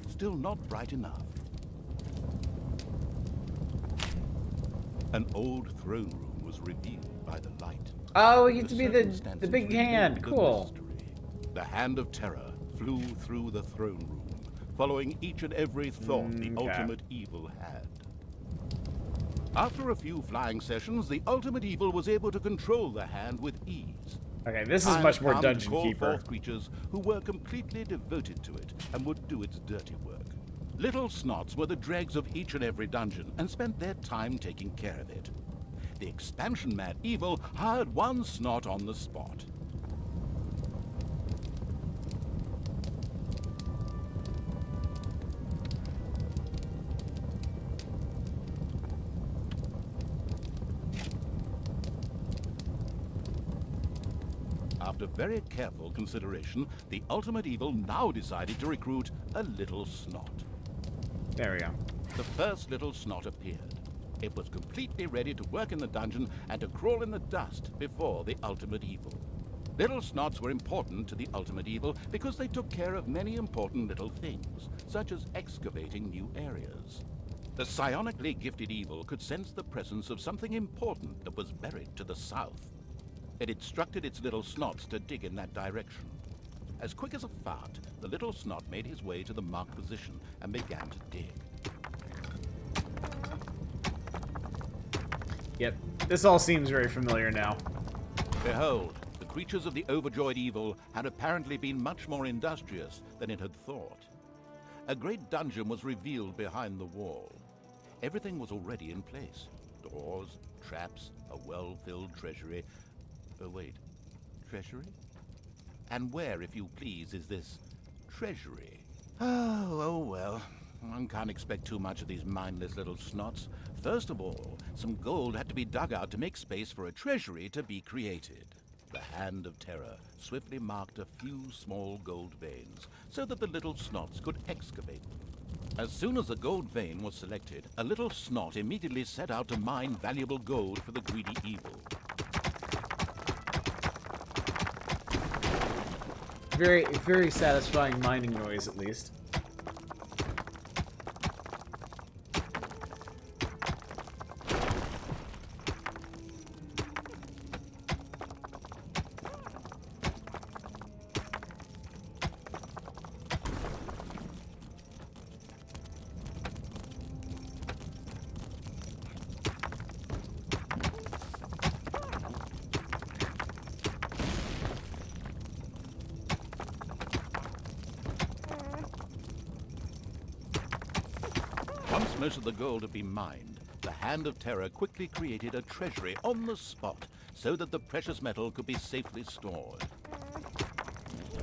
Still not bright enough. An old throne room was revealed by the light. Oh, we get to be the circumstances big hand. revealed the Cool. mystery. The Hand of Terror flew through the throne room, following each and every thought the Okay. ultimate evil had. After a few flying sessions, the ultimate evil was able to control the hand with ease. Okay, this is Time much had more come to Dungeon call Keeper. forth creatures who were completely devoted to it and would do its dirty work. Little Snots were the dregs of each and every dungeon and spent their time taking care of it. The expansion-mad evil hired one Snot on the spot. After very careful consideration, the ultimate evil now decided to recruit a little Snot. There we go. The first little Snot appeared. It was completely ready to work in the dungeon and to crawl in the dust before the ultimate evil. Little Snots were important to the ultimate evil because they took care of many important little things, such as excavating new areas. The psionically gifted evil could sense the presence of something important that was buried to the south. It instructed its little Snots to dig in that direction. As quick as a fart, the little Snot made his way to the marked position and began to dig. Yep, this all seems very familiar now. Behold, the creatures of the overjoyed evil had apparently been much more industrious than it had thought. A great dungeon was revealed behind the wall. Everything was already in place. Doors, traps, a well-filled treasury. Oh wait, treasury? And where, if you please, is this treasury? Oh well. One can't expect too much of these mindless little Snots. First of all, some gold had to be dug out to make space for a treasury to be created. The Hand of Terror swiftly marked a few small gold veins so that the little Snots could excavate them. As soon as a gold vein was selected, a little Snot immediately set out to mine valuable gold for the greedy evil. Very, very satisfying mining noise, at least. Once most of the gold had been mined, the Hand of Terror quickly created a treasury on the spot so that the precious metal could be safely stored.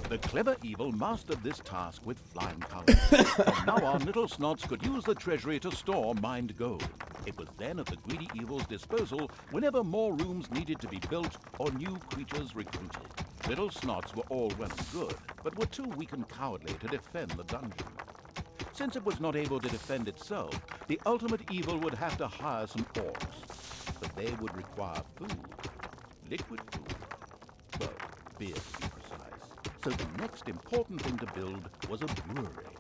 The clever evil mastered this task with flying colors. From now on, little Snots could use the treasury to store mined gold. It was then at the greedy evil's disposal whenever more rooms needed to be built or new creatures recruited. Little snots were all well and good, but were too weak and cowardly to defend the dungeon. Since it was not able to defend itself, the ultimate evil would have to hire some orcs. But they would require food. Liquid food. Well, beer to be precise. So the next important thing to build was a brewery.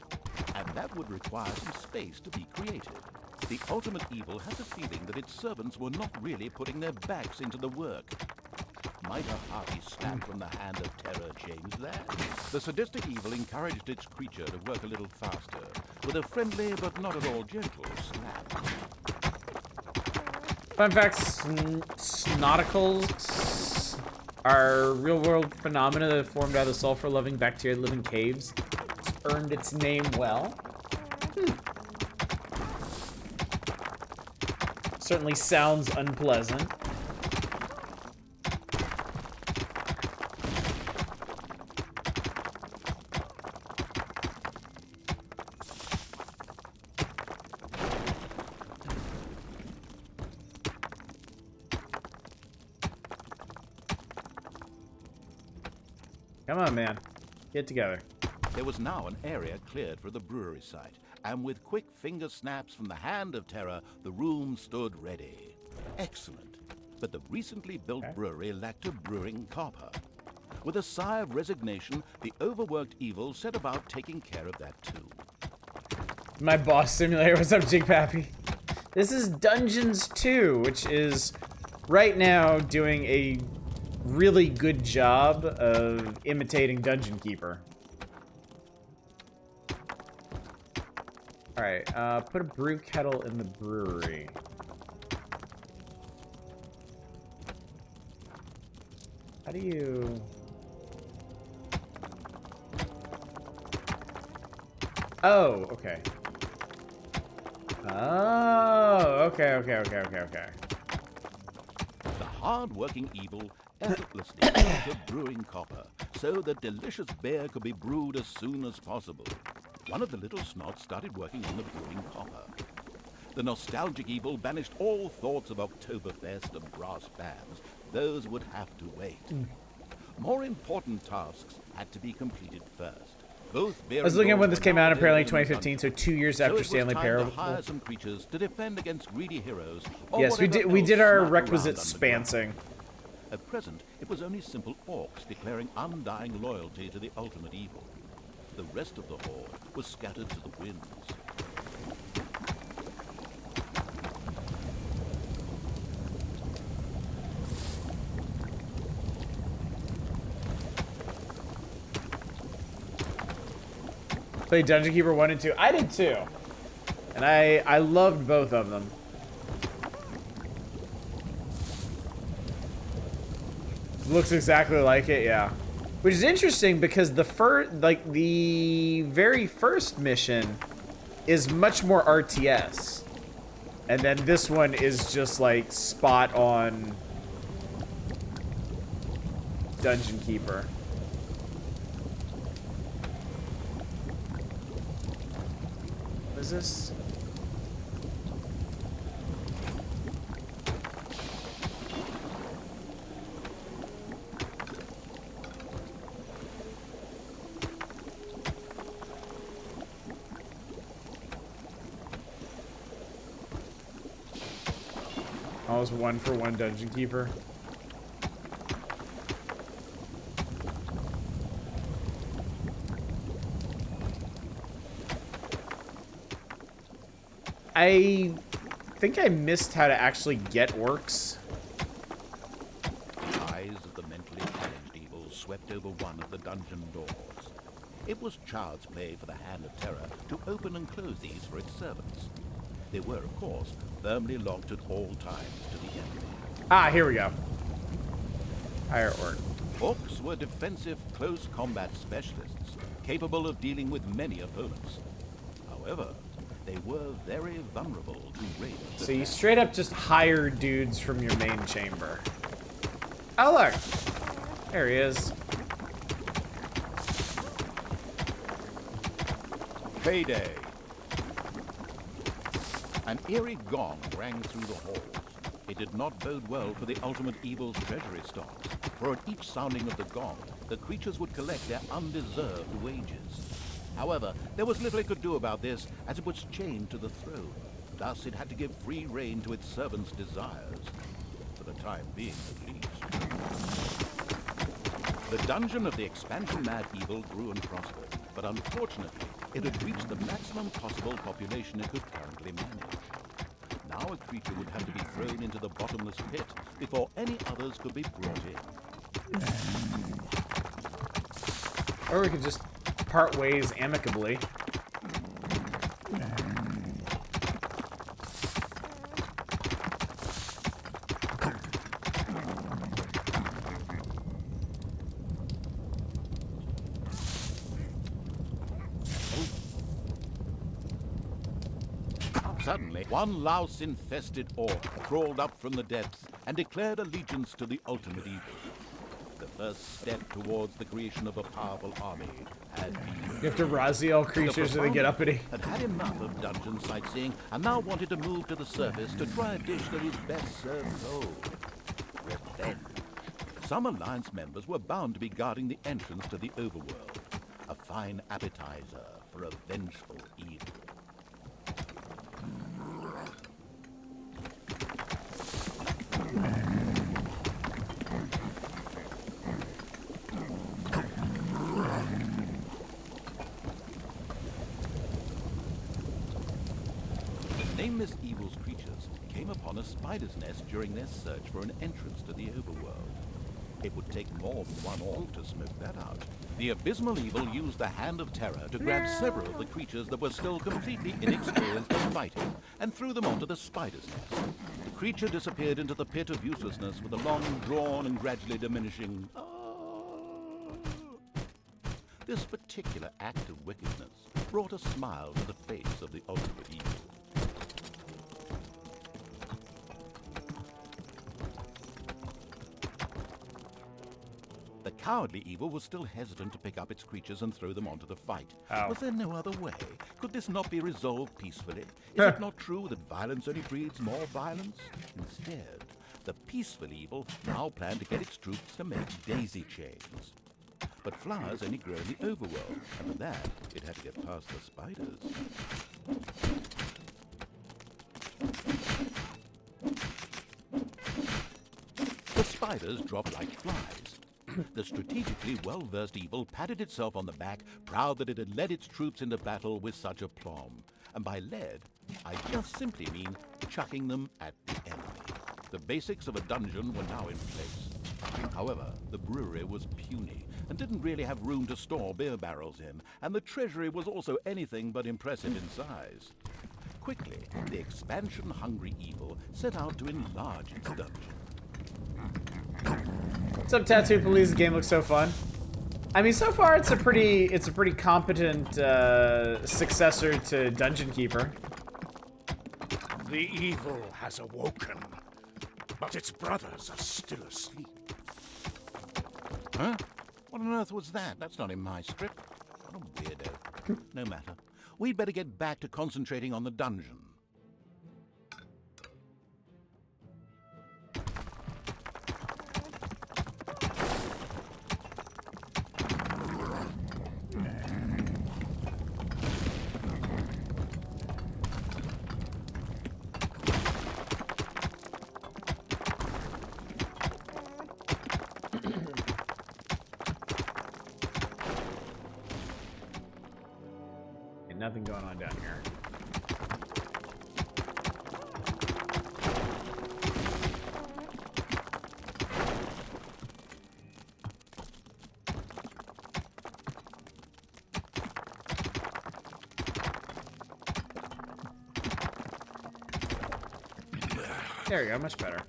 And that would require some space to be created. The ultimate evil has a feeling that its servants were not really putting their backs into the work. Might a hearty slap from the hand of terror change that? The sadistic evil encouraged its creature to work a little faster, with a friendly but not at all gentle slap. Fun fact, snoticles are real-world phenomena that formed out of sulfur-loving bacteria that live in caves. It's earned its name well. Certainly sounds unpleasant. Come on, man. Get together. There was now an area cleared for the brewery site, and with quick finger snaps from the hand of terror, the room stood ready. Excellent. But the recently built brewery lacked a brewing copper. With a sigh of resignation, the overworked evil set about taking care of that too. My boss simulator. What's up, Jig Pappy? This is Dungeons 2, which is right now doing a really good job of imitating Dungeon Keeper. Alright, put a brew kettle in the brewery. How do you... Oh, okay. Oh, okay. The hard-working evil effortlessly the brewing copper, so that delicious beer could be brewed as soon as possible. One of the little snots started working on the brewing copper. The nostalgic evil banished all thoughts of Oktoberfest and brass bands. Those would have to wait. More important tasks had to be completed first. Both beer I was looking at and when this gold came were out, now apparently available in 2015, so abundance. 2 years So after it was Stanley time Parable. to hire some creatures to defend against greedy heroes. Or Yes, we whatever did. We else did our snuck requisite around underground. spancing. At present, it was only simple orcs declaring undying loyalty to the ultimate evil. The rest of the horde was scattered to the winds. Played Dungeon Keeper 1 and 2. I did too. And I loved both of them. Looks exactly like it, yeah. Which is interesting because the very first mission is much more RTS. And then this one is just like spot on Dungeon Keeper. What is this? Almost 1-for-1 Dungeon Keeper. I think I missed how to actually get orcs. The eyes of the mentally challenged evil swept over one of the dungeon doors. It was child's play for the Hand of Terror to open and close these for its servants. They were, of course, firmly locked at all times to the enemy. Ah, here we go. Higher orc. Orcs were defensive close combat specialists, capable of dealing with many opponents. However, they were very vulnerable to raiders. So you straight up just hire dudes from your main chamber. Oh look! There he is. Payday. An eerie gong rang through the halls. It did not bode well for the ultimate evil's treasury stocks, for at each sounding of the gong, the creatures would collect their undeserved wages. However, there was little it could do about this, as it was chained to the throne. Thus, it had to give free rein to its servants' desires, for the time being at least. The dungeon of the expansion-mad evil grew and prospered, but unfortunately, it had reached the maximum possible population it could currently manage. Now a creature would have to be thrown into the bottomless pit before any others could be brought in. Or we could just part ways amicably. Suddenly, one louse-infested orc crawled up from the depths and declared allegiance to the ultimate evil. The first step towards the creation of a powerful army had been... You have to Raziel creatures so they get uppity. Had had enough of dungeon sightseeing and now wanted to move to the surface to try a dish that is best served cold. Revenge. Some Alliance members were bound to be guarding the entrance to the overworld. A fine appetizer for a vengeful evil. Nameless evil's creatures came upon a spider's nest during their search for an entrance to the overworld. It would take more than one orc to smoke that out. The abysmal evil used the hand of terror to grab several of the creatures that were still completely inexperienced in fighting and threw them onto the spider's nest. The creature disappeared into the pit of uselessness with a long, drawn, and gradually diminishing "ah." This particular act of wickedness brought a smile to the face of the ultimate evil. The cowardly evil was still hesitant to pick up its creatures and throw them onto the fight. How? Was there no other way? Could this not be resolved peacefully? Is it not true that violence only breeds more violence? Instead, the peaceful evil now planned to get its troops to make daisy chains. But flowers only grow in the overworld, and for that, it had to get past the spiders. The spiders dropped like flies. The strategically well-versed evil patted itself on the back, proud that it had led its troops into battle with such aplomb. And by led, I just simply mean chucking them at the enemy. The basics of a dungeon were now in place. However, the brewery was puny and didn't really have room to store beer barrels in, and the treasury was also anything but impressive in size. Quickly, the expansion-hungry evil set out to enlarge its dungeon. What's up, Tattoo Police? The game looks so fun. I mean, so far it's a pretty competent successor to Dungeon Keeper. The evil has awoken, but its brothers are still asleep. Huh? What on earth was that? That's not in my script. What a weirdo. No matter. We'd better get back to concentrating on the dungeon. Nothing going on down here. There we go, much better.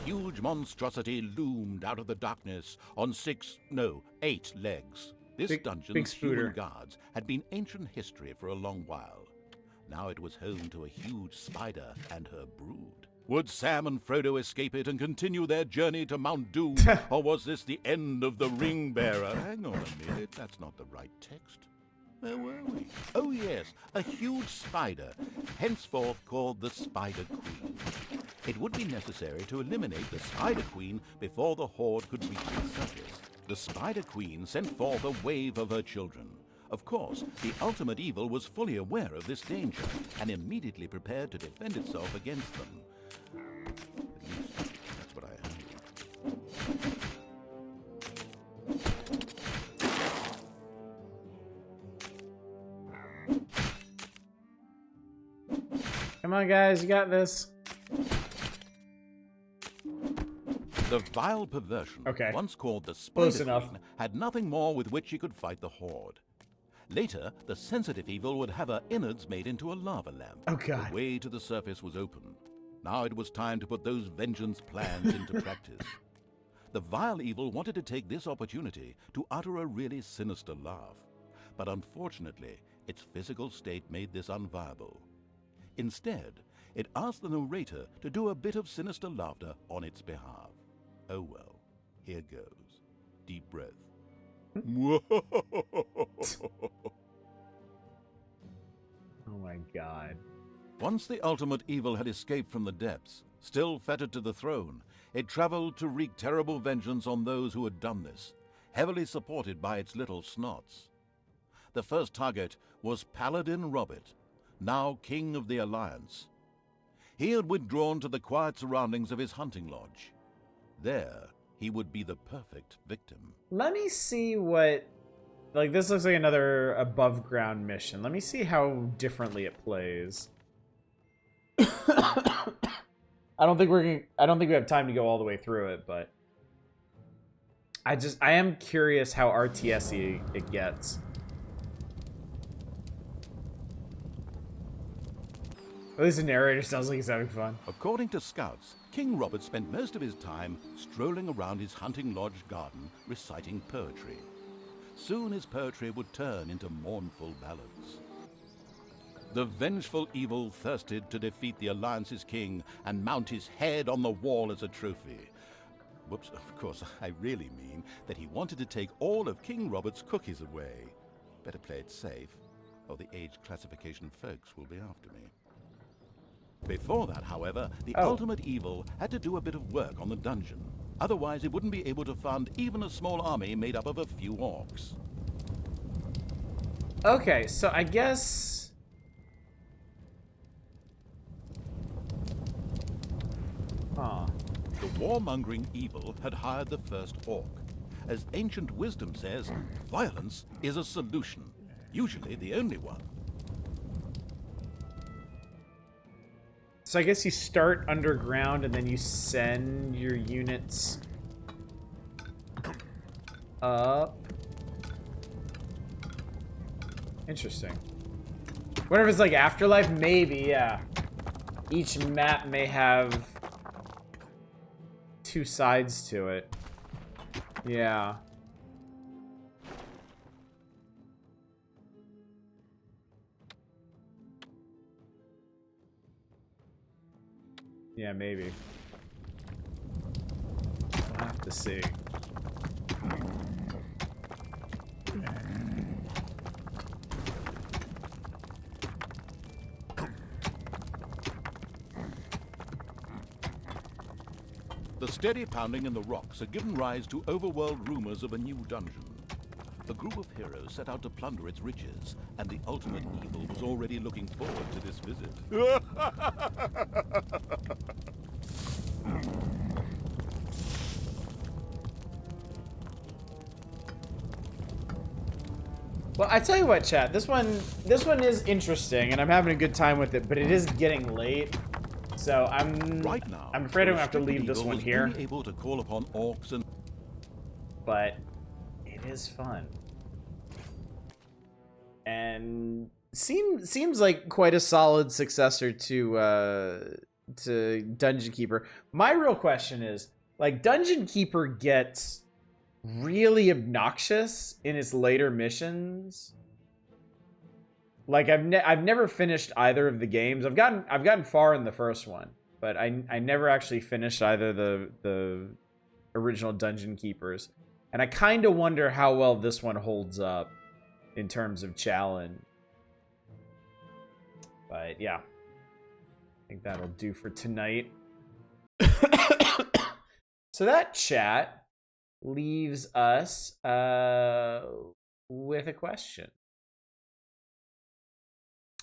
Huge monstrosity loomed out of the darkness on 8 legs. This dungeon's human guards had been ancient history for a long while. Now it was home to a huge spider and her brood. Would Sam and Frodo escape it and continue their journey to Mount Doom, or was this the end of the ring bearer? Hang on a minute, that's not the right text. Where were we? Oh yes, a huge spider, henceforth called the Spider Queen. It would be necessary to eliminate the Spider Queen before the Horde could reach the surface. The Spider Queen sent forth a wave of her children. Of course, the ultimate evil was fully aware of this danger and immediately prepared to defend itself against them. At least, that's what I heard. Come on, guys, you got this. The vile perversion, Okay. once called the Close Spider enough. Queen, had nothing more with which she could fight the Horde. Later, the sensitive evil would have her innards made into a lava lamp. Oh, God. The way to the surface was open. Now it was time to put those vengeance plans into practice. The vile evil wanted to take this opportunity to utter a really sinister laugh. But unfortunately, its physical state made this unviable. Instead, it asked the narrator to do a bit of sinister laughter on its behalf. Oh well, here goes. Deep breath. Oh my god. Once the ultimate evil had escaped from the depths, still fettered to the throne, it traveled to wreak terrible vengeance on those who had done this, heavily supported by its little snots. The first target was Paladin Robert, now King of the Alliance. He had withdrawn to the quiet surroundings of his hunting lodge. There, he would be the perfect victim. Let me see what... Like, this looks like another above ground mission. Let me see how differently it plays. I don't think we have time to go all the way through it, but I am curious how RTS-y it gets. At least the narrator sounds like he's having fun. According to scouts, King Robert spent most of his time strolling around his hunting lodge garden reciting poetry. Soon his poetry would turn into mournful ballads. The vengeful evil thirsted to defeat the Alliance's king and mount his head on the wall as a trophy. Whoops, of course, I really mean that he wanted to take all of King Robert's cookies away. Better play it safe, or the age classification folks will be after me. Before that, however, the ultimate evil had to do a bit of work on the dungeon. Otherwise, it wouldn't be able to fund even a small army made up of a few orcs. Okay, so I guess... Huh. The warmongering evil had hired the first orc. As ancient wisdom says, violence is a solution, usually the only one. So I guess you start underground and then you send your units up. Interesting. Wonder if it's like Afterlife? Maybe, yeah. Each map may have two sides to it. Yeah. Yeah, maybe. We'll have to see. The steady pounding in the rocks had given rise to overworld rumors of a new dungeon. A group of heroes set out to plunder its riches, and the ultimate evil was already looking forward to this visit. Well, I tell you what, chat. This one is interesting, and I'm having a good time with it. But it is getting late, so I'm afraid I'm gonna have to leave this one here. Able to call upon orcs and but it is fun, and seems like quite a solid successor to Dungeon Keeper. My real question is, like, Dungeon Keeper gets really obnoxious in its later missions. Like, I've never finished either of the games. I've gotten far in the first one, but I never actually finished either the original Dungeon Keepers, and I kind of wonder how well this one holds up in terms of challenge. But yeah, I think that'll do for tonight. So that, chat, leaves us with a question.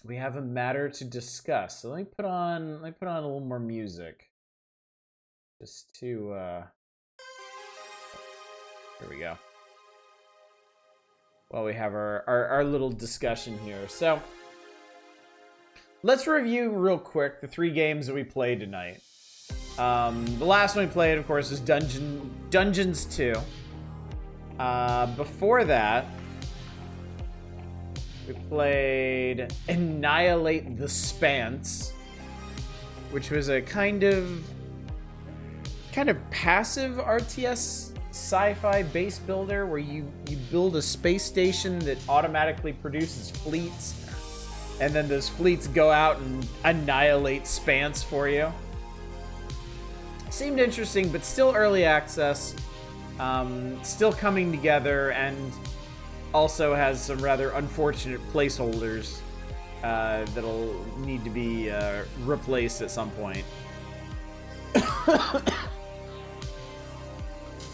We have a matter to discuss. So let me put on a little more music. Just to here we go. Well, we have our little discussion here. So let's review real quick the 3 games that we played tonight. The last one we played, of course, was Dungeons 2. Before that, we played Annihilate the Spance, which was a kind of passive RTS sci-fi base builder where you build a space station that automatically produces fleets, and then those fleets go out and annihilate Spance for you. Seemed interesting, but still early access, still coming together, and also has some rather unfortunate placeholders that'll need to be replaced at some point.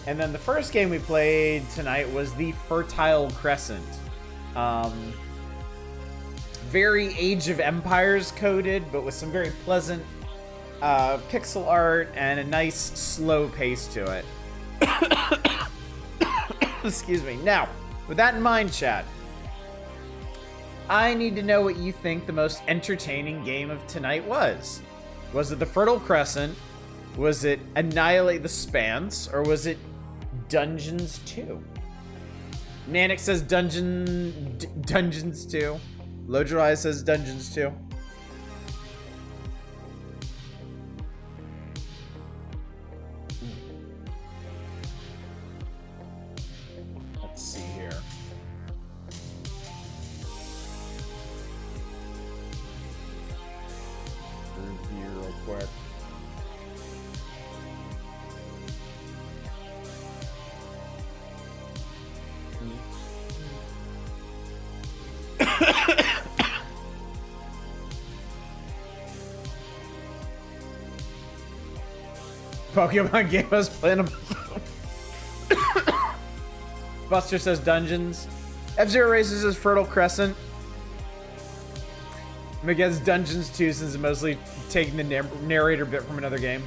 And then the first game we played tonight was the Fertile Crescent. Very Age of Empires coded, but with some very pleasant pixel art and a nice slow pace to it. Excuse me. Now, with that in mind, chat, I need to know what you think the most entertaining game of tonight was. Was it the Fertile Crescent? Was it Annihilate the Spance? Or was it Dungeons 2? Manic says Dungeons 2. Lodroi says Dungeons 2. Let's see here. Review real quick. Pokemon game I was playing them. Buster says Dungeons. F-Zero Racer says Fertile Crescent. I guess Dungeons 2 since it's mostly taking the narrator bit from another game.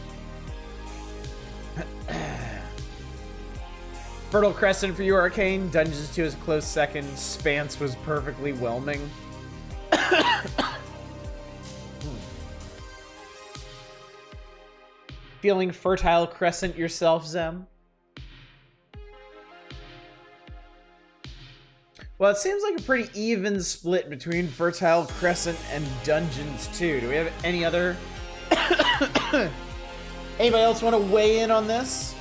Fertile Crescent for you, Arcane. Dungeons 2 is a close second. Spance was perfectly whelming. Feeling Fertile Crescent yourself, Zem? Well, it seems like a pretty even split between Fertile Crescent and Dungeons 2. Do we have any other... Anybody else want to weigh in on this?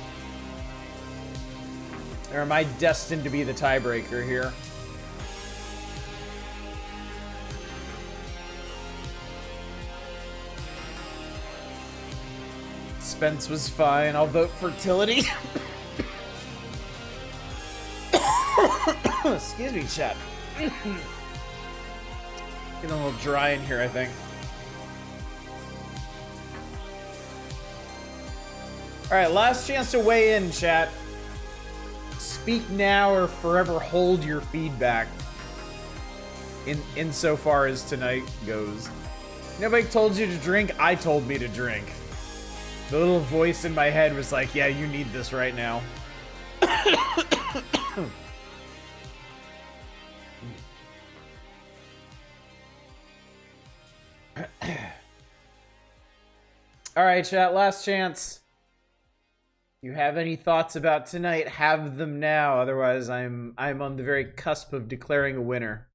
Or am I destined to be the tiebreaker here? Spence was fine. I'll vote fertility. Excuse me, chat. Getting a little dry in here, I think. Alright, last chance to weigh in, chat. Speak now or forever hold your feedback. Insofar as tonight goes. Nobody told you to drink, I told me to drink. The little voice in my head was like, yeah, you need this right now. Alright, chat, last chance. You have any thoughts about tonight, have them now. Otherwise, I'm on the very cusp of declaring a winner.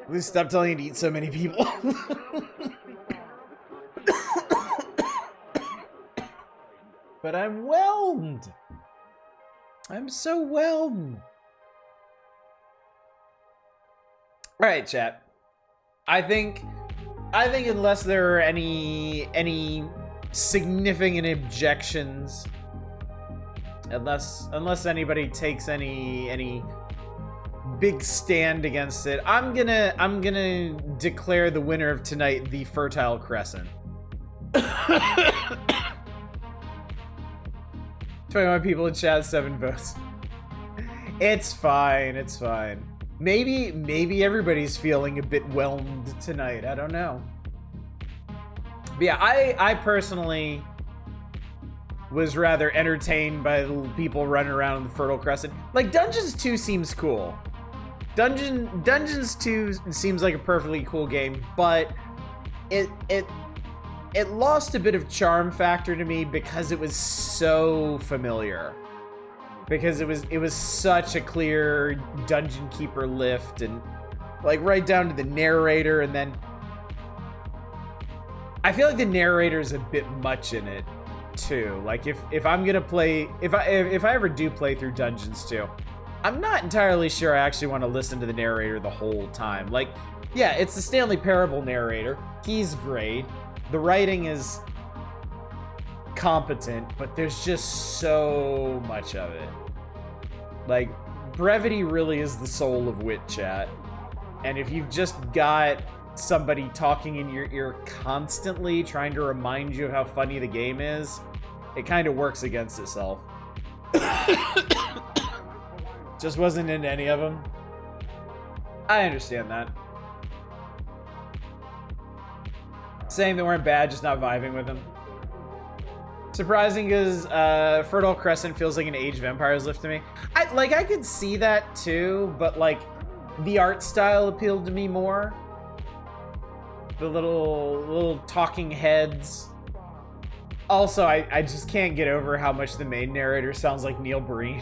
Please stop telling you to eat so many people. But I'm whelmed. I'm so whelmed. All right, chat. I think unless there are any significant objections. Unless anybody takes any big stand against it, I'm gonna declare the winner of tonight the Fertile Crescent. 21 people in chat, 7 votes. It's fine, it's fine. Maybe everybody's feeling a bit whelmed tonight. I don't know. But yeah, I personally was rather entertained by the people running around the Fertile Crescent. Like, Dungeons 2 seems cool. Dungeons 2 seems like a perfectly cool game, but it lost a bit of charm factor to me because it was so familiar. Because it was such a clear dungeon keeper lift, and like right down to the narrator, and then I feel like the narrator is a bit much in it too. Like if I'm gonna play, if I ever do play through Dungeons 2, I'm not entirely sure I actually want to listen to the narrator the whole time. Like, yeah, it's the Stanley Parable narrator. He's great. The writing is competent, but there's just so much of it. Like, brevity really is the soul of wit, chat. And if you've just got somebody talking in your ear constantly trying to remind you of how funny the game is, it kind of works against itself. Just wasn't into any of them. I understand that. Saying they weren't bad, just not vibing with them. Surprising because Fertile Crescent feels like an Age of Empires lift to me. I could see that too, but like the art style appealed to me more. The little talking heads. Also, I just can't get over how much the main narrator sounds like Neil Breen.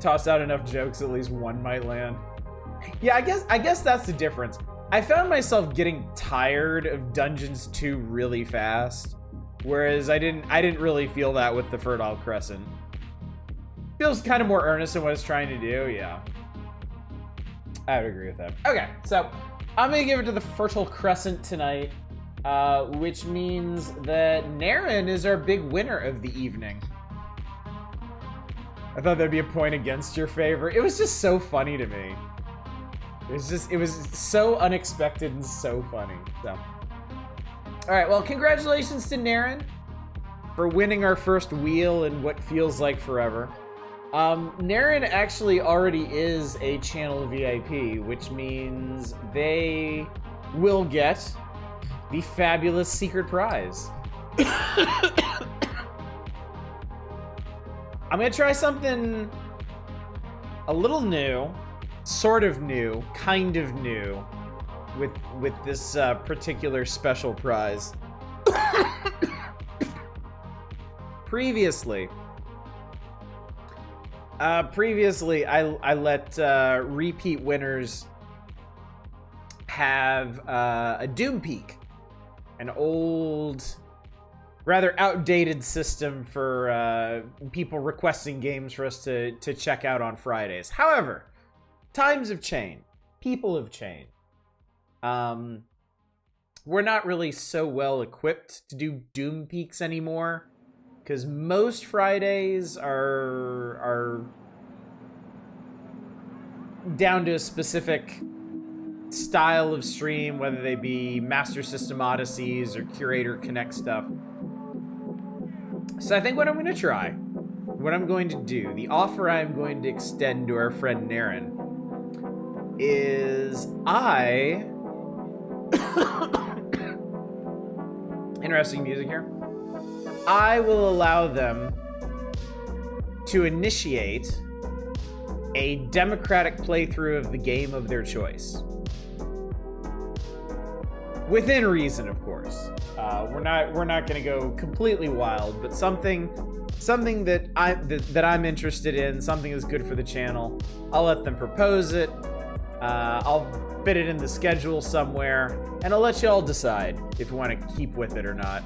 Toss out enough jokes, at least one might land. Yeah, I guess that's the difference. I found myself getting tired of Dungeons 2 really fast, whereas I didn't really feel that with the Fertile Crescent. Feels kind of more earnest in what it's trying to do, yeah. I would agree with that. Okay, so I'm gonna give it to the Fertile Crescent tonight, which means that Naren is our big winner of the evening. I thought there'd be a point against your favor. It was just so funny to me. It was so unexpected and so funny. So, all right, well, congratulations to Naren for winning our first wheel in what feels like forever. Naren actually already is a channel VIP, which means they will get the fabulous secret prize. I'm gonna try something a little new, sort of new, kind of new, with this particular special prize. Previously, I let repeat winners have a Doom Peak, an old, rather outdated system for people requesting games for us to check out on Fridays. However, times have changed. People have changed. We're not really so well equipped to do Doom Peaks anymore, because most Fridays are down to a specific style of stream, whether they be Master System Odysseys or Curator Connect stuff. So I think what I'm going to try, what I'm going to do, the offer I'm going to extend to our friend Naren, is interesting music here. I will allow them to initiate a democratic playthrough of the game of their choice. Within reason, of course. We're not going to go completely wild, but something that I'm interested in, something that's good for the channel. I'll let them propose it. I'll fit it in the schedule somewhere, and I'll let you all decide if you want to keep with it or not.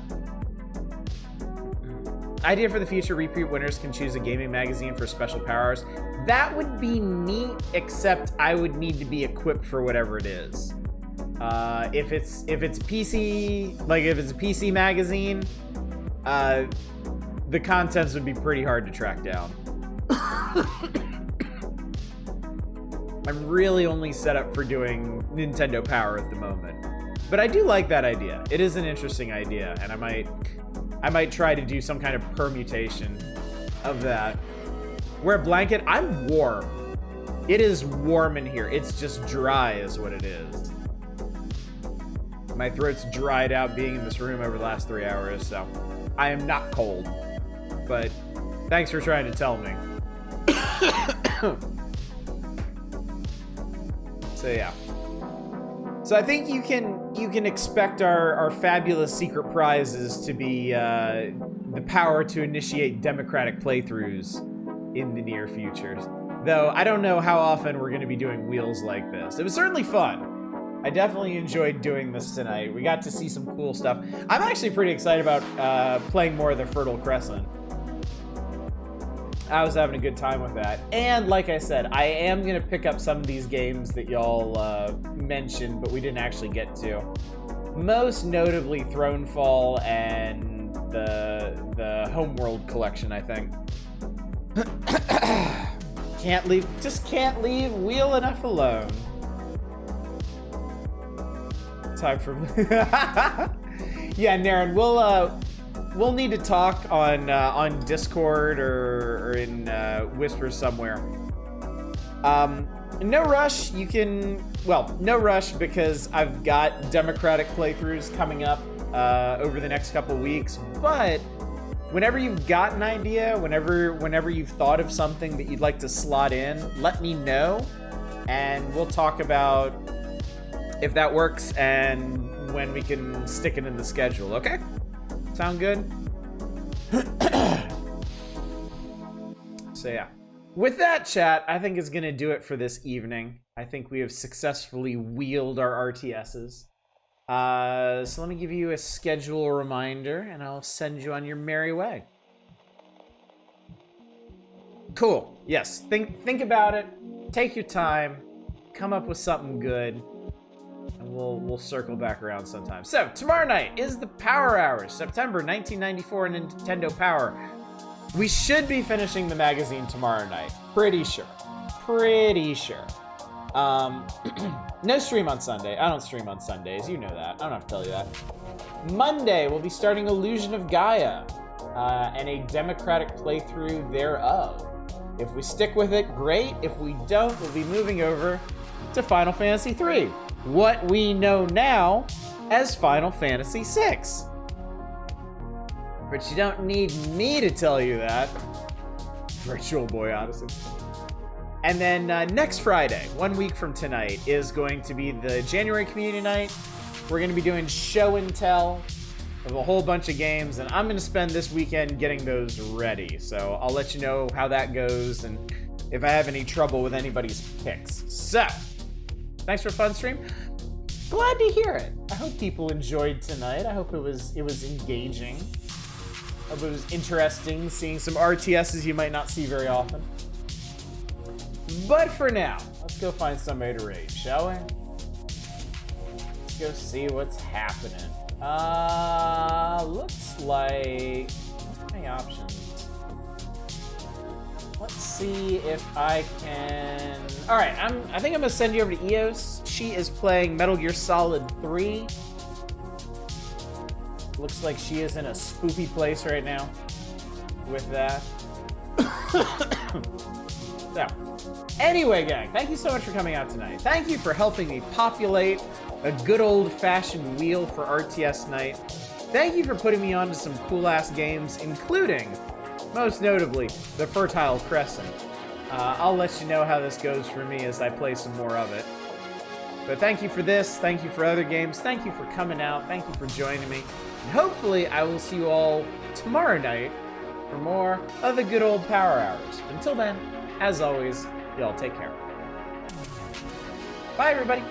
Idea for the future: repeat winners can choose a gaming magazine for special powers. That would be neat, except I would need to be equipped for whatever it is. If it's PC, like if it's a PC magazine, the contents would be pretty hard to track down. I'm really only set up for doing Nintendo Power at the moment. But I do like that idea. It is an interesting idea, and I might try to do some kind of permutation of that. Wear a blanket. I'm warm. It is warm in here. It's just dry is what it is. My throat's dried out being in this room over the last 3 hours, so I am not cold. But thanks for trying to tell me. So yeah. So I think you can expect our fabulous secret prizes to be the power to initiate democratic playthroughs in the near future. Though I don't know how often we're going to be doing wheels like this. It was certainly fun. I definitely enjoyed doing this tonight. We got to see some cool stuff. I'm actually pretty excited about playing more of the Fertile Crescent. I was having a good time with that. And like I said, I am going to pick up some of these games that y'all mentioned, but we didn't actually get to. Most notably Thronefall and the Homeworld collection, I think. Just can't leave Wheel Enough alone. Time for... Yeah, Naren, we'll need to talk on Discord or in Whisper somewhere. No rush. You can, well, no rush because I've got democratic playthroughs coming up over the next couple weeks. But whenever you've got an idea, whenever you've thought of something that you'd like to slot in, let me know, and we'll talk about if that works and when we can stick it in the schedule. Okay? Sound good? So yeah. With that, chat, I think is going to do it for this evening. I think we have successfully wheeled our RTSs. So let me give you a schedule reminder, and I'll send you on your merry way. Cool. Yes. Think about it. Take your time. Come up with something good. And we'll circle back around sometime. So, tomorrow night is the Power Hours, September 1994 Nintendo Power. We should be finishing the magazine tomorrow night. Pretty sure. No stream on Sunday. I don't stream on Sundays. You know that. I don't have to tell you that. Monday, we'll be starting Illusion of Gaia and a democratic playthrough thereof. If we stick with it, great. If we don't, we'll be moving over to Final Fantasy III. What we know now as Final Fantasy VI. But you don't need me to tell you that. Virtual Boy Odyssey. And then next Friday, 1 week from tonight, is going to be the January Community Night. We're going to be doing show and tell of a whole bunch of games, and I'm going to spend this weekend getting those ready. So I'll let you know how that goes and if I have any trouble with anybody's picks. So, thanks for a fun stream. Glad to hear it. I hope people enjoyed tonight. I hope it was engaging. I hope it was interesting seeing some RTSs you might not see very often. But for now, let's go find somebody to raid, shall we? Let's go see what's happening. Looks like... Any options? Let's see if I can... Alright, I think I'm gonna send you over to Eos. She is playing Metal Gear Solid 3. Looks like she is in a spoopy place right now with that. So, anyway, gang, thank you so much for coming out tonight. Thank you for helping me populate a good old-fashioned wheel for RTS night. Thank you for putting me on to some cool-ass games, including, most notably, the Fertile Crescent. I'll let you know how this goes for me as I play some more of it. But thank you for this, thank you for other games, thank you for coming out, thank you for joining me. And hopefully I will see you all tomorrow night for more of the good old Power Hours. Until then, as always, y'all take care. Bye, everybody.